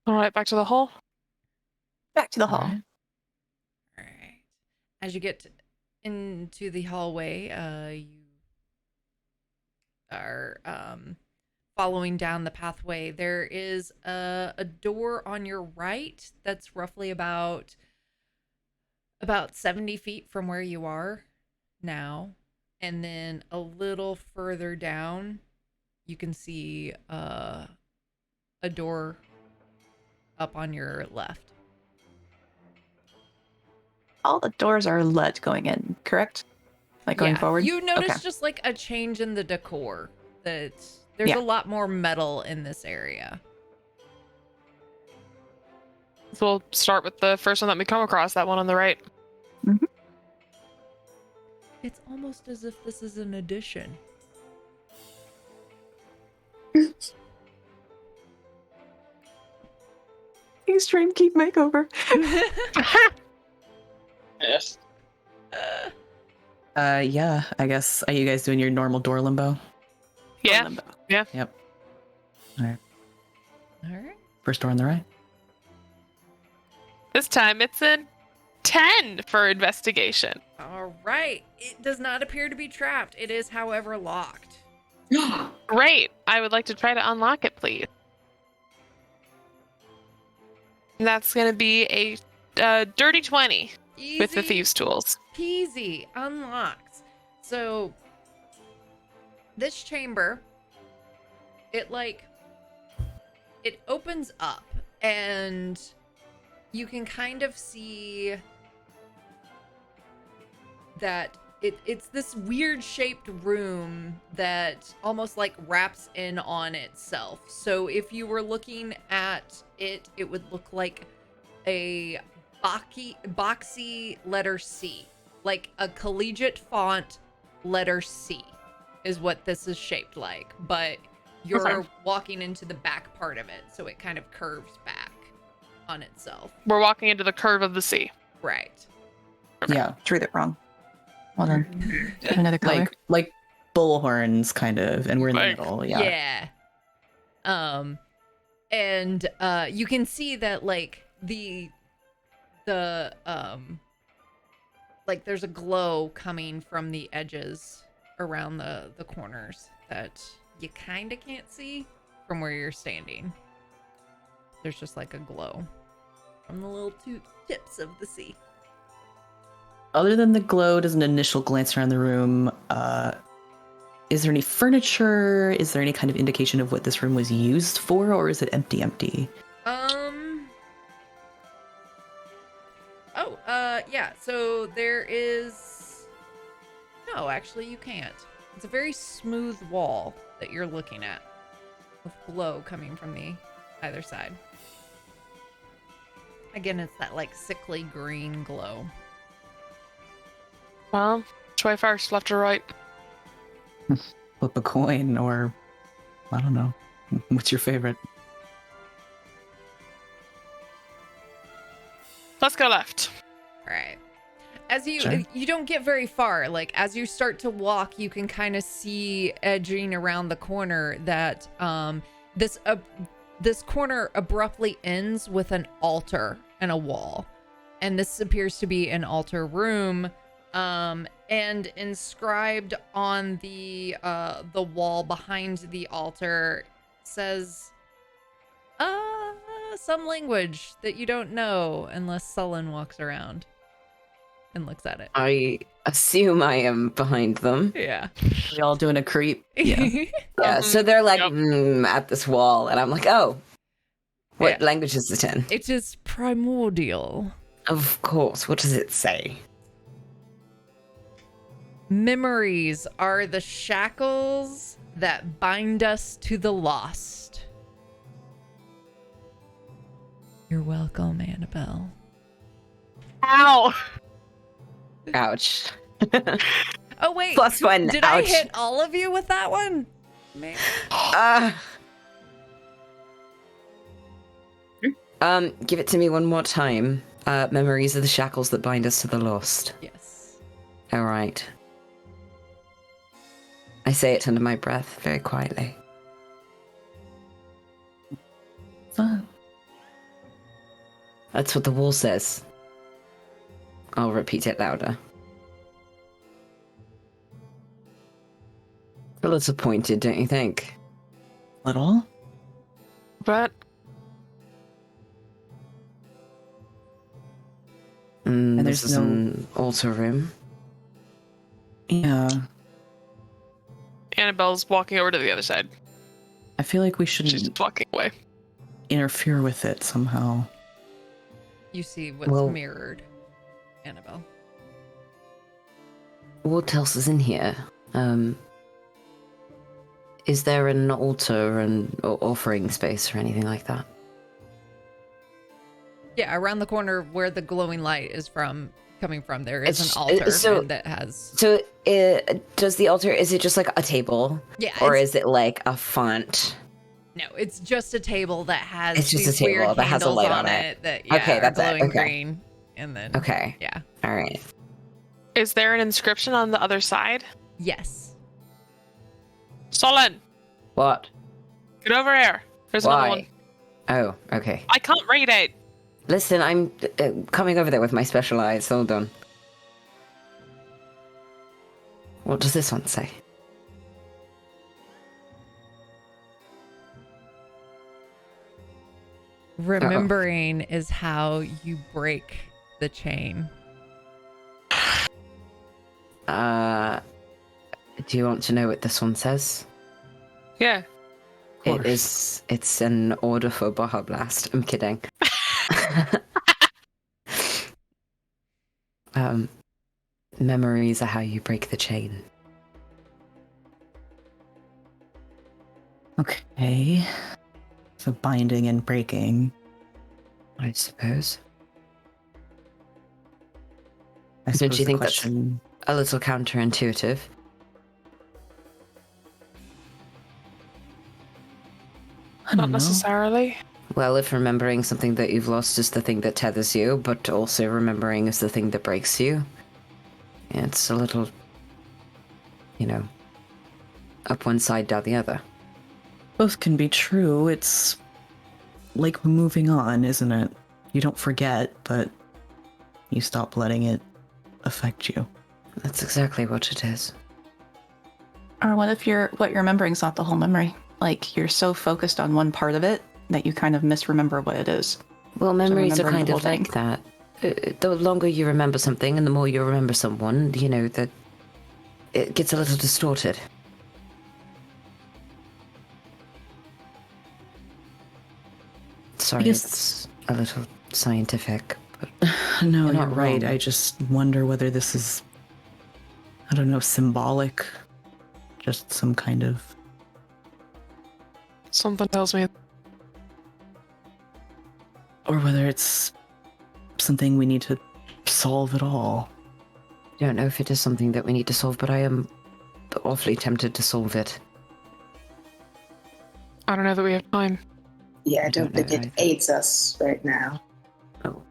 All right, back to the hall. Back to the hall. Alright. All right. As you get into the hallway, you are following down the pathway. There is a door on your right that's roughly about 70 feet from where you are now, and then a little further down you can see a door up on your left. All the doors are lit going in, correct? Like going forward? You notice Okay. just like a change in the decor, that there's Yeah. a lot more metal in this area. So we'll start with the first one that we come across, that one on the right. It's almost as if this is an addition. Extreme Keep Makeover. Yes. Yeah, I guess. Are you guys doing your normal door limbo? Yeah. Yep. Alright. All right. First door on the right. This time it's a 10 for investigation. All right. It does not appear to be trapped. It is, however, locked. Great. I would like to try to unlock it, please. And that's going to be a dirty 20 with the Easy thieves' tools. peasy. Unlocked. So, this chamber, it opens up, and you can kind of see that it's this weird shaped room that almost like wraps in on itself. So if you were looking at it, it would look like a boxy letter C, like a collegiate font letter C is what this is shaped like, but you're Okay. walking into the back part of it, so it kind of curves back on itself. We're walking into the curve of the sea. Right. Yeah. Drew that wrong. Hold on. Get another color. Like bullhorns kind of, and we're in the Like- middle. Yeah. And you can see that like the like there's a glow coming from the edges around the corners that you kind of can't see from where you're standing. There's just like a glow from the little two tips of the sea. Other than the glow, does an initial glance around the room, is there any furniture? Is there any kind of indication of what this room was used for, or is it empty? Yeah, so there is... No, actually you can't. It's a very smooth wall that you're looking at, with glow coming from the either side. Again, it's that like sickly green glow. Well, which way first, left or right? Flip a coin, or I don't know. What's your favorite? Let's go left. Right. As Sure. you don't get very far, like as you start to walk, you can kind of see edging around the corner that this corner abruptly ends with an altar and a wall. And this appears to be an altar room. And inscribed on the wall behind the altar says some language that you don't know unless Sullen walks around. and looks at it. I assume I am behind them. Yeah. We all doing a creep. Yeah. Yeah, so they're like Yep. at this wall, and I'm like, oh, what Yeah. language is it in? It is primordial. Of course. What does it say? Memories are the shackles that bind us to the lost. You're welcome, Annabelle. Ow! Ouch. Oh, wait. +1. Did ouch. I hit all of you with that one? Maybe. Give it to me one more time. Memories are the shackles that bind us to the lost. Yes. All right. I say it under my breath, very quietly. Fun. That's what the wall says. I'll repeat it louder. A little pointed, don't you think? Little? But And This there's is no- an altar room. Yeah. Annabelle's walking over to the other side. I feel like we She's shouldn't just walking away. interfere with it somehow. You see what's Well- mirrored, Annabelle. What else is in here? Is there an altar and or offering space or anything like that? Yeah, around the corner where the glowing light is coming from, there is It's- an altar so- and that has. So, does the altar, is it just like a table? Yeah, Or it's- is it like a font? No, it's just a table that has It's just a these table weird that has a handles light on on it. it. That Okay, are that's it, glowing okay. green, and then Okay. yeah, All right. Is there an inscription on the other side? yes. Solon, What? get over here. There's another one. Why? Oh, okay. I can't read it. Listen, I'm coming over there with my special eyes. Hold on. What does this one say? Remembering is how you break the chain. Do you want to know what this one says? Yeah. It's an order for Baja Blast. I'm kidding. Memories are how you break the chain. Okay. So binding and breaking. I suppose. I Don't suppose you the think that's question... a little counterintuitive? I Not don't know. necessarily. Well, if remembering something that you've lost is the thing that tethers you, but also remembering is the thing that breaks you, it's a little, up one side, down the other. Both can be true. It's like moving on, isn't it? You don't forget, but you stop letting it affect you. That's exactly what it is. Or what if what you're remembering is not the whole memory? Like you're so focused on one part of it that you kind of misremember what it is. Well, memories are remembering kind the of whole like that. The longer you remember something and the more you remember someone, that it gets a little distorted. Sorry, guess- it's a little scientific, but No, You're you're not right. wrong. I just wonder whether this is, I don't know, symbolic. Just some kind of... Something tells me. Or whether it's something we need to solve at all. I don't know if it is something that we need to solve, but I am awfully tempted to solve it. I don't know that we have time. Yeah, I I don't don't think know it either. aids us right now. Oh.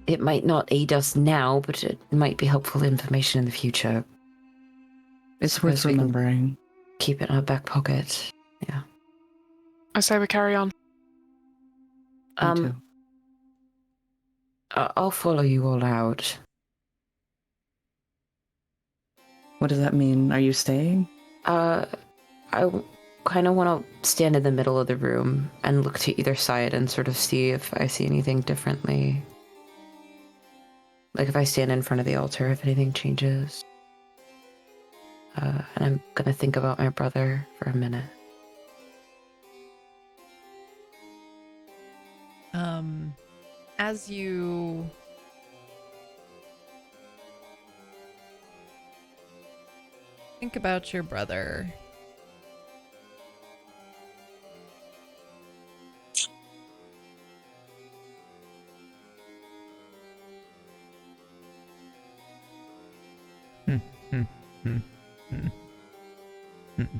It might not aid us now, but it might be helpful information in the future. It's worth Suppose we can remembering. Keep it in our back pocket. Yeah. I say we carry on. Me too. I'll follow you all out. What does that mean? Are you staying? I kind of want to stand in the middle of the room and look to either side and sort of see if I see anything differently. Like if I stand in front of the altar, if anything changes. And I'm gonna think about my brother for a minute. As you think about your brother,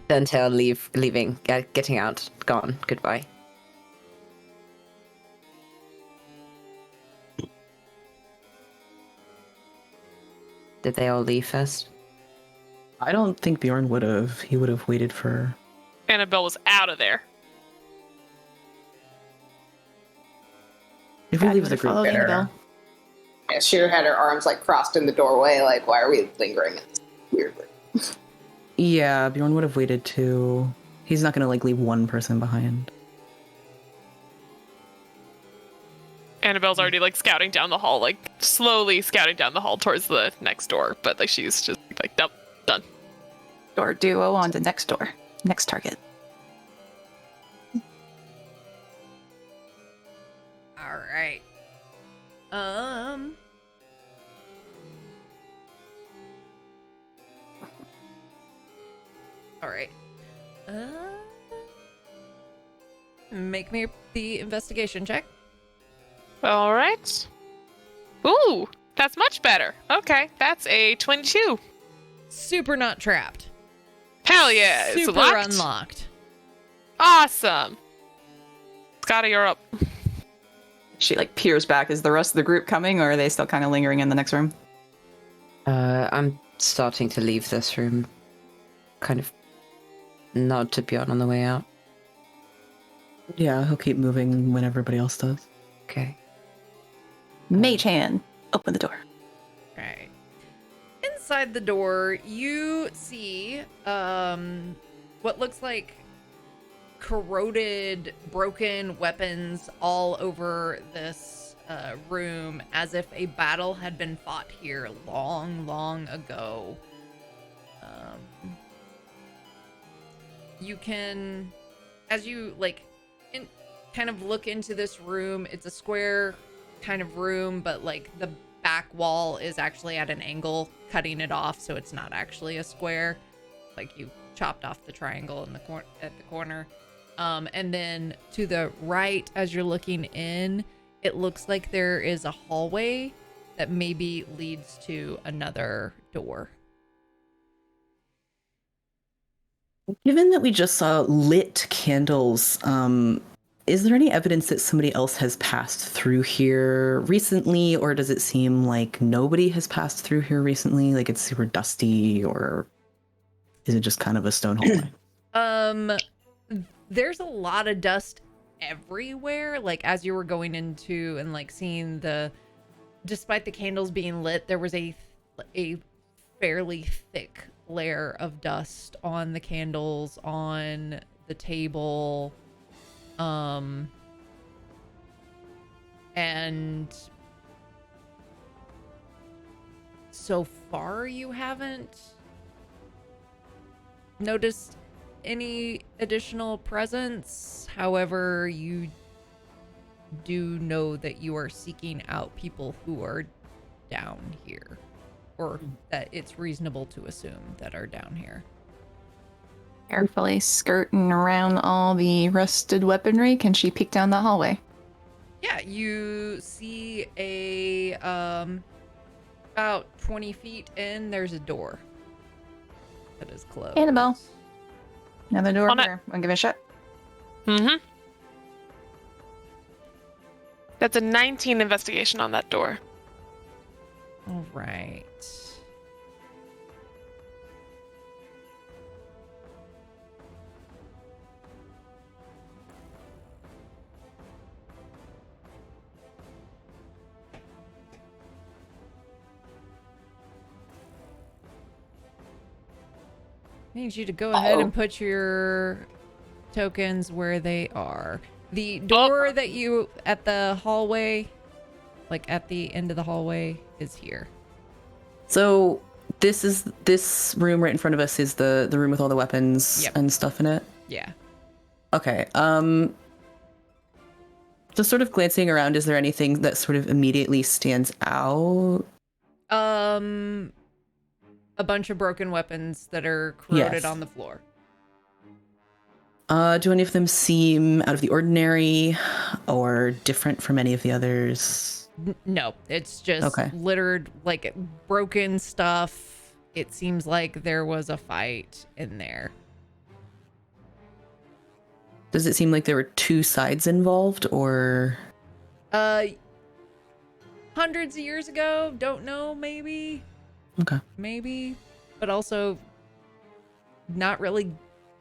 Until leaving, getting out, gone, goodbye. Did they all leave first? I don't think Bjorn would have. He would have waited for. Annabelle was out of there. If we Brad leave would the have group followed there. Annabelle. Yeah, she had her arms like crossed in the doorway. Like, why are we lingering? Weirdly. Yeah, Bjorn would have waited too. He's not gonna like leave one person behind. Annabelle's already like scouting down the hall, like slowly scouting down the hall towards the next door, but like she's just like, nope, done. Door duo on to next door. Next target. all right. All right. Make me the investigation check. All right. Ooh, that's much better. Okay, that's a 22. Super not trapped. Hell yeah, it's Super locked. unlocked. Awesome. Scotty, you're up. She like peers back. Is the rest of the group coming, or are they still kind of lingering in the next room? I'm starting to leave this room. Kind of nod to Bjorn on the way out. Yeah, he'll keep moving when everybody else does. Okay. Mage hand, open the door. Right. Inside the door, you see what looks like corroded, broken weapons all over this room, as if a battle had been fought here long, long ago. You can, as you kind of look into this room, it's a square kind of room, but like the back wall is actually at an angle, cutting it off, so it's not actually a square. Like you chopped off the triangle in the at the corner. And then to the right, as you're looking in, it looks like there is a hallway that maybe leads to another door. Given that we just saw lit candles, is there any evidence that somebody else has passed through here recently, or does it seem like nobody has passed through here recently? Like it's super dusty, or is it just kind of a stone hallway? There's a lot of dust everywhere. Like as you were going into and like seeing despite the candles being lit, there was a fairly thick layer of dust on the candles, on the table, and so far you haven't noticed any additional presence. However, you do know that you are seeking out people who are down here, or that it's reasonable to assume that are down here. Carefully skirting around all the rusted weaponry, can she peek down the hallway? Yeah, you see a about 20 feet in, there's a door that is closed. Annabelle. Another door On it. here. Wanna give it a shot? Mm-hmm. That's a 19 investigation on that door. All right. I need you to go ahead and put your tokens where they are. The door that you at the hallway, like at the end of the hallway, is here. So this room right in front of us is the room with all the weapons Yep. and stuff in it. Yeah. Okay. Just sort of glancing around, is there anything that sort of immediately stands out? A bunch of broken weapons that are corroded Yes. on the floor. Do any of them seem out of the ordinary or different from any of the others? No, it's just Okay. littered, like broken stuff. It seems like there was a fight in there. Does it seem like there were two sides involved, or? Hundreds of years ago, don't know, maybe, but also not really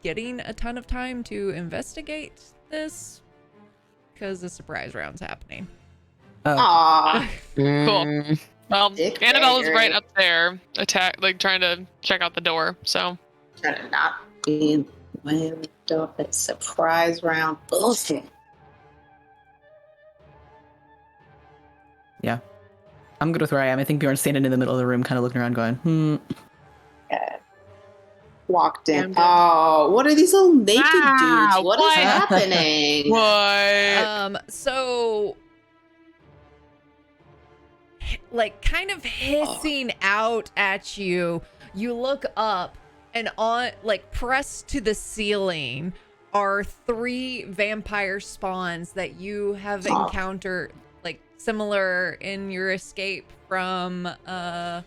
getting a ton of time to investigate this because the surprise round's happening. Oh. Aw. Cool. Well, Dick Annabelle is bagger. right up there, trying to check out the door. So Trying to not be in the way of the door. That surprise round bullshit. Yeah. I'm good with where I am. I think Bjorn's standing in the middle of the room, kind of looking around, going, Walked in. And, Oh, what are these little naked Wow, dudes? What is what? happening? what? So like kind of hissing out at you, you look up, and on, like, pressed to the ceiling are 3 vampire spawns that you have encountered, like similar in your escape from the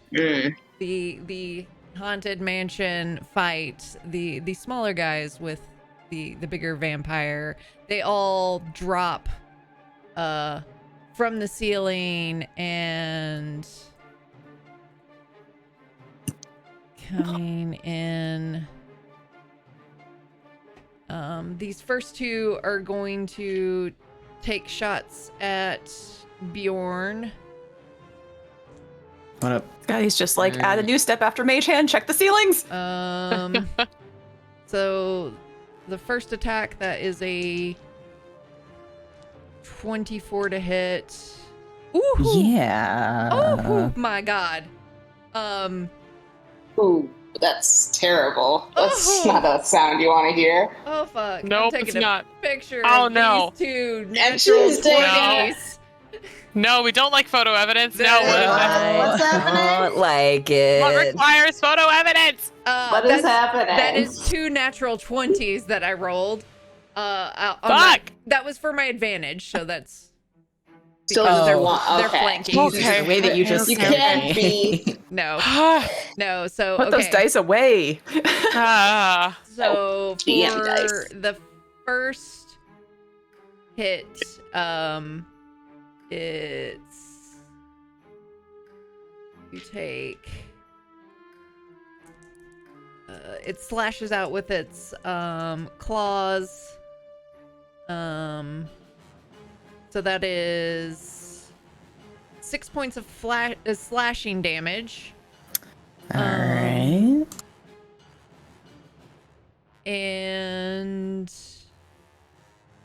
haunted mansion fight. The smaller guys with the bigger vampire, they all drop from the ceiling and coming in. These first 2 are going to take shots at Bjorn. what up? He's just like, add a new step after Mage Hand, check the ceilings. So the first attack, that is a 24 to hit. Ooh, Yeah. oh my god. Ooh, that's terrible. That's Oh. not a sound you want to hear. Oh fuck. Nope, I'm taking it's a not. picture Oh, of no. these 2 And natural she's taking 20s. No, we don't like photo evidence. No, No. what is that? What's happening? Don't like it. What requires photo evidence? What is happening? That is 2 natural 20s that I rolled. Fuck! That was for my advantage, so that's Still because they're one. they're Okay. flanking. Okay. The way that you just You scared can't me. be. No, no. So Put those okay. dice away. Ah. So DM for dice. the first hit, it's you take. It slashes out with its claws. So that is 6 points of slashing damage. All right. And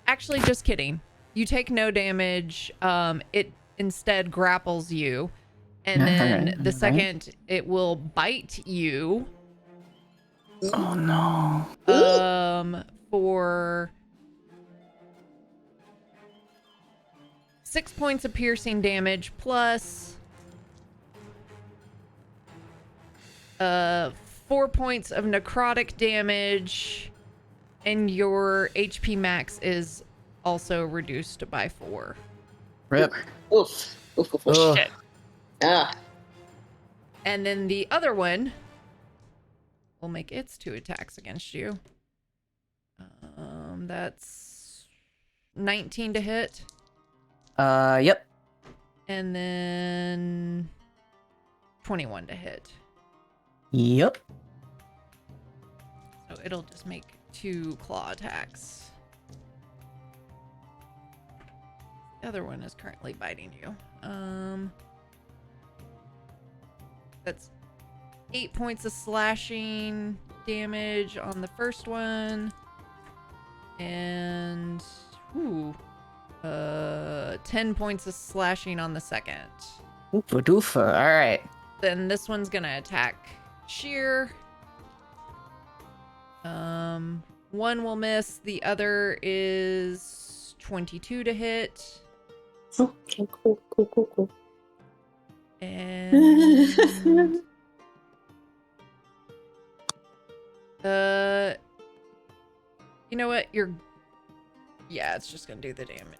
actually, just kidding. You take no damage. It instead grapples you. And then Alright, the alright. second, it will bite you. Oh no. For 6 points of piercing damage plus 4 points of necrotic damage, and your HP max is also reduced by 4. Rip. Oof. Oof, oof, oof. Ugh. Shit. Ugh. And then the other one will make its 2 attacks against you. That's 19 to hit, Yep. and then 21 to hit. Yep. So it'll just make 2 claw attacks. The other one is currently biting you. That's 8 points of slashing damage on the first one, and 10 points of slashing on the second. Oofa doofa. All right. Then this one's gonna attack Sheer. One will miss. The other is 22 to hit. Okay, cool. And you know what? Yeah, it's just gonna do the damage.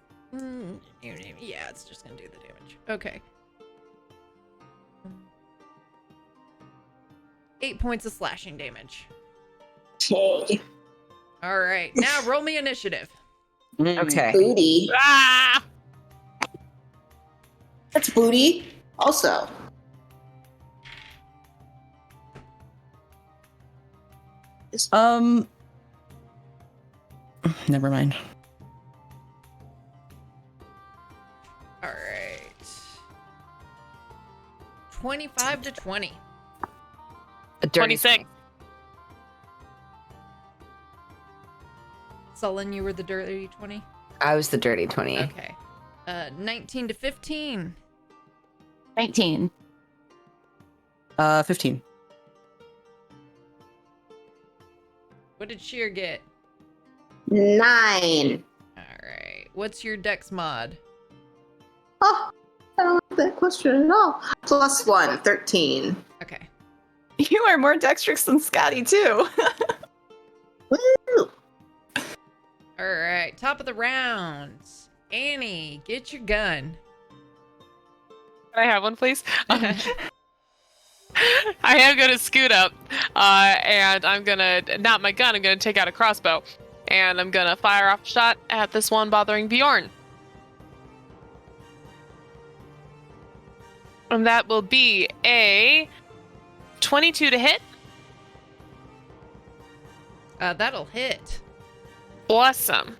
Yeah, it's just gonna do the damage. Okay. 8 points of slashing damage. Okay. All right, now roll me initiative. Okay. Booty. Ah! That's booty. Also. Never mind. All right. 25 to 20. A dirty 26. 20. Sullen, you were the dirty 20? I was the dirty 20. Okay. 19 to 15. 19. 15. What did Sheer get? 9. All right. What's your dex mod? Oh, I don't like that question at all. +1, 13. Okay. You are more dexterous than Scotty, too. Woo! All right. Top of the round. Annie, get your gun. Can I have one, please? I am gonna scoot up, and I'm gonna not my gun. I'm gonna take out a crossbow, and I'm gonna fire off a shot at this one bothering Bjorn. And that will be a 22 to hit. That'll hit. Awesome.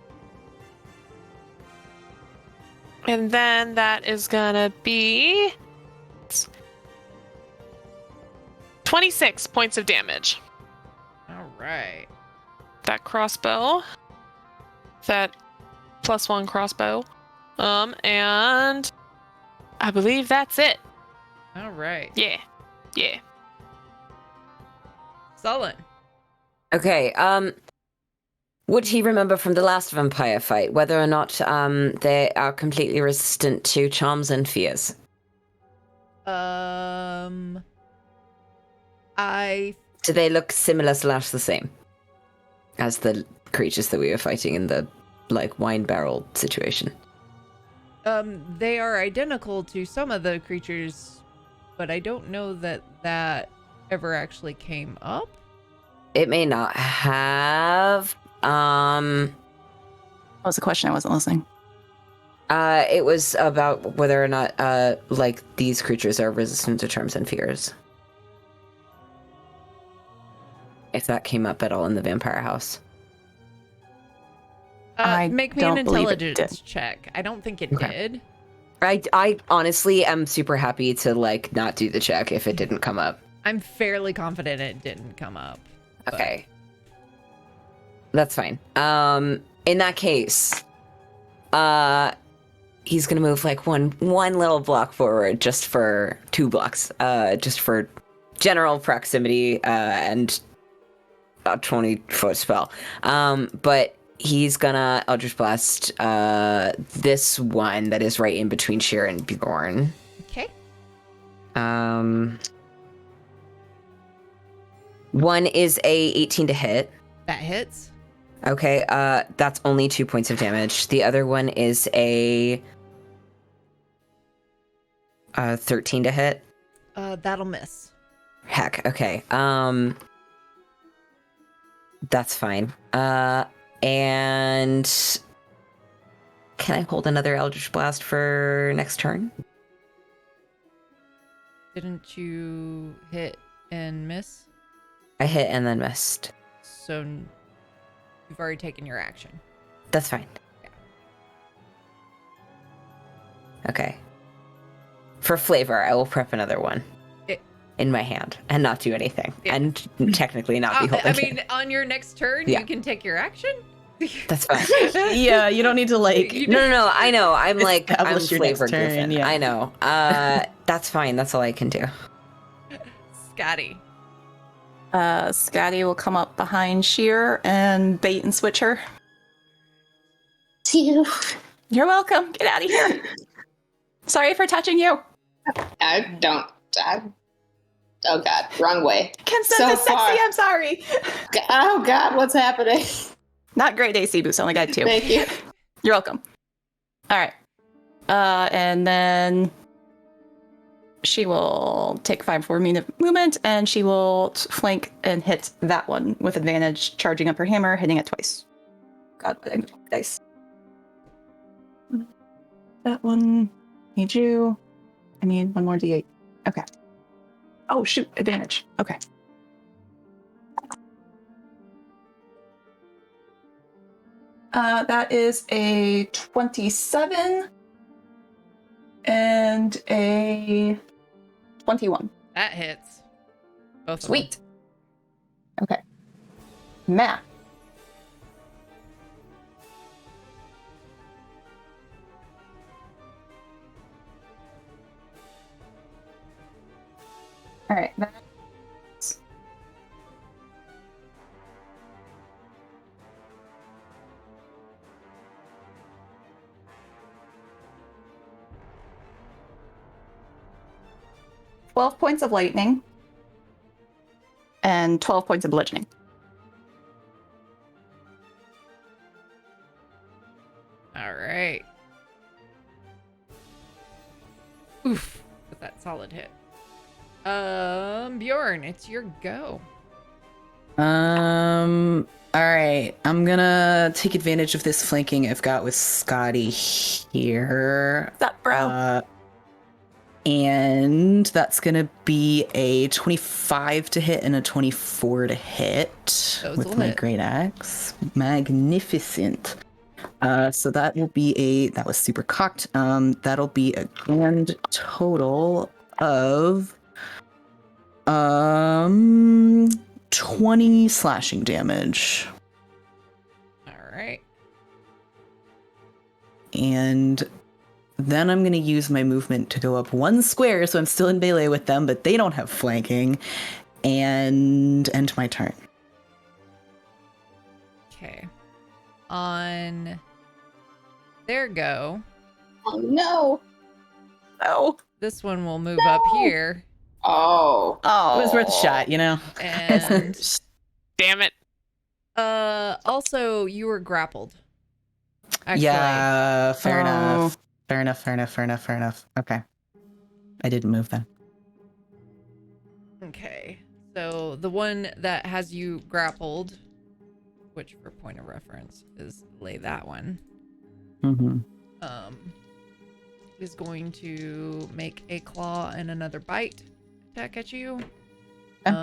And then that is gonna be 26 points of damage. All right. That crossbow. That +1 crossbow. And I believe that's it. All right. Yeah. Sullen. Okay, would he remember from the last vampire fight whether or not they are completely resistant to charms and fears? Do they look similar / the same as the creatures that we were fighting in the wine barrel situation? They are identical to some of the creatures, but I don't know that ever actually came up. It may not have. What was the question? I wasn't listening. It was about whether or not these creatures are resistant to charms and fears. If that came up at all in the vampire house. I Make me an don't believe it intelligence did. check. I don't think it Okay. did. I honestly am super happy to not do the check if it didn't come up. I'm fairly confident it didn't come up. but- Okay. That's fine. In that case, he's gonna move one little block forward just for 2 blocks, just for general proximity, and a 20-foot spell. But he's gonna Eldritch Blast this one that is right in between Sheer and Bjorn. Okay. One is a 18 to hit. That hits. Okay, that's only 2 points of damage. The other one is a 13 to hit. That'll miss. Heck, okay. That's fine. And can I hold another Eldritch Blast for next turn? Didn't you hit and miss? I hit and then missed. So you've already taken your action. That's fine. Yeah. Okay. For flavor, I will prep another one in my hand and not do anything. And technically not be holding I it. mean, on your next turn, Yeah. you can take your action? That's fine. Yeah, you don't need to like. No. I know. I'm like, I'm Establish your next flavor turn, Griffin. yeah. I know. That's fine. That's all I can do. Scotty. Scotty will come up behind Sheer and bait and switch her. Phew. You're welcome. Get out of here. Sorry for touching you. Oh God, wrong way. Consent So is sexy. far. I'm sorry. Oh God, what's happening? Not great AC boost. Only got 2. Thank you. You're welcome. All right. And then she will take 5 for movement, and she will flank and hit that one with advantage, charging up her hammer, hitting it twice. God, I need dice. That one. Need you. I need 1 more D8. Okay. Oh shoot! Advantage. Okay. That is a 27 and a 21. That hits. Both of them. Sweet. Okay. Math. All right. That's 12 points of lightning and 12 points of bludgeoning. All right. Oof. With that solid hit. Bjorn, it's your go. All right. I'm gonna take advantage of this flanking I've got with Scotty here. What's up, bro? And that's gonna be a 25 to hit and a 24 to hit Those with will my hit. great axe. Magnificent. So that will be that was super cocked. That'll be a grand total of 20 slashing damage. All right. And then I'm going to use my movement to go up 1 square, so I'm still in melee with them, but they don't have flanking, and end my turn. Okay. On their go, Oh no. Oh. this one will move up here, Oh. Oh. It was worth a shot, you know? and Damn it. also you were grappled. Actually, Yeah, fair Oh. enough. Fair enough. Okay. I didn't move then. Okay. So the one that has you grappled, which for point of reference is lay that one, Mm-hmm. is going to make a claw and another bite attack at you. Okay.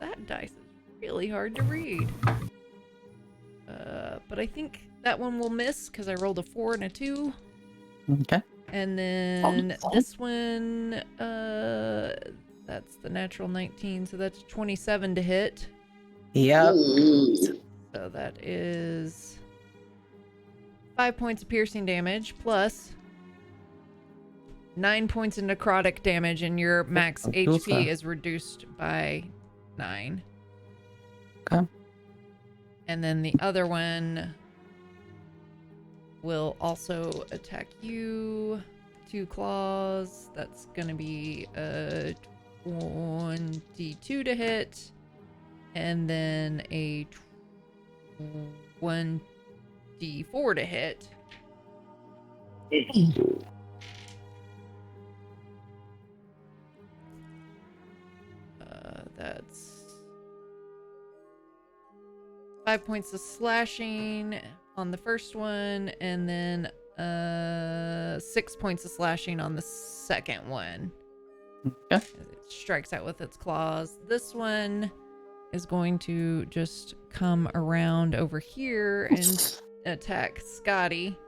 That dice is really hard to read. But I think that one will miss because I rolled a 4 and a 2. Okay. And then this one, that's the natural 19, so that's 27 to hit. Yep. So that is 5 points of piercing damage plus 9 points of necrotic damage, and your max HP is reduced by 9. Okay. And then the other one will also attack you. 2 claws. That's going to be a 22 to hit. And then a 1d4 to hit. That's 5 points of slashing on the first one, and then 6 points of slashing on the second one. Okay. It strikes out with its claws. This one is going to just come around over here and attack Scotty.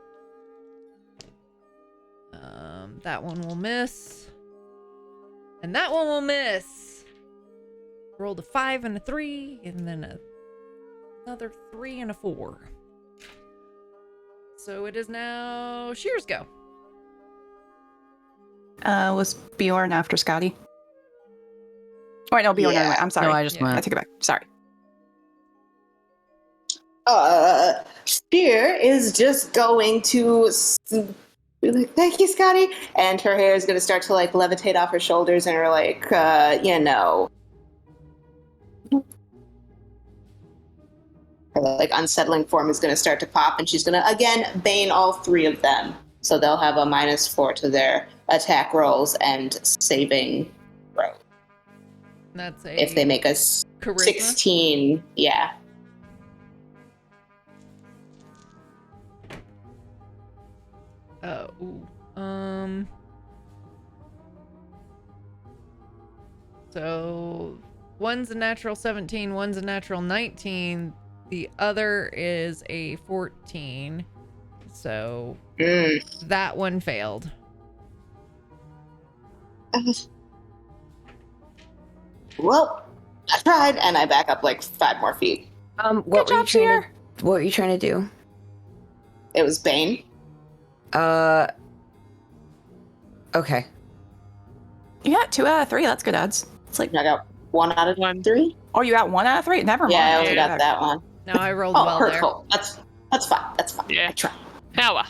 That one will miss. And that one will miss. Rolled a 5 and a 3, and then a another 3 and a 4. So it is now Shear's go. Was Bjorn after Scotty? Oh, wait, no, Bjorn. Yeah. I'm sorry. No, I just Yeah. I went. take it back. Sorry. Spear is just going to be like, thank you, Scotty. And her hair is going to start to like levitate off her shoulders, and her like, her like unsettling form is going to start to pop, and she's going to again bane all 3 of them. So they'll have a -4 to their attack rolls and saving throw. That's a If they make a charisma. 16, yeah. So one's a natural 17, one's a natural 19. The other is a 14. So that one failed. Well, I tried, and I back up like 5 more feet. What were you trying to do? It was Bane. Okay. You got 2 out of 3. That's good odds. It's like, I got 1 out of 3. oh, you got 1 out of 3? Never mind. Yeah, I take only it got back. that one. No, I rolled Oh, well there. hurtful. That's fine. That's fine. Yeah. I tried. Now,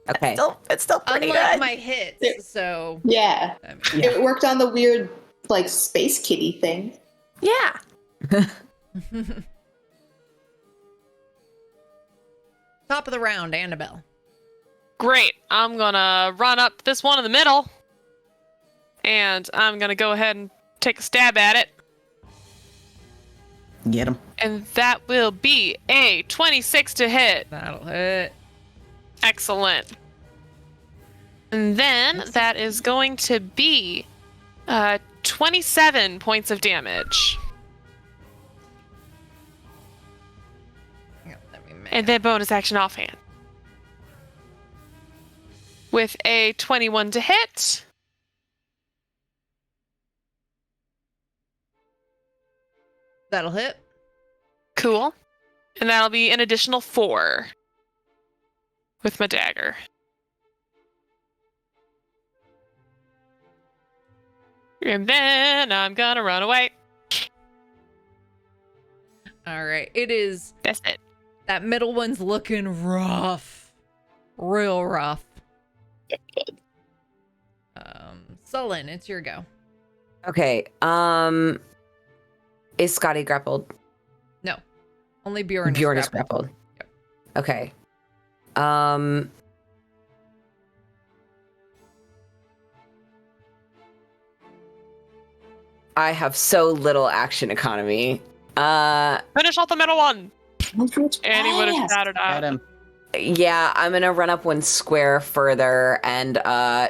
Okay. It's still pretty Unlike good. my hits, so Yeah. I mean, Yeah. It worked on the weird, like, space kitty thing. Yeah. top of the round, Annabelle. great. I'm gonna run up this one in the middle, and I'm gonna go ahead and take a stab at it. Get him. And that will be a 26 to hit. That'll hit. Excellent. And then that is going to be 27 points of damage. Yeah, let me And then bonus action offhand. With a 21 to hit. That'll hit. Cool. And that'll be an additional 4 with my dagger. And then I'm gonna run away. All right. It is. That's it. That middle one's looking rough. Real rough. Sullen, it's your go. Okay. Is Scotty grappled? No. Only Bjorn Bjorn is grappled. grappled. Yep. Okay. I have so little action economy. Finish off the middle one. And he would have Yes. shouted out. Got him. Yeah, I'm gonna run up one square further and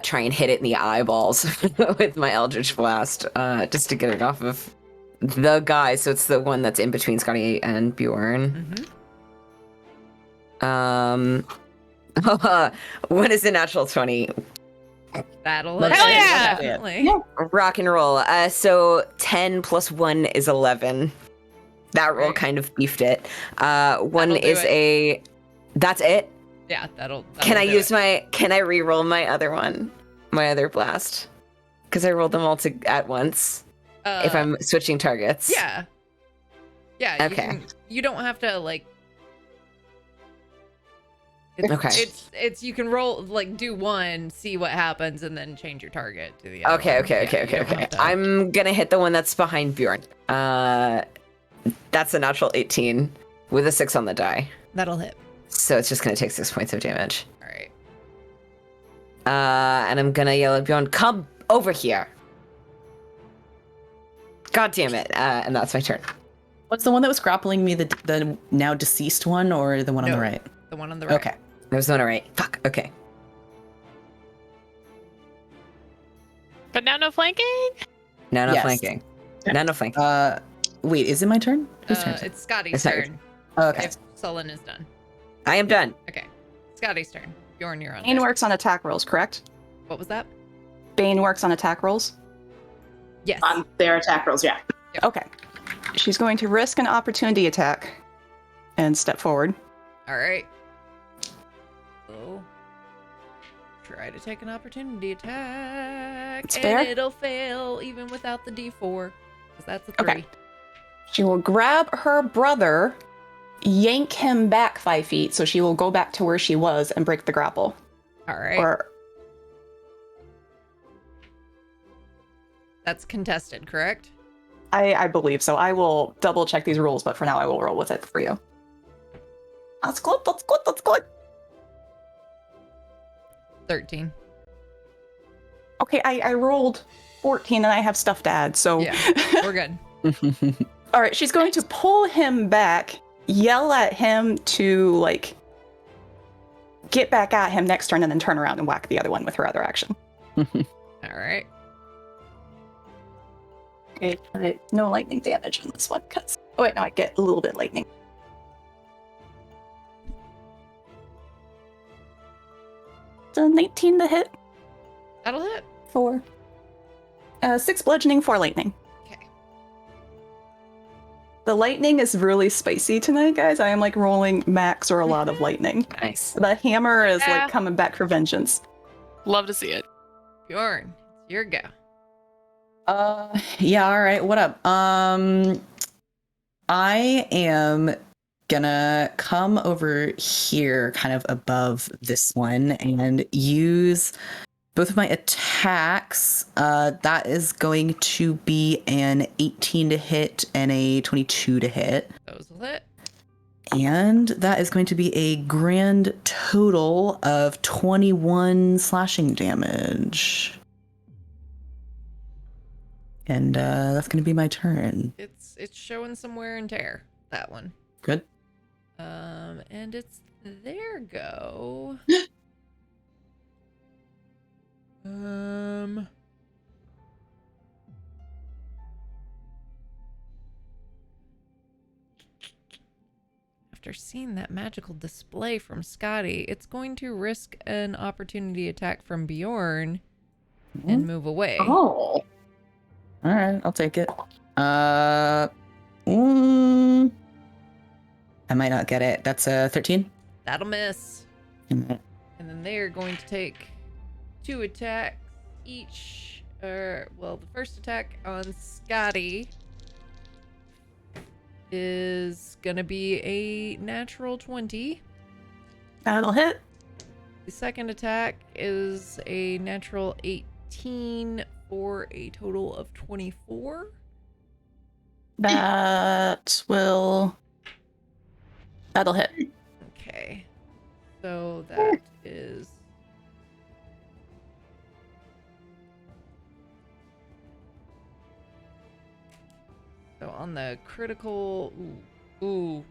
try and hit it in the eyeballs with my Eldritch Blast, just to get it off of the guy. So it's the one that's in between Scotty and Bjorn. What is a natural 20? That'll Let's hit. Hell yeah! Definitely. Yeah. Rock and roll. So 10 plus 1 is 11. That roll Right. kind of beefed it. One That'll do is it. That's it? Yeah, that'll Can I do use it. can I re-roll my other one? My other blast? Because I rolled them all at once. If I'm switching targets. Yeah. Yeah. Okay. You don't have to like. Okay. It's you can roll like do one, see what happens, and then change your target to the other. Okay, one. okay, Yeah, okay, you okay, don't okay. have to- I'm gonna hit the one that's behind Bjorn. That's a natural 18 with a 6 on the die. That'll hit. So it's just gonna take 6 points of damage. All right. And I'm gonna yell at Bjorn, come over here. God damn it. And that's my turn. What's the one that was grappling me? The now deceased one, or the one on No. the right? The one on the right. Okay. There's one right. Fuck. Okay. But now no flanking? No Yes. flanking. No flanking. Wait, is it my turn? Whose turn? It's Scotty's It's not your turn. Okay. If Sullen is done. I am done. Okay. Scotty's turn. Bjorn, you're on. Bane deck. works on attack rolls, correct? What was that? Bane works on attack rolls. Yes. On their attack rolls, yeah. Okay. She's going to risk an opportunity attack and step forward. All right. So, try to take an opportunity attack. It's and fair. it'll fail even without the D4. Because that's a 3. Okay. She will grab her brother, yank him back 5 feet, so she will go back to where she was and break the grapple. All right. Or That's contested, correct? I believe so. I will double check these rules, but for now I will roll with it for you. That's good, that's good, that's good. 13. Okay, I rolled 14 and I have stuff to add, so... Yeah, we're good. All right, she's going to pull him back, yell at him to, like, get back at him next turn, and then turn around and whack the other one with her other action. All right. Okay, but no lightning damage on this one, because... Oh wait, no, I get a little bit lightning. So 19 to hit. That'll hit. 4. 6 bludgeoning, 4 lightning. Okay. The lightning is really spicy tonight, guys. I am like rolling max or a lot of lightning. Nice. The hammer is Yeah. like coming back for vengeance. Love to see it. Bjorn, it's your go. Yeah, all right. What up? I am gonna come over here kind of above this one and use both of my attacks. That is going to be an 18 to hit and a 22 to hit. Those will hit. And that is going to be a grand total of 21 slashing damage. And that's going to be my turn. It's showing some wear and tear, that one. Good. And it's their go. After seeing that magical display from Scotty, it's going to risk an opportunity attack from Bjorn and move away. Oh. All right, I'll take it. I might not get it. That's a 13. That'll miss. And then they are going to take 2 attacks each. Well, the first attack on Scotty is gonna be a natural 20. That'll hit. The second attack is a natural 18 for a total of 24. That'll hit. Okay. So that is... So on the critical... Ooh.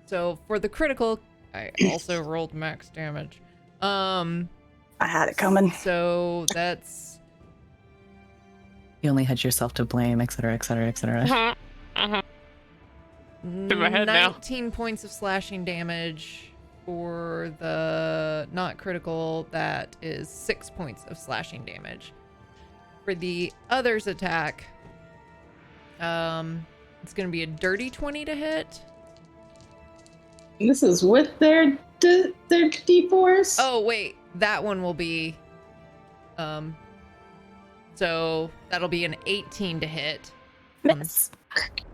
So for the critical, I also rolled max damage. I had it coming. So that's... You only had yourself to blame, etc., etc., etc. In my head now. 19 points of slashing damage. For the not critical, that is 6 points of slashing damage. For the other's attack, it's going to be a dirty 20 to hit. This is with their D4s? Oh, wait. That one will be... So that'll be an 18 to hit. Miss.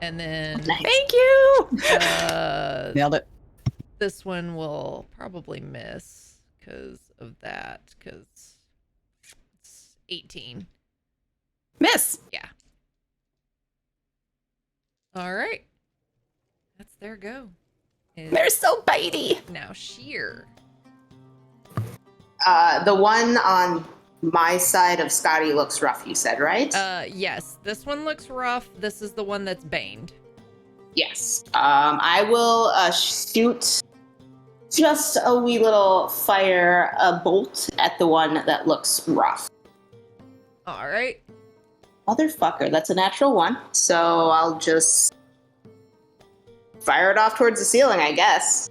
And then Thank you! Nailed it. this one will probably miss because of that, because it's 18. Miss! Yeah. All right. That's their go. They're so bitey! Now Sheer. The one on my side of Scotty looks rough, you said, right? Yes. This one looks rough. This is the one that's baned. Yes. I will shoot just a wee little fire bolt at the one that looks rough. All right. Motherfucker, that's a natural 1. So I'll just fire it off towards the ceiling, I guess.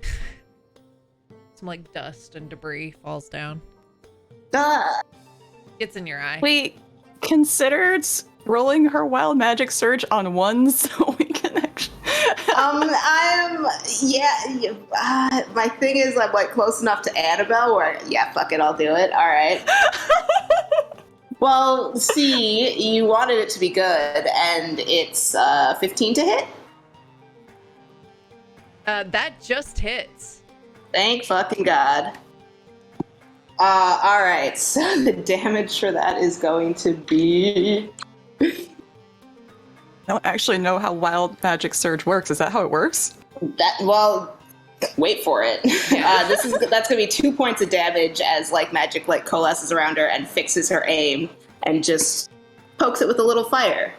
Some like dust and debris falls down. Duh. Gets in your eye. We considered rolling her wild magic surge on ones so we can actually. My thing is, I'm like close enough to Annabelle where, yeah, fuck it, I'll do it. All right. Well, see, you wanted it to be good, and it's 15 to hit. That just hits. Thank fucking God. All right, so the damage for that is going to be. I don't actually know how wild magic surge works. Is that how it works? Wait for it. That's gonna be 2 points of damage as like magic like coalesces around her and fixes her aim and just pokes it with a little fire.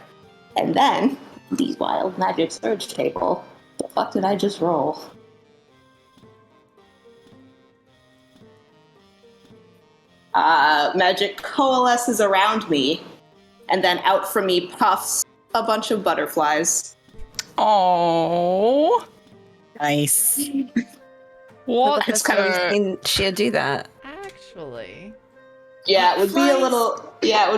And then the wild magic surge table. The fuck did I just roll? Magic coalesces around me, and then out from me puffs a bunch of butterflies. Oh, Nice. What? It's kind of Didn't she do that? Actually. it would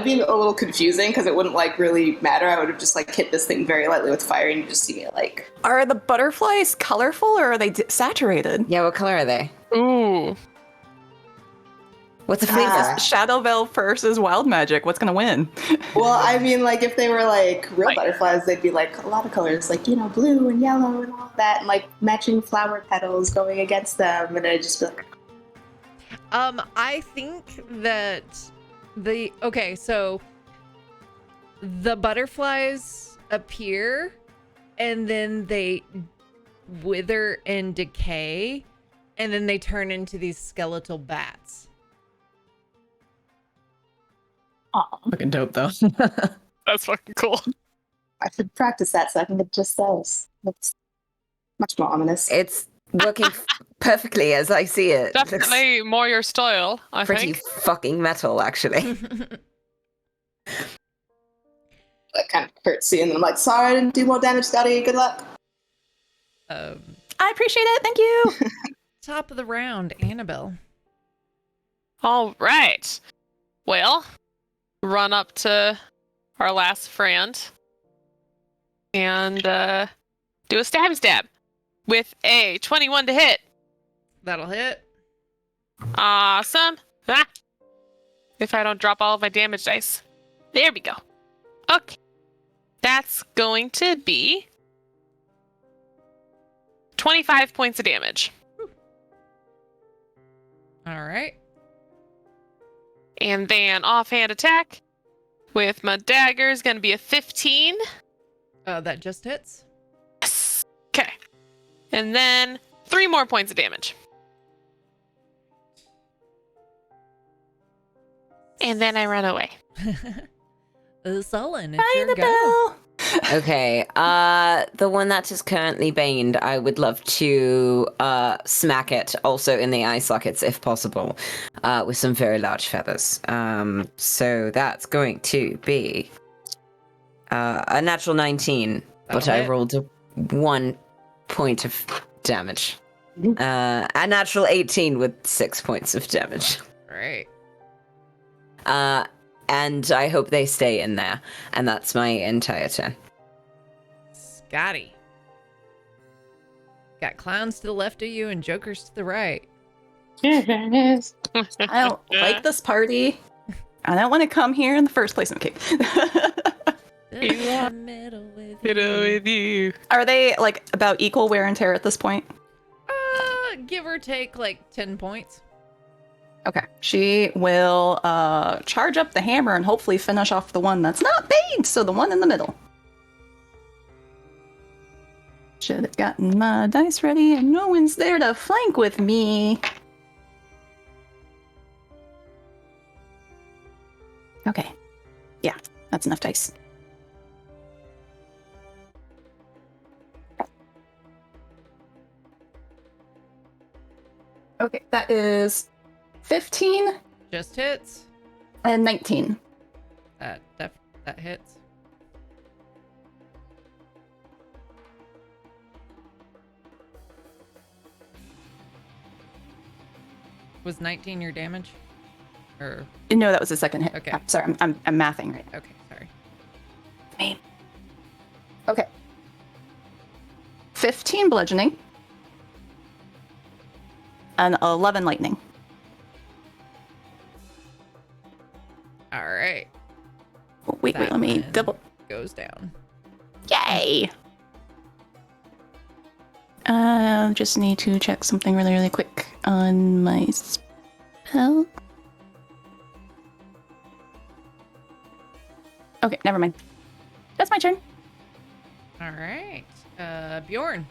be a little confusing because it wouldn't like really matter. I would have just like hit this thing very lightly with fire, and you just see me like. are the butterflies colorful or are they saturated? Yeah, what color are they? Ooh. What's the flavor? Shadowfell versus wild magic. What's gonna win? Well, I mean, like if they were like real butterflies, they'd be like a lot of colors, like blue and yellow and all that, and like matching flower petals going against them, and I'd just be like. I think that so the butterflies appear and then they wither and decay and then they turn into these skeletal bats. Fucking dope though. That's fucking cool. I should practice that so I can get just those. That's much more ominous. It's working perfectly as I see it. Looks Definitely more your style, I pretty think. fucking metal, actually. Like kind of curtsy, and then I'm like, sorry, I didn't do more damage, Scotty. Good luck. I appreciate it. Thank you. Top of the round, Annabelle. All right. Well, run up to our last friend and do a stabby stab with a 21 to hit. That'll hit. Awesome. Ah. If I don't drop all of my damage dice. There we go. Okay. That's going to be 25 points of damage. All right. And then offhand attack with my dagger is going to be a 15. That just hits. Yes. Okay. And then 3 more points of damage. And then I run away. Sullen, it's your go. Okay, the one that is currently baned, I would love to smack it also in the eye sockets if possible, with some very large feathers. So that's going to be a natural 19, but I rolled 1 point of damage. A natural 18 with 6 points of damage. Right. And I hope they stay in there. And that's my entire turn. Scotty. Got clowns to the left of you and jokers to the right. I don't like this party. I don't want to come here in the first place. Okay. In the middle with with you. Are they like about equal wear and tear at this point? Give or take like 10 points. Okay. She will charge up the hammer and hopefully finish off the one that's not paid, so the one in the middle. Should have gotten my dice ready, and no one's there to flank with me. Okay. Yeah, that's enough dice. Okay, that is 15 Just hits. and 19. That hits. Was 19 your damage? Or No, that was the second hit. Okay. Sorry, I'm mathing right now. okay, sorry. me. Okay. 15 bludgeoning. And 11 lightning. All right. Wait, That let me one double. goes down. Yay! Just need to check something really, really quick on my spell. Okay, never mind. That's my turn. All right. Bjorn.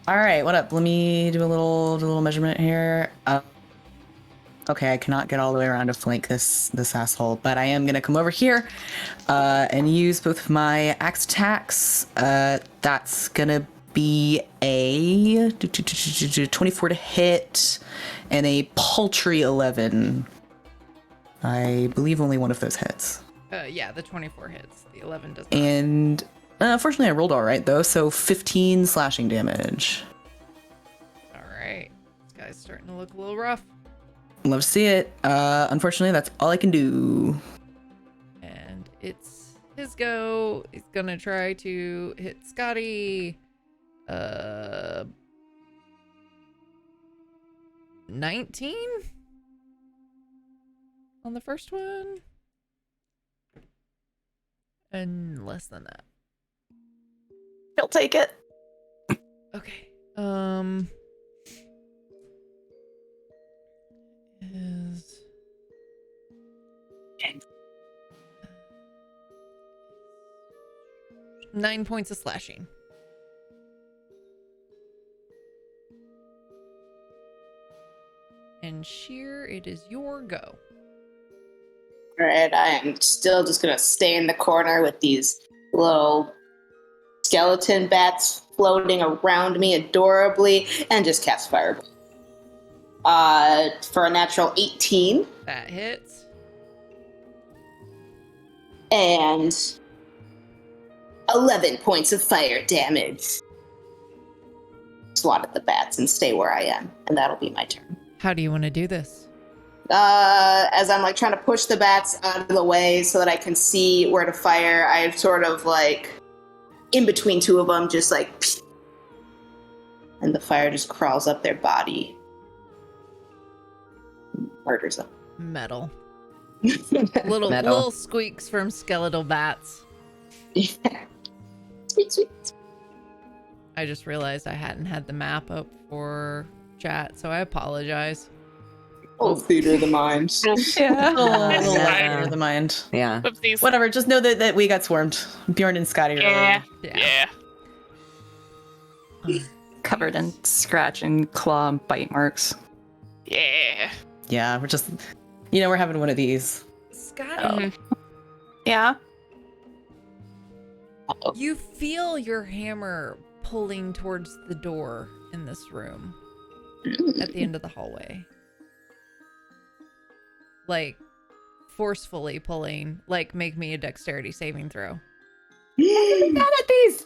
All right, what up? Let me do a little measurement here. Okay, I cannot get all the way around to flank this asshole, but I am gonna come over here and use both of my axe attacks. That's gonna be a 24 to hit and a paltry 11. I believe only one of those hits. Yeah, the 24 hits. The 11 does not. And unfortunately, I rolled all right though, so 15 slashing damage. All right. This guy's starting to look a little rough. Love to see it. Unfortunately, that's all I can do. And it's his go. He's gonna try to hit Scotty. 19 on the first one. And less than that. He'll take it. Okay. Is 9 points of slashing. And Sheer, it is your go. All right, I am still just gonna stay in the corner with these little skeleton bats floating around me adorably, and just cast Fireball. For a natural 18. That hits. And 11 points of fire damage. Swat at the bats and stay where I am, and that'll be my turn. How do you want to do this? As I'm like trying to push the bats out of the way so that I can see where to fire, I sort of like in between two of them, just like, and the fire just crawls up their body, murders them. Metal. Metal. Little squeaks from skeletal bats. Yeah. Sweet, sweet. I just realized I hadn't had the map up for chat, so I apologize. Oh, theater of the mind. Yeah. Oh, It's little fine. theater of the mind. Yeah. Whoopsies. Whatever, just know that we got swarmed. Bjorn and Scotty are Yeah. Yeah. Yeah. Covered in scratch and claw and bite marks. Yeah. Yeah, we're just, we're having one of these. Scotty, Yeah. you feel your hammer pulling towards the door in this room at the end of the hallway. Like, forcefully pulling. Like, make me a dexterity saving throw. Bad at these.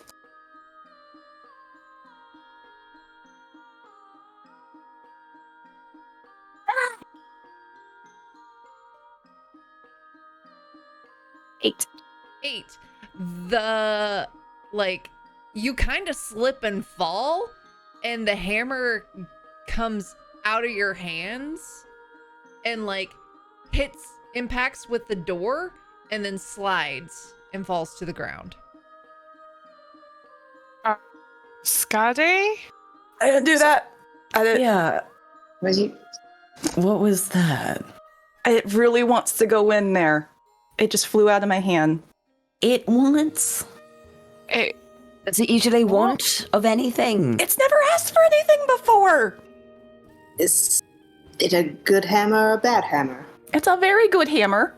Eight. 8. You kind of slip and fall, and the hammer comes out of your hands and, impacts with the door and then slides and falls to the ground. Scotty? I didn't do that. I didn't. Yeah, Was you? what was that? It really wants to go in there. It just flew out of my hand. It wants. Hey, Does it usually want of anything? It's never asked for anything before. Is it a good hammer or a bad hammer? It's a very good hammer.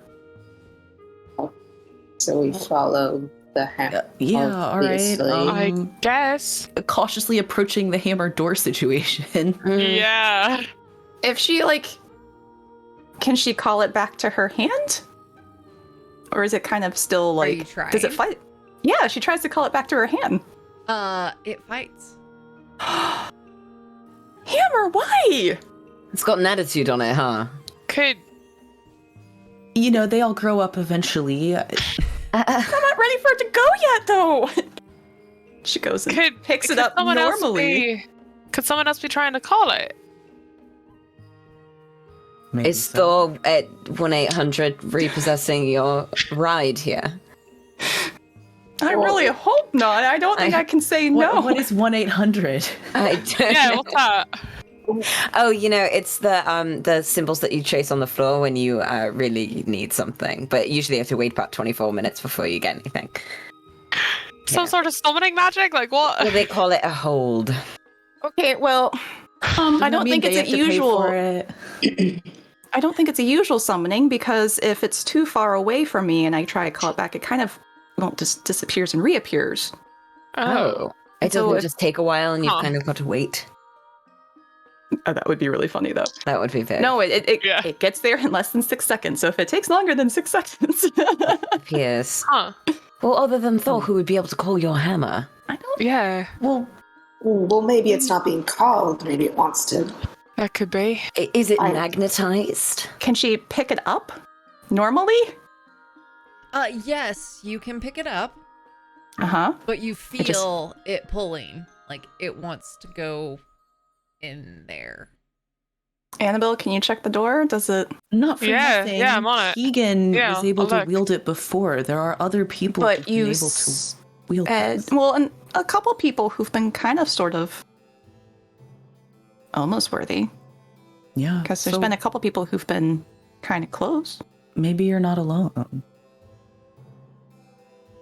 So we follow the hammer. Yeah, all right. Obviously. I guess. Cautiously approaching the hammer door situation. Yeah. If she, can she call it back to her hand? Or is it kind of still, Are you does it trying? fight? Yeah, she tries to call it back to her hand. It fights. Hammer, why? It's got an attitude on it, huh? Could they all grow up eventually. I'm not ready for it to go yet, though. She goes and picks it up normally. Could someone else be trying to call it? Maybe Is so. Thor at 1-800 repossessing your ride here? I really hope not. I don't think I can say no. What is 1-800? I don't Yeah, know. what's that? Oh, it's the symbols that you chase on the floor when you really need something. But usually you have to wait about 24 minutes before you get anything. Some sort of summoning magic? Like what? Well, they call it a hold. Okay, well, I don't think it's a usual. I don't think it's a usual summoning because if it's too far away from me and I try to call it back, it kind of just disappears and reappears. Oh. It So doesn't if- just take a while and you've Huh. kind of got to wait. Oh, that would be really funny, though. That would be very No, it Yeah. gets there in less than 6 seconds. So if it takes longer than 6 seconds, Yes. Huh. Well, other than Thor, who would be able to call your hammer? I don't. Yeah, Well, maybe it's not being called. Maybe it wants to. that could be. Is it I- magnetized? Can she pick it up normally? Yes, you can pick it up, Uh-huh. but you It just- feel it pulling. Like it wants to go in there. Annabelle, can you check the door? Does it? Not for Yeah, nothing. yeah, I'm on it. Keegan Yeah, was able I'll to look. wield it before. There are other people But who've been you able to wield this. well, and a couple people who've been kind of sort of almost worthy. Yeah. Because there's so been a couple people who've been kind of close. maybe you're not alone.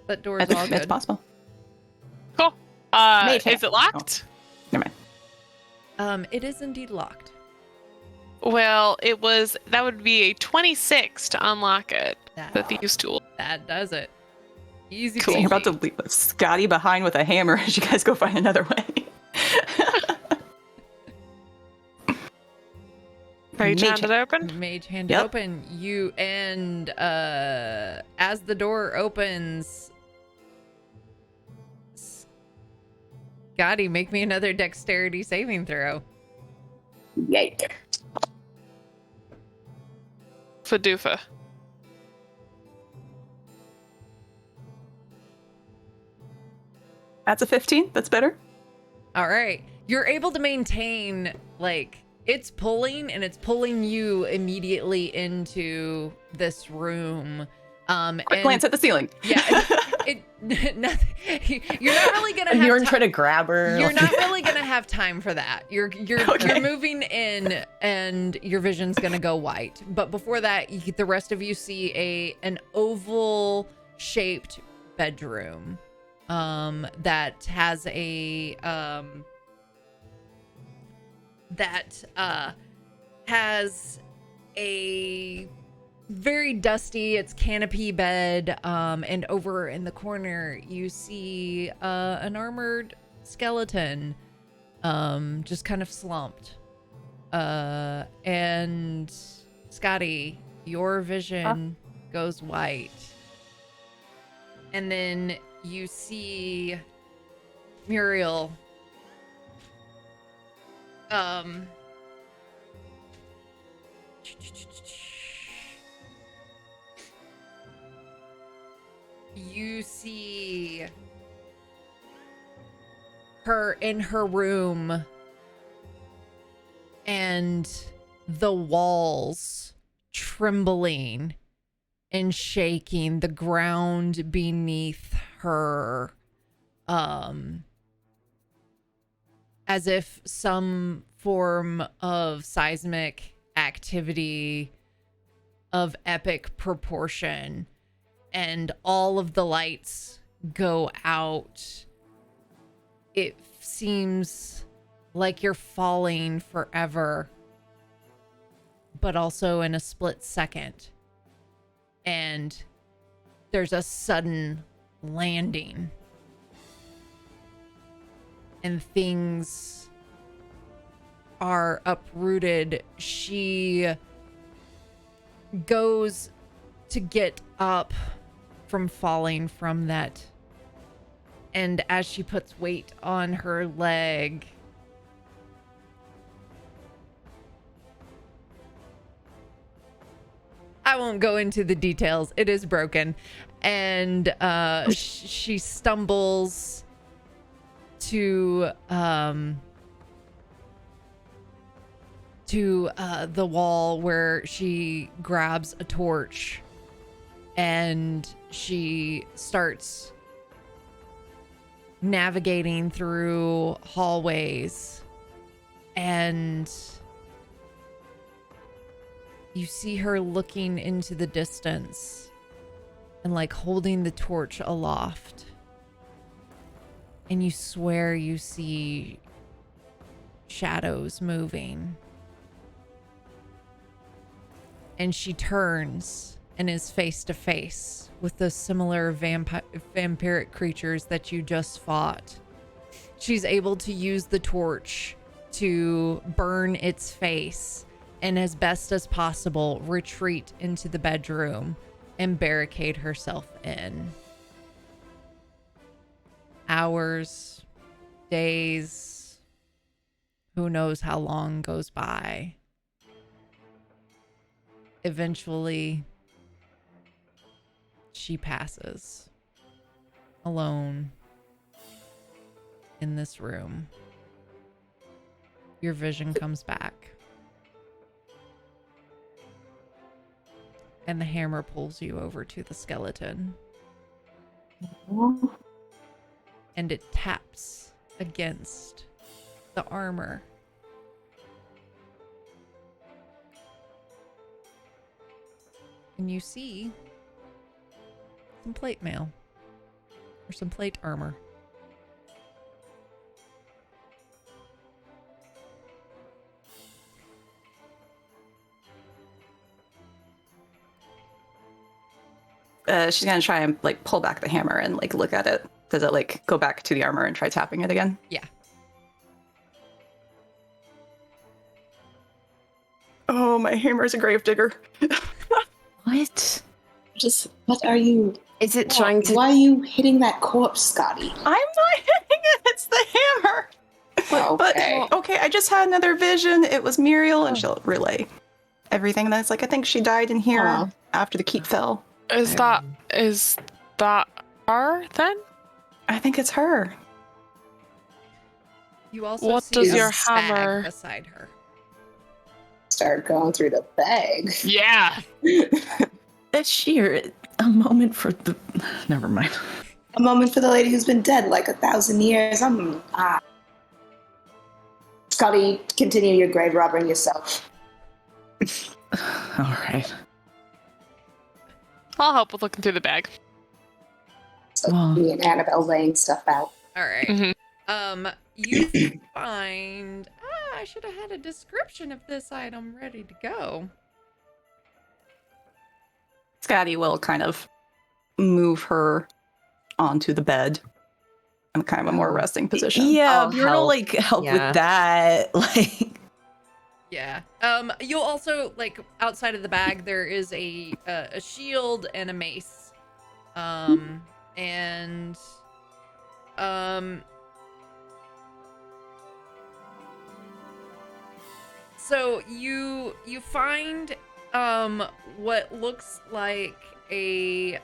That door's It's, all it's good. possible. Cool. Mage hand. Is it locked? Never mind. It is indeed locked. Well, that would be a 26 to unlock it. That, The thieves' tool. that does it. Easy So peasy. you're about to leave Scotty behind with a hammer as you guys go find another way. Mage hand it open. Mage hand Yep. open. You and as the door opens, Scotty, make me another dexterity saving throw. Yike. Fadoofa. That's a 15. That's better. All right. You're able to maintain, like, it's pulling and it's pulling you immediately into this room. Quick And glance at the ceiling. yeah, it nothing. You're not really gonna have You're ti- trying to grab her. You're not really gonna have time for that. You're Okay. you're moving in, and your vision's gonna go white. But before that, the rest of you see an oval shaped bedroom, that has a very dusty, it's canopy bed, and over in the corner you see an armored skeleton, just kind of slumped, and Scotty, your vision goes white, and then you see Muriel you see her in her room, and the walls trembling and shaking, the ground beneath her, as if some form of seismic activity of epic proportion, and all of the lights go out. It seems like you're falling forever, but also in a split second. And there's a sudden landing. And things are uprooted. She goes to get up from falling from that, and as she puts weight on her leg, I won't go into the details. It is broken. And she stumbles to the wall where she grabs a torch and she starts navigating through hallways, and you see her looking into the distance and like holding the torch aloft, and you swear you see shadows moving. And she turns and is face to face with the similar vampiric creatures that you just fought. She's able to use the torch to burn its face and, as best as possible, retreat into the bedroom and barricade herself in. Hours, days, who knows how long goes by. Eventually, she passes alone in this room. Your vision comes back, and the hammer pulls you over to the skeleton, and it taps against the armor. And you see some plate mail, or some plate armor. She's gonna try and like pull back the hammer and like look at it. Does it like go back to the armor and try tapping it again? Yeah. Oh, my hammer's a gravedigger. What? What are you? Is it trying to... Why are you hitting that corpse, Scotty? I'm not hitting it. It's the hammer. Okay. But okay, I just had another vision. It was Muriel, and she'll relay everything. That's like I think she died in here after the keep fell. Is that her then? I think it's her. You also What see does a your bag hammer- beside her. Start going through the bag. Yeah. That's sheer. A moment for the. Never mind. A moment for the lady who's been dead like 1,000 years. Scotty, continue your grave robbing yourself. All right. I'll help with looking through the bag. So Well- me and Annabelle laying stuff out. All right. Mhm. You find. I should have had a description of this item ready to go. Scotty will kind of move her onto the bed in kind of a more resting position. Yeah, I'll Bjorn will like help Yeah. with that. Like, Yeah. You'll also, like, outside of the bag, there is a shield and a mace. And so you find what looks like a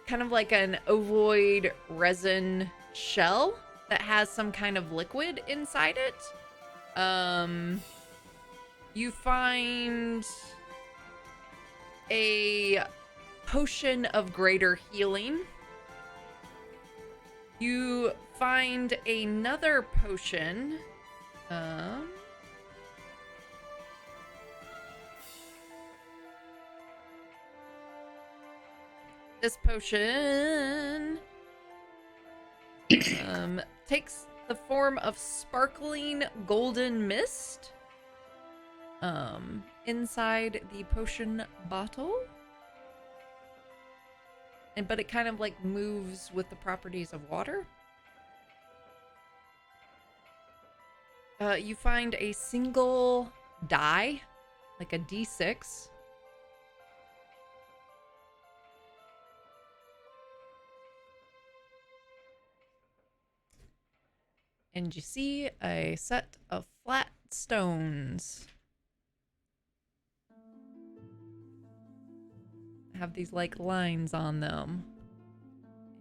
kind of like an ovoid resin shell that has some kind of liquid inside it. You find a potion of greater healing. You find another potion. This potion takes the form of sparkling golden mist inside the potion bottle. But it kind of like moves with the properties of water. You find a single die, like a D6. And you see a set of flat stones. have these like lines on them.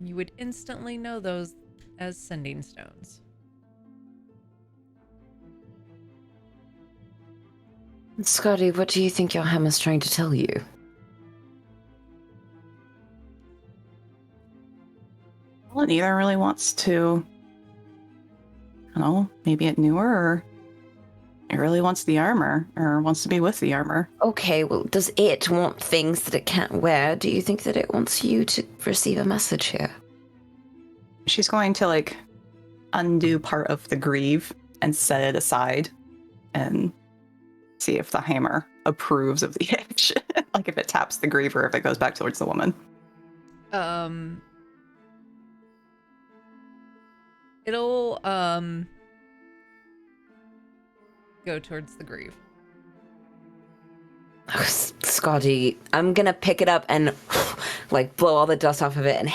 And you would instantly know those as sending stones. Scotty, what do you think your hammer's trying to tell you? Well, it either really wants to, I don't know, maybe it knew her, or it really wants the armor, or wants to be with the armor. Okay, well, does it want things that it can't wear? Do you think that it wants you to receive a message here? She's going to, like, undo part of the greave and set it aside and see if the hammer approves of the action. Like, if it taps the greave or if it goes back towards the woman. It'll go towards the greave. Scotty, I'm gonna pick it up and like blow all the dust off of it and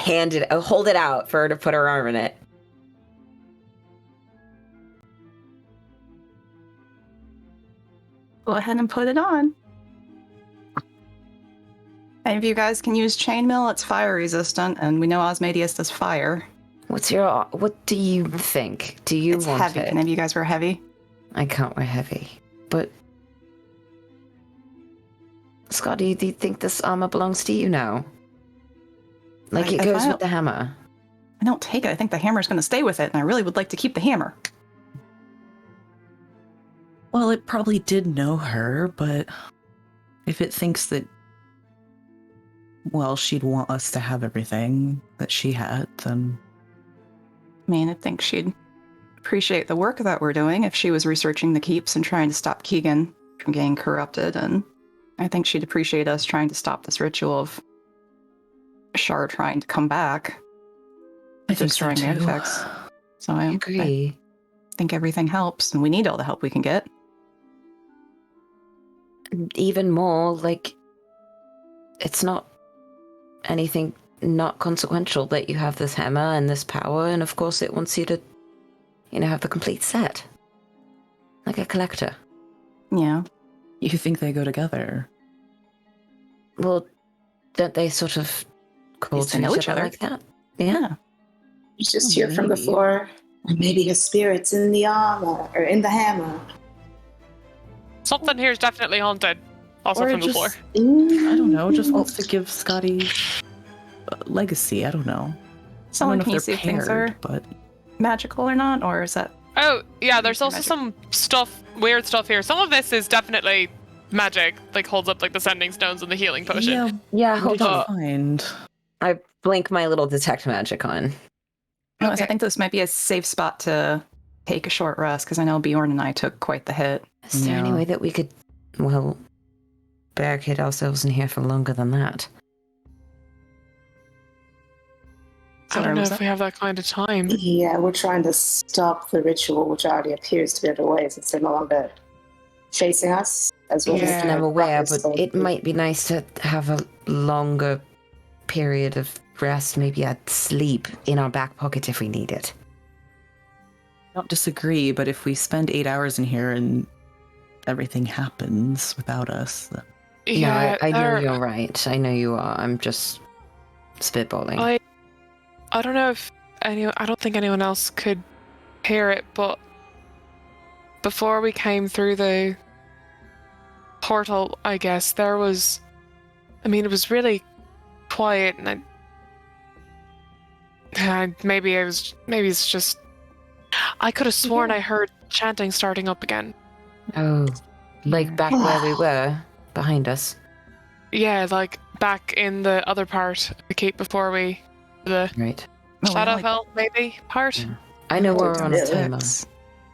hold it out for her to put her arm in it. Go ahead and put it on. Any of you guys can use chainmail. It's fire resistant, and we know Osmadius does fire. What do you think? Do you It's want heavy. it? Can any of you guys wear heavy? I can't wear heavy. But Scotty, do you think this armor belongs to you now? Like it goes with the hammer. I don't take it. I think the hammer's going to stay with it, and I really would like to keep the hammer. Well, it probably did know her, but if it thinks that, well, she'd want us to have everything that she had, then... I mean, I think she'd appreciate the work that we're doing if she was researching the keeps and trying to stop Keegan from getting corrupted, and I think she'd appreciate us trying to stop this ritual of Shar trying to come back, I think so destroying the too. artifacts. So I agree. think everything helps, and we need all the help we can get. Even more, like, it's not anything not consequential that you have this hammer and this power, and of course it wants you to, have the complete set. Like a collector. Yeah. You think they go together? Well, don't they sort of call Used to to know each other like that? Yeah. You just hear from the Maybe. floor. Or maybe his spirit's in the armor or in the hammer. Something here is definitely haunted. Also Or from it the floor. I don't know, just wants to give Scotty a legacy. I don't know. Someone I don't can know you if see they're if things paired, are but magical or not, or is that... Oh, yeah, there's also Magic. some stuff, weird stuff here. Some of this is definitely magic, like holds up like the sending stones and the healing potion. yeah, Yeah, what hold did you on. find? I blink my little detect magic on. I Okay. think this might be a safe spot to take a short rest, because I know Bjorn and I took quite the hit. Is there any Yeah. way that we could, well, barricade ourselves in here for longer than that? I don't Sorry, know was if that- we have that kind of time. Yeah, we're trying to stop the ritual, which already appears to be underway since they're no longer chasing us. As well Yeah. as And I'm aware, Ruckus but it told me. might be nice to have a longer period of rest, maybe a sleep in our back pocket if we need it. I don't disagree, but if we spend 8 hours in here and everything happens without us, then... Yeah, no, I know there- you're right. I know you are. I'm just spitballing. I don't know if I don't think anyone else could hear it, but before we came through the portal, I guess there was. I mean, it was really quiet, and maybe it's just. I could have sworn I heard chanting starting up again. Oh, like back where we were, behind us. Yeah, like back in the other part of the keep before we the Right. No, we only Shadowfell maybe part. Yeah. I know we're on a Yeah. timer.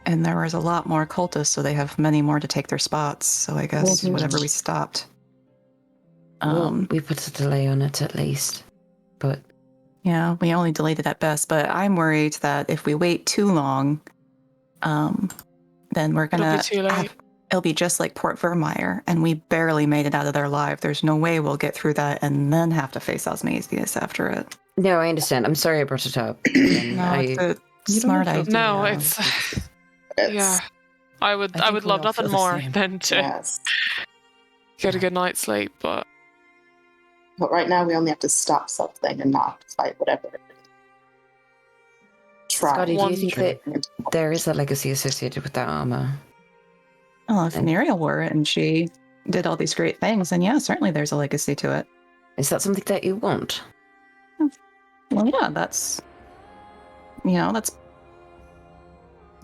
And there was a lot more cultists, so they have many more to take their spots. So I guess Mhm. whatever we stopped. Well, we put a delay on it at least. But Yeah, we only delayed it at best, but I'm worried that if we wait too long, then we're It'll gonna be too late. it'll be just like Port Vermeer, and we barely made it out of there alive. There's no way we'll get through that and then have to face Osmadius after it. no, I understand. I'm sorry I brought it up. And No, it's a You don't smart have to- idea. No, it's yeah. I would I think would we love all feel nothing the more same. than to Yes. get a good night's sleep, but But right now we only have to stop something and not fight whatever it is. Try. Scotty, do you think that that there is a legacy associated with that armor? Well, if Muriel wore it and she did all these great things, then yeah, certainly there's a legacy to it. Is that something that you want? Well, yeah, that's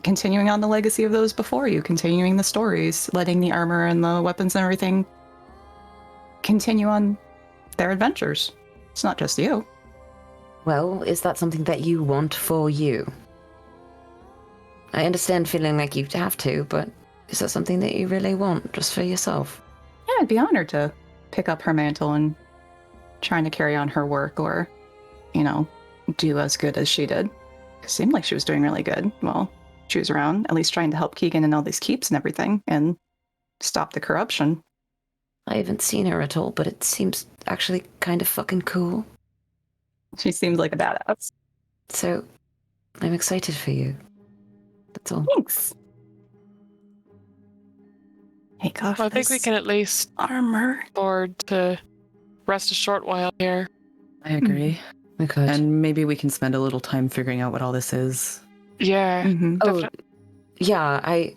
continuing on the legacy of those before you, continuing the stories, letting the armor and the weapons and everything continue on their adventures. It's not just you. Well, is that something that you want for you? I understand feeling like you have to, but is that something that you really want just for yourself? Yeah, I'd be honored to pick up her mantle and trying to carry on her work or, do as good as she did. It seemed like she was doing really good. Well, she was around, at least trying to help Keegan and all these keeps and everything and stop the corruption. I haven't seen her at all, but it seems actually kind of fucking cool. She seems like a badass. So, I'm excited for you. That's all. Thanks. Take off I think we can at least armor. afford to rest a short while here. I agree. We could. And maybe we can spend a little time figuring out what all this is. Yeah. Mm-hmm. Oh, yeah, I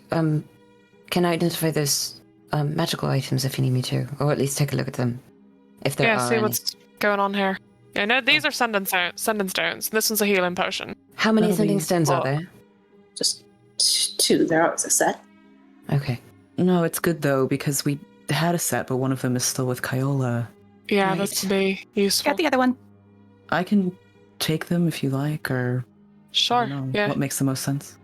can identify those magical items if you need me to, or at least take a look at them. If there Yeah, are see any. what's going on here. Yeah, no, these are sending stones. This one's a healing potion. How many That'll sending be- stones are well- there? Just 2. They're always a set. Okay. No, it's good though, because we had a set, but one of them is still with Kyola. Yeah, Right. this would be useful. Got the other one. I can take them if you like, or I Sure. don't know, Yeah. what makes the most sense.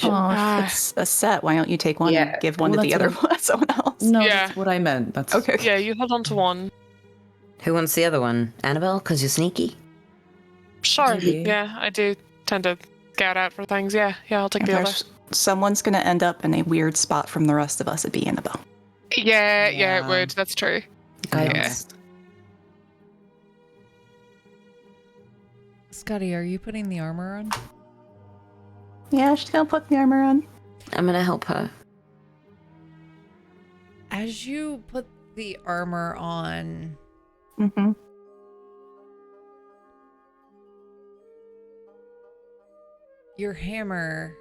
Oh, Ah. if it's a set, why don't you take one Yeah. and give one Well, to the that's other one, someone else? No, Yeah. that's what I meant. That's Okay. Yeah, you hold on to one. Who wants the other one? Annabelle, because you're sneaky? Sure. Maybe. Yeah, I do tend to scout out for things. Yeah, I'll take If the other. there's someone's going to end up in a weird spot from the rest of us, it'd be Annabelle. Yeah, it Yeah. would. That's true. Guidance. Scotty, are you putting the armor on? Yeah, she's going to put the armor on. I'm gonna help her. As you put the armor on, Mm-hmm. your hammer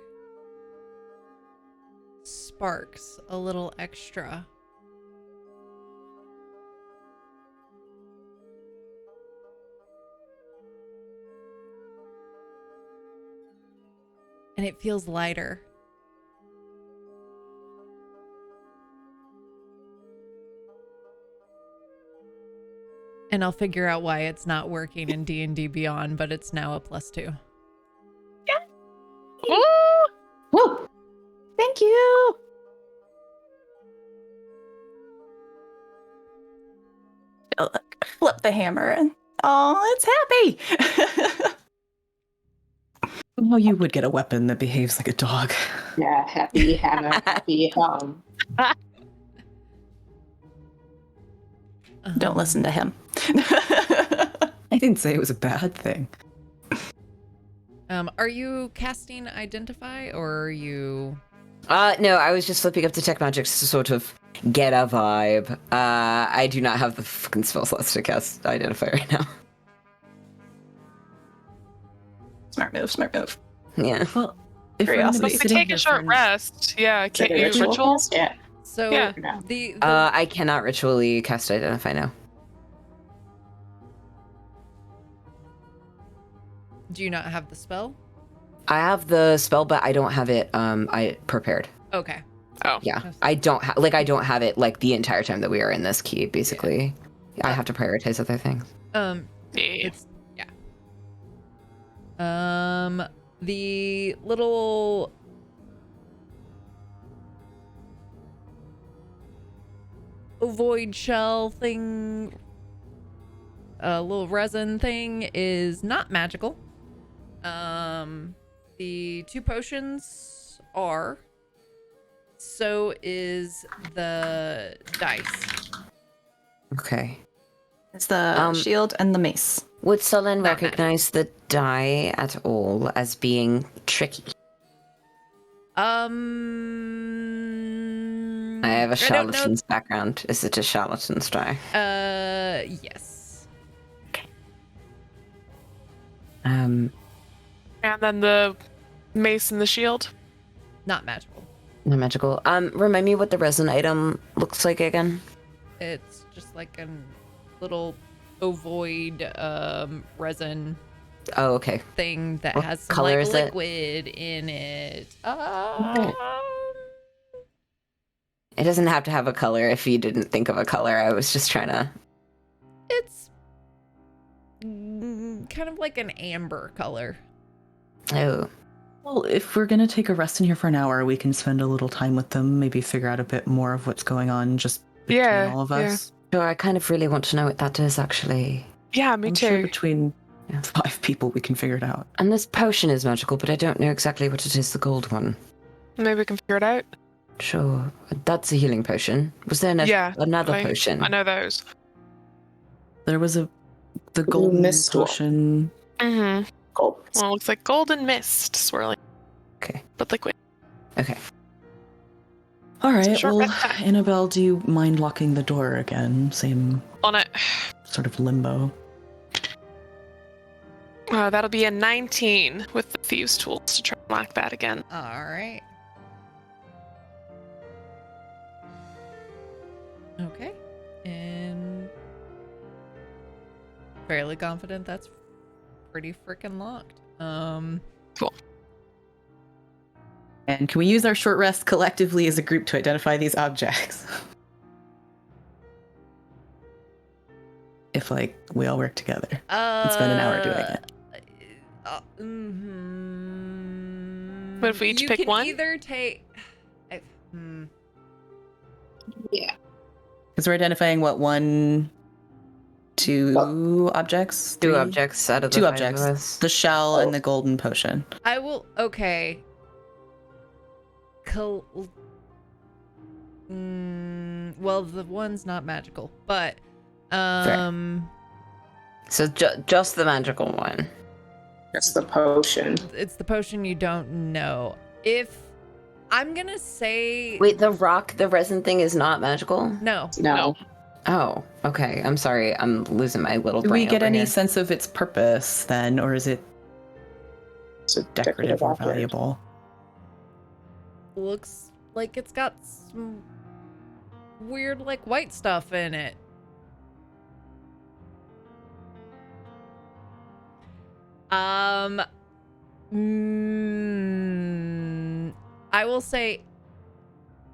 sparks a little extra. And it feels lighter. And I'll figure out why it's not working in D&D Beyond, but it's now a +2. Woo! Woo! Thank you. Oh, look, flip the hammer and oh, it's happy. Well, you would get a weapon that behaves like a dog. Yeah, happy hammer, happy Don't listen to him. I didn't say it was a bad thing. Are you casting Identify, or are you... No, I was just flipping up to tech magic to sort of get a vibe. I do not have the fucking spell slots to cast Identify right now. Smart move, smart move. Yeah. Well, if we're gonna Curiosity. be But we sitting take here a short for- rest. Yeah, can't Is it a you ritual rituals? cast? Yeah. So Yeah. No. the I cannot ritually cast Identify now. do you not have the spell? I have the spell, but I don't have it. I prepared. Okay. Oh. Yeah, I don't have it like the entire time that we are in this key. Basically, I have to prioritize other things. Yeah. It's the little ovoid shell thing, a little resin thing is not magical. The 2 potions are. So is the dice. Okay. It's the shield and the mace. Would Sullen Not recognize the die at all as being tricky? I have a I don't know. charlatan's background. Is it a charlatan's die? Yes. And then the mace and the shield. Not magical. No magical. Remind me what the resin item looks like again. It's just like a little ovoid resin Oh, okay. thing that What has some color like is it? liquid in it. It doesn't have to have a color if you didn't think of a color. I was just trying to... It's kind of like an amber color. Oh. Well, if we're gonna take a rest in here for an hour, we can spend a little time with them, maybe figure out a bit more of what's going on just between all of us. Sure, I kind of really want to know what that is, actually. Yeah, me I'm too. sure between 5 people we can figure it out. And this potion is magical, but I don't know exactly what it is, the gold one. Maybe we can figure it out. Sure. That's a healing potion. Was there another potion? I know those. There was the golden mist one. potion. Mm-hmm. Gold. Well, it looks like golden mist swirling, Okay. but liquid. Okay. All right, Short well, rest time. Annabelle, do you mind locking the door again? Same On it. sort of limbo. That'll be a 19 with the thieves' tools to try and lock that again. All right. Okay. And fairly confident that's pretty freaking locked. Cool. And can we use our short rest collectively as a group to identify these objects? If, like, we all work together and spend an hour doing it. What if we each you pick can one? either take. Yeah. Because we're identifying, what, 1, 2 objects? 2 3? objects out of the 2 5 objects. of us. The shell and the golden potion. I will. Okay. Well, the one's not magical, but So just the magical one. That's the potion. it's the potion you don't know. If I'm gonna say Wait, the resin thing is not magical? no. No. Oh, okay. I'm sorry. I'm losing my little Do brain we get over any here. sense of its purpose then, or is it It's a decorative or object. valuable? Looks like it's got some weird like white stuff in it. I will say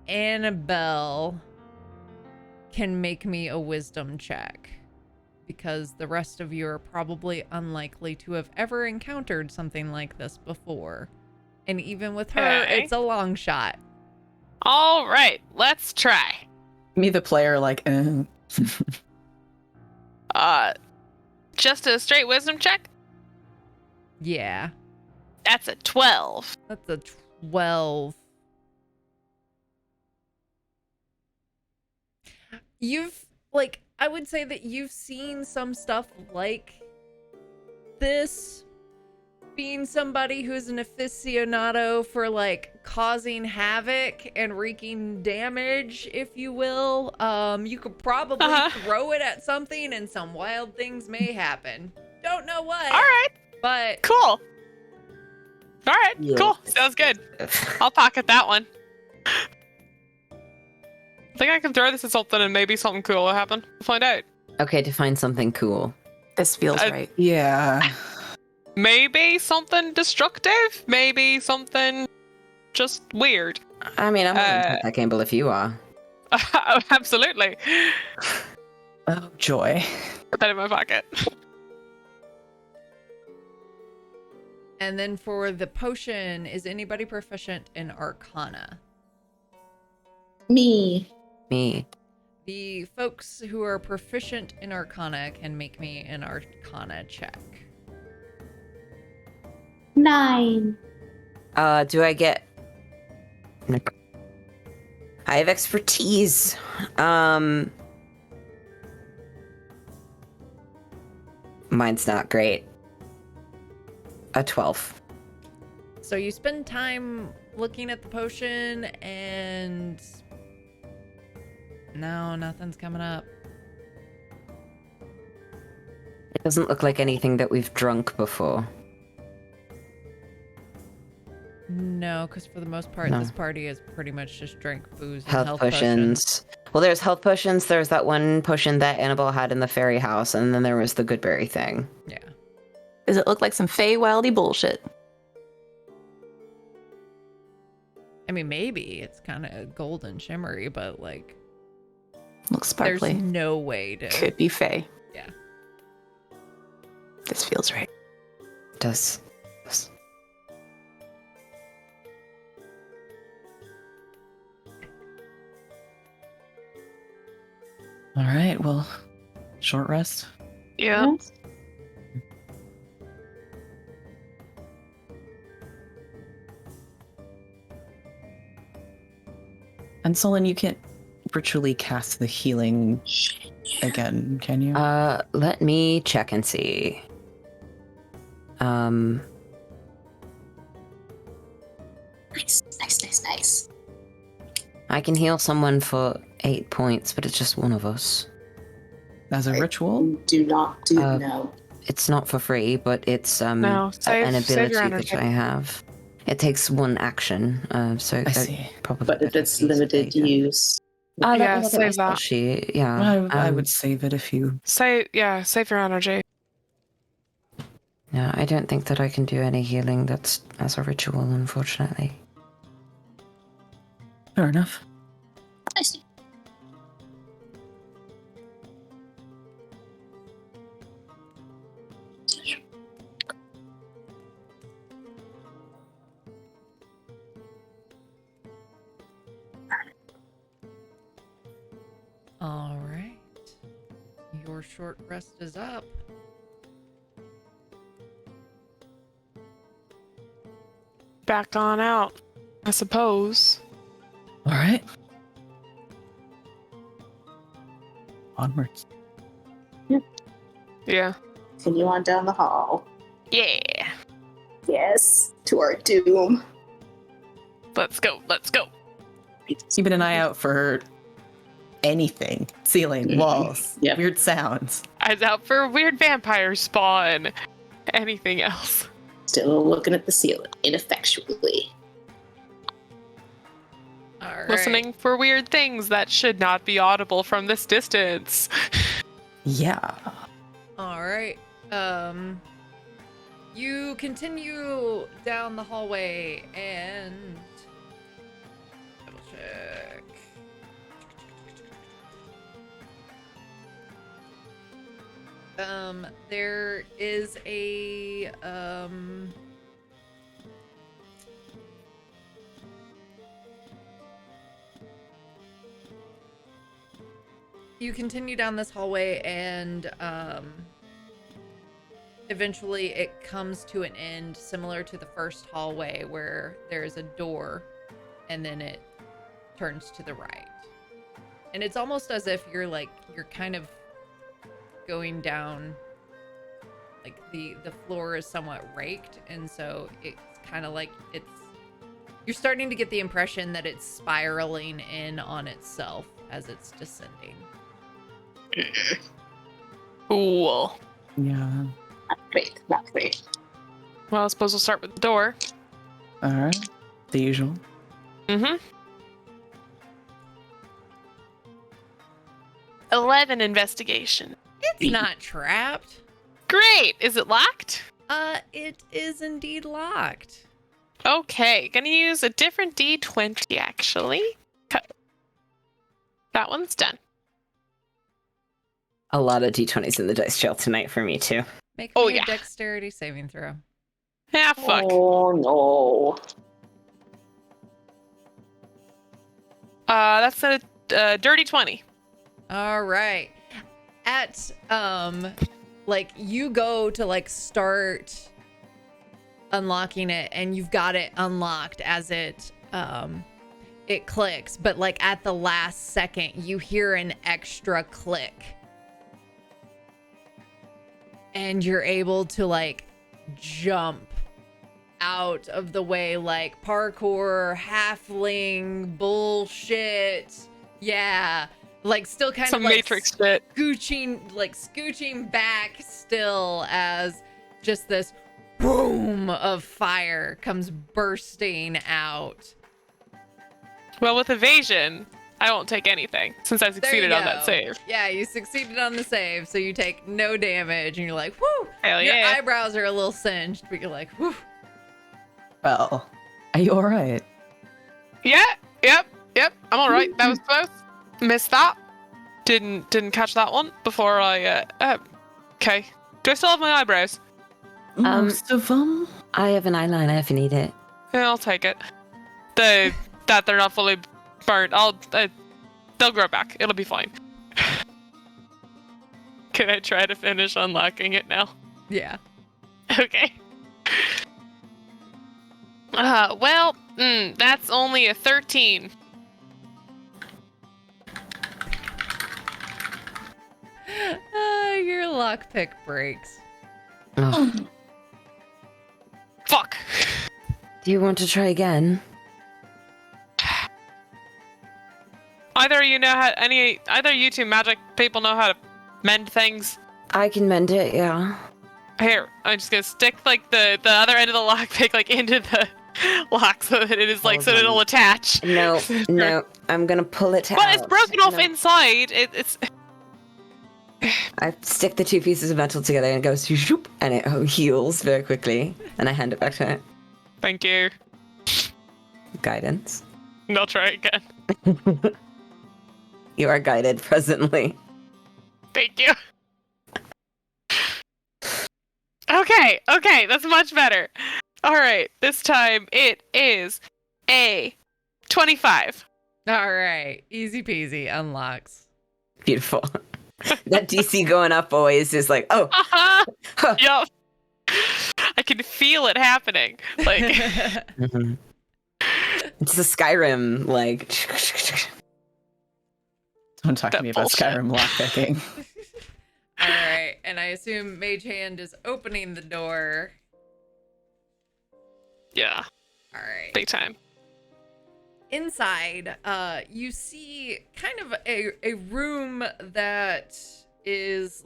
Annabelle can make me a wisdom check because the rest of you are probably unlikely to have ever encountered something like this before. And even with her, Okay. it's a long shot. All right, let's try. Me, the player, like, Just a straight wisdom check. Yeah, That's a 12. that's a 12. You've, like, I would say that you've seen some stuff like this. Being somebody who's an aficionado for, like, causing havoc and wreaking damage, if you will. You could probably throw it at something and some wild things may happen. Don't know what. All right, But cool. All right, Yeah. cool. Sounds good. I'll pocket that one. I think I can throw this at something and maybe something cool will happen. We'll find out. Okay, to find something cool. This feels I- right. yeah. Maybe something destructive. Maybe something just weird. I mean, I'm willing to take that gamble if you are. Absolutely. Oh, joy. Put that in my pocket. and then for the potion, is anybody proficient in Arcana? Me. Me. The folks who are proficient in Arcana can make me an Arcana check. 9. Do I get... I have expertise. Mine's not great. A 12. So you spend time looking at the potion and no, nothing's coming up. It doesn't look like anything that we've drunk before. No, because for the most part, No. this party is pretty much just drink booze and Health potions. Well, there's health potions. There's that one potion that Annabelle had in the fairy house, and then there was the Goodberry thing. Yeah. Does it look like some Feywildy bullshit? I mean, maybe it's kind of golden shimmery, but like, Looks sparkly. there's no way to. Could be Fey. Yeah. This feels right. Does. All right, well, short rest. Yeah. And Solon, you can't virtually cast the healing again, can you? Let me check and see. Nice. I can heal someone for 8 points, but it's just one of us. As a ritual? Do not do Uh, no. It's not for free, but it's No, save- an save your ability energy. that I have. It takes one action, so I see. probably. But if it's limited use. Let me Yeah, look at my save spell that. sheet. Yeah, I would save it if you. Save your energy. No, I don't think that I can do any healing that's as a ritual, unfortunately. Fair enough. I see. All right. Your short rest is up. Back on out, I suppose. All right. Onwards. Yeah. Continue on down the hall. Yeah. Yes. To our doom. Let's go. Keeping an eye out for anything. Ceiling, walls, Yep. weird sounds. Eyes out for weird vampire spawn. Anything else? Still looking at the ceiling ineffectually. All right. Listening for weird things that should not be audible from this distance. Yeah. All right. You continue down the hallway and double check. There is a you continue down this hallway and eventually it comes to an end similar to the first hallway where there's a door and then it turns to the right. And it's almost as if you're kind of going down, like the floor is somewhat raked, and so it's kind of like you're starting to get the impression that it's spiraling in on itself as it's descending. Cool. Yeah. Not great. Well, I suppose we'll start with the door. All right. The usual. Mm-hmm. 11 investigation. It's not trapped. Great. Is it locked? It is indeed locked. Okay, gonna use a different D20 actually. Cut. That one's done. A lot of d20s in the dice jail tonight for me too. Make Oh, me yeah. a dexterity saving throw. Ah, fuck. Oh no. That's a dirty 20. All right. At like you go to like start unlocking it and you've got it unlocked as it clicks, but like at the last second you hear an extra click. And you're able to like jump out of the way, like parkour, halfling bullshit. Yeah. Like still kind Some of like Matrix shit. scooching back still as just this boom of fire comes bursting out. Well, with evasion, I won't take anything since I There you succeeded on that go. save. Yeah, you succeeded on the save, so you take no damage, and you're like, whoo! Hell Your yeah. eyebrows are a little singed, but you're like, whoo! Well, are you alright? Yeah. Yep. I'm all right. That was close. Missed that. Didn't catch that one before I. Okay. Do I still have my eyebrows? Most of them? I have an eyeliner if you need it. Yeah, I'll take it. That they're not fully burnt. They'll grow back. It'll be fine. Can I try to finish unlocking it now? Yeah. Okay. That's only a 13. Your lockpick breaks. Oh. Fuck. Do you want to try again? Either you two magic people know how to mend things. I can mend it, yeah. Here, I'm just gonna stick like the other end of the lockpick like into the lock so that it is like Hold so that on. it'll attach. No, I'm gonna pull it out. But it's broken off No. inside. It's I stick the two pieces of metal together and it goes shoop, and it heals very quickly. And I hand it back to her. Thank you. Guidance. And I'll try again. You are guided presently. Thank you. Okay, that's much better. All right, this time it is a 25. All right, easy peasy unlocks. Beautiful. That DC going up always is like, oh. Uh-huh. Yup. I can feel it happening. Like Mhm. It's the Skyrim, like. Don't talk to That me about bullshit. Skyrim lockpicking. All right, and I assume Mage Hand is opening the door. yeah, All right. big time. Inside, you see kind of a room that is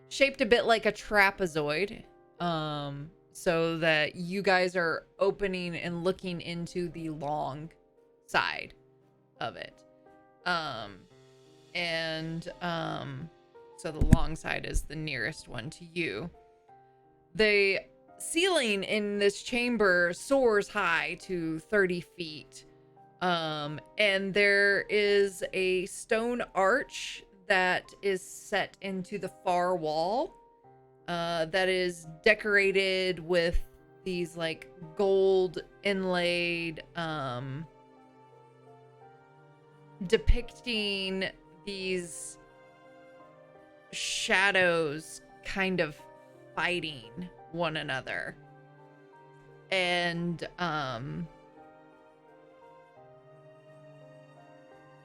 shaped a bit like a trapezoid. So that you guys are opening and looking into the long side of it. So the long side is the nearest one to you. The ceiling in this chamber soars high to 30 feet. And there is a stone arch that is set into the far wall, that is decorated with these like gold inlaid, depicting these shadows kind of fighting one another. And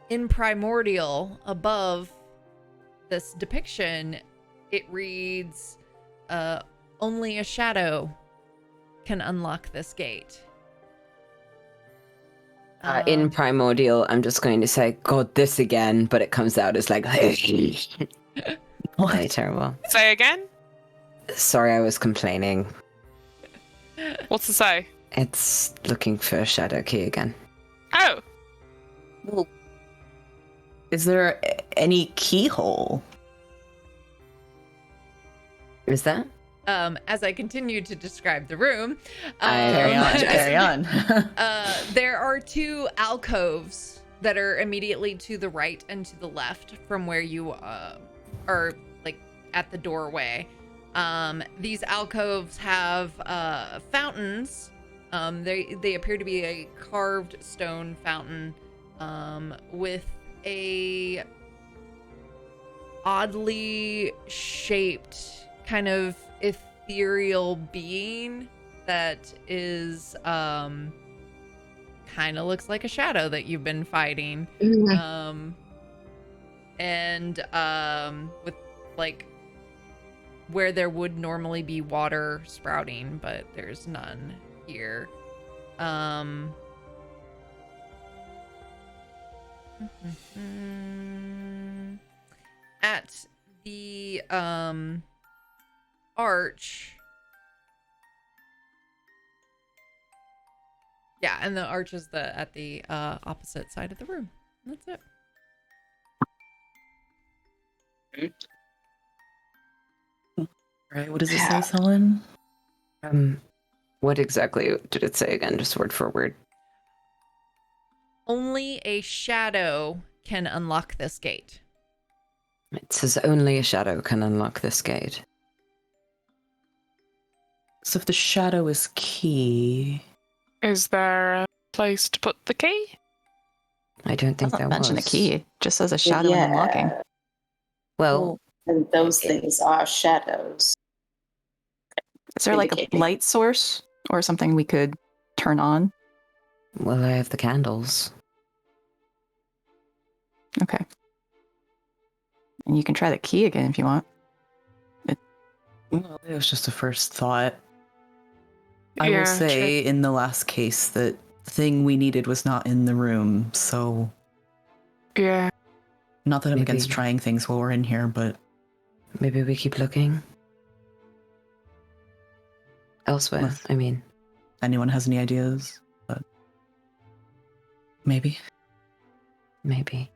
in Primordial, above this depiction, it reads, only a shadow can unlock this gate. In Primordial, I'm just going to say, God, this again, but it comes out as like, very terrible. Say again? Sorry, I was complaining. What's to say? It's looking for a shadow key again. Oh, Well, is there any keyhole? Is that? As I continue to describe the room, Carry on. there are two alcoves that are immediately to the right and to the left from where you are, like at the doorway. These alcoves have fountains. They appear to be a carved stone fountain with a oddly shaped kind of ethereal being that is kind of looks like a shadow that you've been fighting. And with like where there would normally be water sprouting, but there's none here. At the arch. Yeah, and the arch is at the opposite side of the room. That's it. Right, what does it say, Selin? What exactly did it say again? Just word for word. Only a shadow can unlock this gate. It says only a shadow can unlock this gate. So if the shadow is key... Is there a place to put the key? I don't think Doesn't there mention was. a key. It just says a shadow and unlocking. Well, And those things are shadows. Is there like a Indicating. light source or something we could turn on? well, I have the candles. Okay. And you can try the key again if you want. Well, it was just a first thought. I will Yeah, say, in the last case, that the thing we needed was not in the room, so... Yeah. Not that I'm against Maybe- trying things while we're in here, but... Maybe we keep looking. Elsewhere, Unless- I mean. Anyone has any ideas? But... Maybe. Maybe.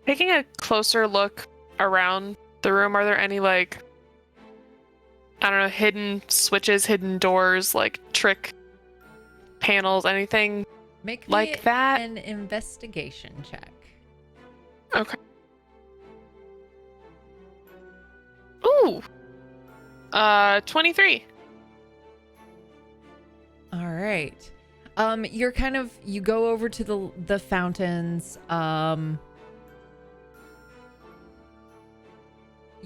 Taking a closer look around the room, are there any, like, I don't know, hidden switches, hidden doors, like trick panels, anything Make like me that? an investigation check. Okay. Ooh. 23. All right. You're kind of, you go over to the fountains.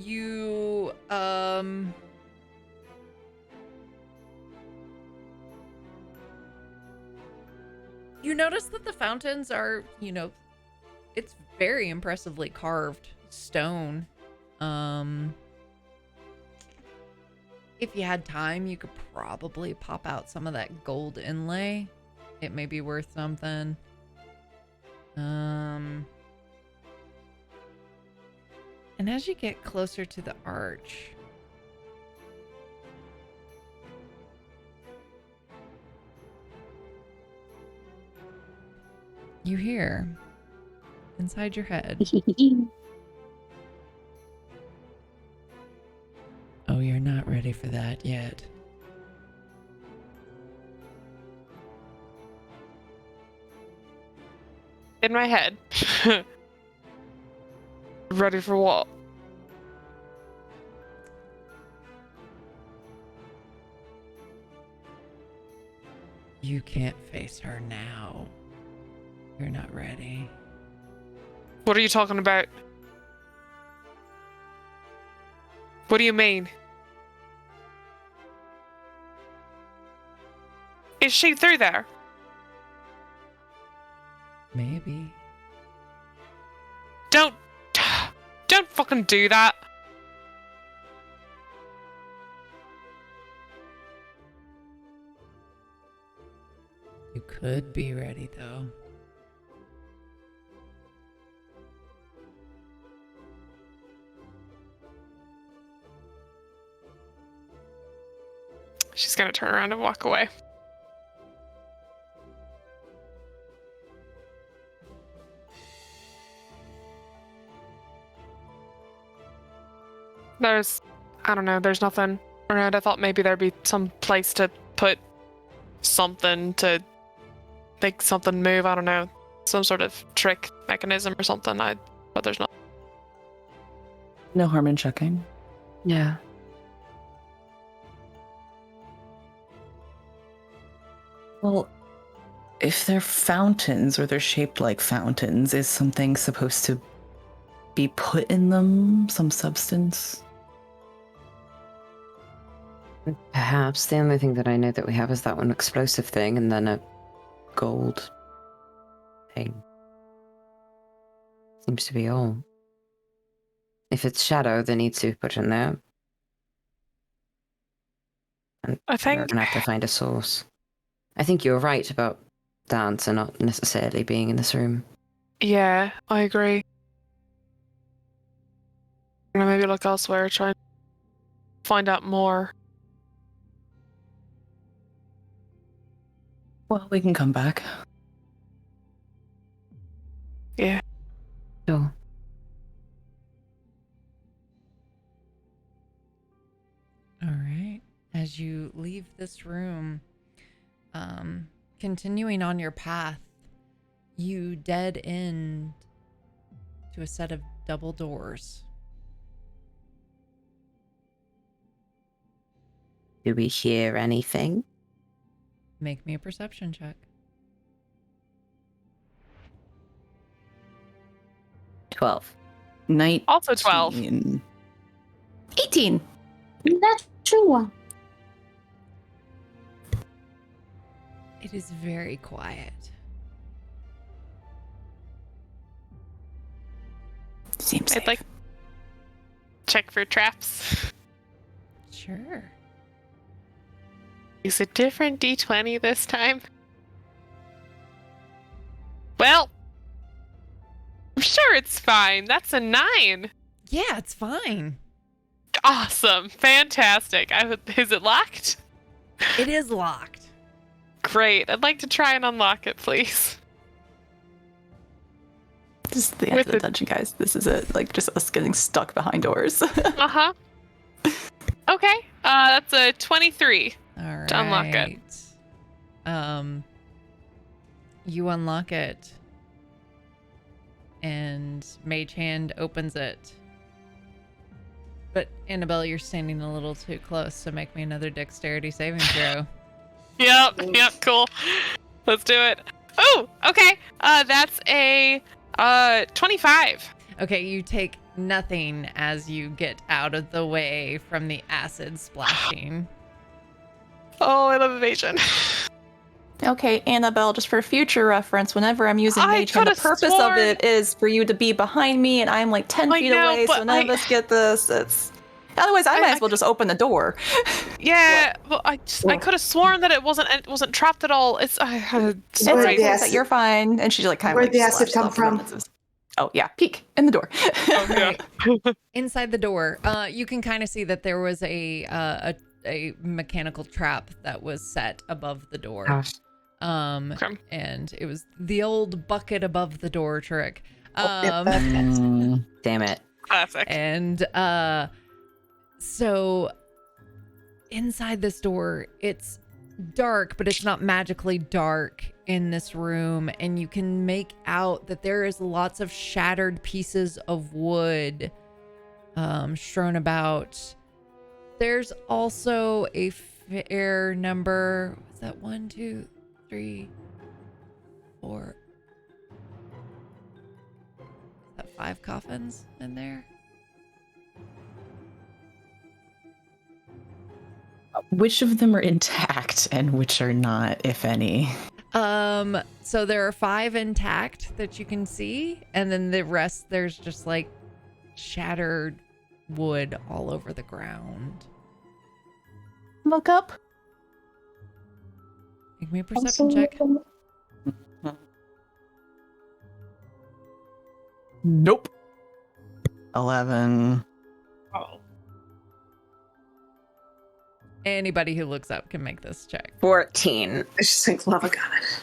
You you notice that the fountains are, it's very impressively carved stone. If you had time, you could probably pop out some of that gold inlay. It may be worth something. And as you get closer to the arch, you hear inside your head, "Oh, you're not ready for that yet." In my head. Ready for what? You can't face her now. You're not ready. What are you talking about? What do you mean? Is she through there? Maybe. Don't fucking do that. You could be ready, though. She's gonna turn around and walk away. I don't know, there's nothing around. I thought maybe there'd be some place to put something to make something move. I don't know, some sort of trick mechanism or something. But there's not. No harm in checking. Yeah. Well, if they're fountains or they're shaped like fountains, is something supposed to be put in them? Some substance? Perhaps. The only thing that I know that we have is that one explosive thing and then a gold thing. Seems to be all. If it's shadow, they need to put in there. And I we're think gonna have to find a source. I think you're right about the answer not necessarily being in this room. Yeah, I agree. Maybe look elsewhere, try and find out more. Well, we can come back. Yeah. Sure. All right. As you leave this room, continuing on your path, you dead end to a set of double doors. Do we hear anything? Make me a perception check. 12. Night. Also 12. 18. Natural one. It is very quiet. Seems I'd safe. like check for traps. Sure. Use a different D20 this time. Well, I'm sure it's fine. That's a 9. Yeah, it's fine. Awesome. Fantastic. Is it locked? It is locked. Great. I'd like to try and unlock it, please. This is the end With of the the- dungeon, guys. This is it. Like, just us getting stuck behind doors. Uh-huh. Okay. That's a 23. All right. To unlock it. You unlock it, and Mage Hand opens it. But Annabelle, you're standing a little too close, so make me another dexterity saving throw. Yep, cool. Let's do it. Oh, okay. That's a 25. Okay, you take nothing as you get out of the way from the acid splashing. Oh, I love evasion. Okay, Annabelle, just for future reference, whenever I'm using I Mage Hand, the could've purpose sworn- of it is for you to be behind me, and I'm like 10 I feet know, away, so but none of us get this. It's otherwise, I might as well just open the door. Yeah, well, I could have sworn that it wasn't trapped at all. It's Where It's did okay, the that acid- you're fine. And she like kind of Where'd like the acid splashes come off the ground from? and says, oh yeah, peek in the door. Inside the door, you can kind of see that there was a mechanical trap that was set above the door. Gosh. Okay. And it was the old bucket above the door trick. Damn it. Classic. And so inside this door, it's dark, but it's not magically dark in this room, and you can make out that there is lots of shattered pieces of wood strewn about. There's also a fair number. Was that 1, 2, 3, 4? Is that 5 coffins in there? Which of them are intact and which are not, if any? So there are 5 intact that you can see, and then the rest, there's just like shattered wood all over the ground. Look up. Make me a perception check. Nope. 11. Oh. Anybody who looks up can make this check. 14. I just think lava got it.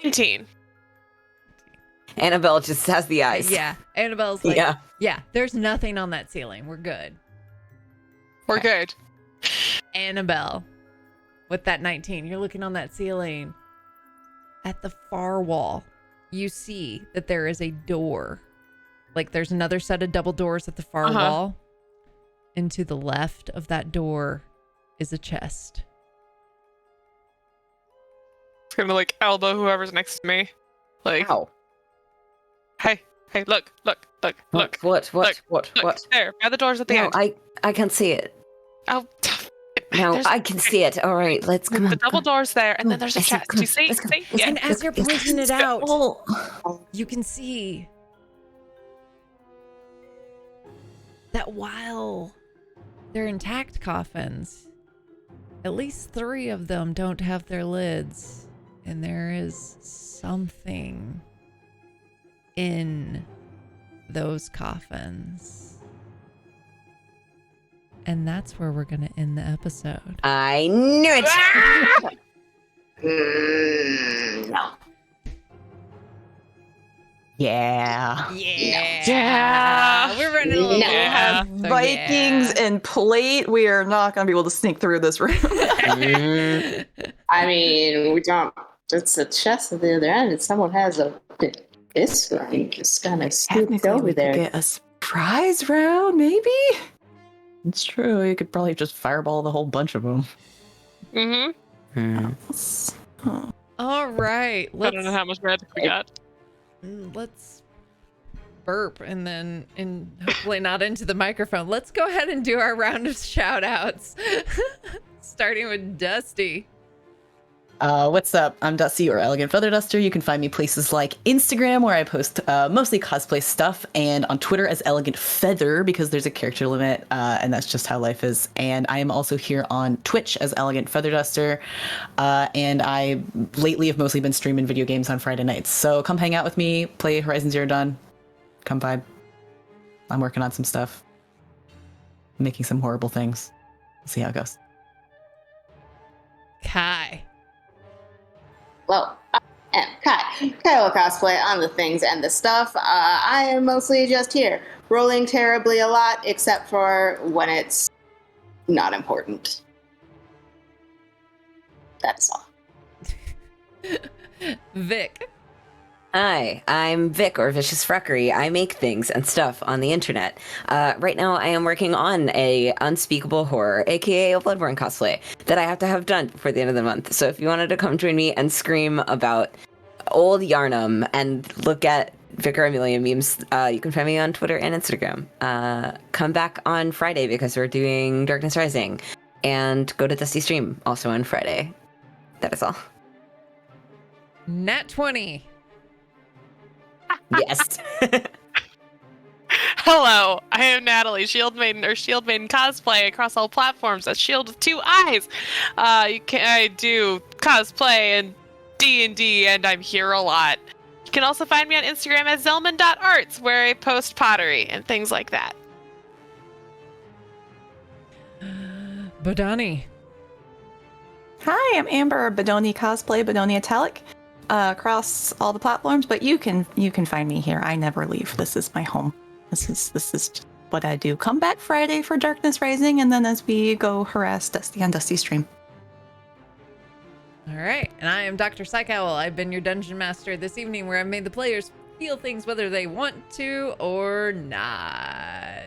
19. Annabelle just has the eyes. Yeah, Annabelle's like, Yeah. yeah, there's nothing on that ceiling. We're good. We're good. Annabelle, with that 19, you're looking on that ceiling. At the far wall, you see that there is a door. Like there's another set of double doors at the far wall. And to the left of that door is a chest. It's gonna like elbow whoever's next to me. Like, Ow. hey, look. What? There, by the doors at the No, end. I can see it. Oh, No, there's- I can see it. All right, let's come the on. double doors there, and then on, there's a let's go, chest. come Do you on, see? let's go, See? let's Yeah. And as you're pointing it out, Oh. you can see that while they're intact coffins, at least 3 of them don't have their lids, and there is something in those coffins. And that's where we're going to end the episode. I knew it! No. Yeah. We're running a little No. late. Yeah. So, Vikings and plate. We are not going to be able to sneak through this room. I mean, we don't. It's a chest at the other end, and someone has a this one just kind of scooped Technically, over we could there. get a surprise round, maybe? It's true. You could probably just fireball the whole bunch of them. Mm-hmm. All right. I don't know how much magic we got. Let's burp and hopefully not into the microphone. Let's go ahead and do our round of shout outs. Starting with Dusty. What's up? I'm Dusty, or Elegant Feather Duster. You can find me places like Instagram, where I post mostly cosplay stuff, and on Twitter as Elegant Feather, because there's a character limit, and that's just how life is. And I am also here on Twitch as Elegant Feather Duster, and I lately have mostly been streaming video games on Friday nights. So come hang out with me, play Horizon Zero Dawn, come vibe. I'm working on some stuff, making some horrible things. We'll see how it goes. Kai. Well, I am Kai. Kyle cosplay on the things and the stuff. I am mostly just here, rolling terribly a lot, except for when it's not important. That's all. Vic. Hi, I'm Vic, or Vicious Fruckery. I make things and stuff on the internet. Right now, I am working on a unspeakable horror, aka a Bloodborne cosplay, that I have to have done before the end of the month. So if you wanted to come join me and scream about old Yarnum and look at Vicar Amelia memes, you can find me on Twitter and Instagram. Come back on Friday because we're doing Darkness Rising. And go to Dusty Stream, also on Friday. That is all. Nat 20. Yes. Hello, I am Natalie, Shield Maiden cosplay across all platforms. A shield with 2 eyes. I do cosplay and D&D, and I'm here a lot. You can also find me on Instagram as zelman.arts, where I post pottery and things like that. Bodani. Hi, I'm Amber, Bedoni cosplay, Bedoni Italic, across all the platforms. But you can find me here. I never leave. This is my home. This is just what I do. Come back Friday for Darkness Rising, and then as we go harass Dusty on Dusty Stream. All right. And I am Dr. Psychowl. I've been your dungeon master this evening, where I've made the players feel things whether they want to or not.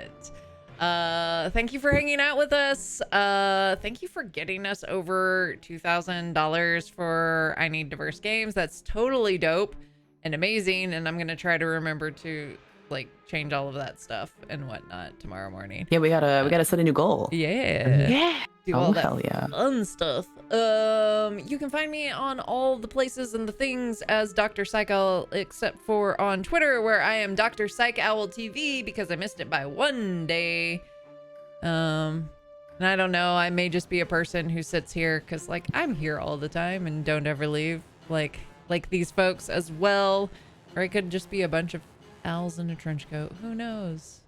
Thank you for hanging out with us. Thank you for getting us over $2,000 for I Need Diverse Games. That's totally dope and amazing. And I'm going to try to remember to change all of that stuff and whatnot tomorrow morning. Yeah, we gotta set a new goal. Yeah. Do all that hell yeah. fun stuff. You can find me on all the places and the things as Dr. Psychowl, except for on Twitter, where I am Dr. Psychowl TV, because I missed it by one day. And I don't know, I may just be a person who sits here because I'm here all the time and don't ever leave, like these folks as well. Or I could just be a bunch of owls in a trench coat. Who knows?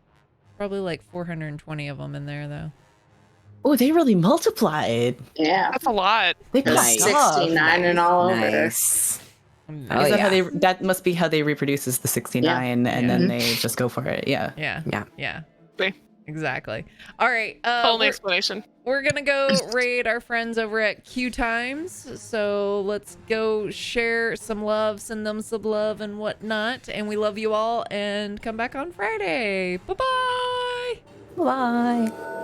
Probably 420 of them in there though. Oh, they really multiplied. Yeah. That's a lot. They Nice. popped off. 69 and all over. Nice. Oh, Is that yeah. how that must be how they reproduce, is the 69, and then they just go for it. Yeah. Yeah. Okay. Exactly. All right. Only explanation. We're gonna go raid our friends over at Q Times. So let's go share some love, send them some love and whatnot. And we love you all, and come back on Friday. Bye-bye. Bye.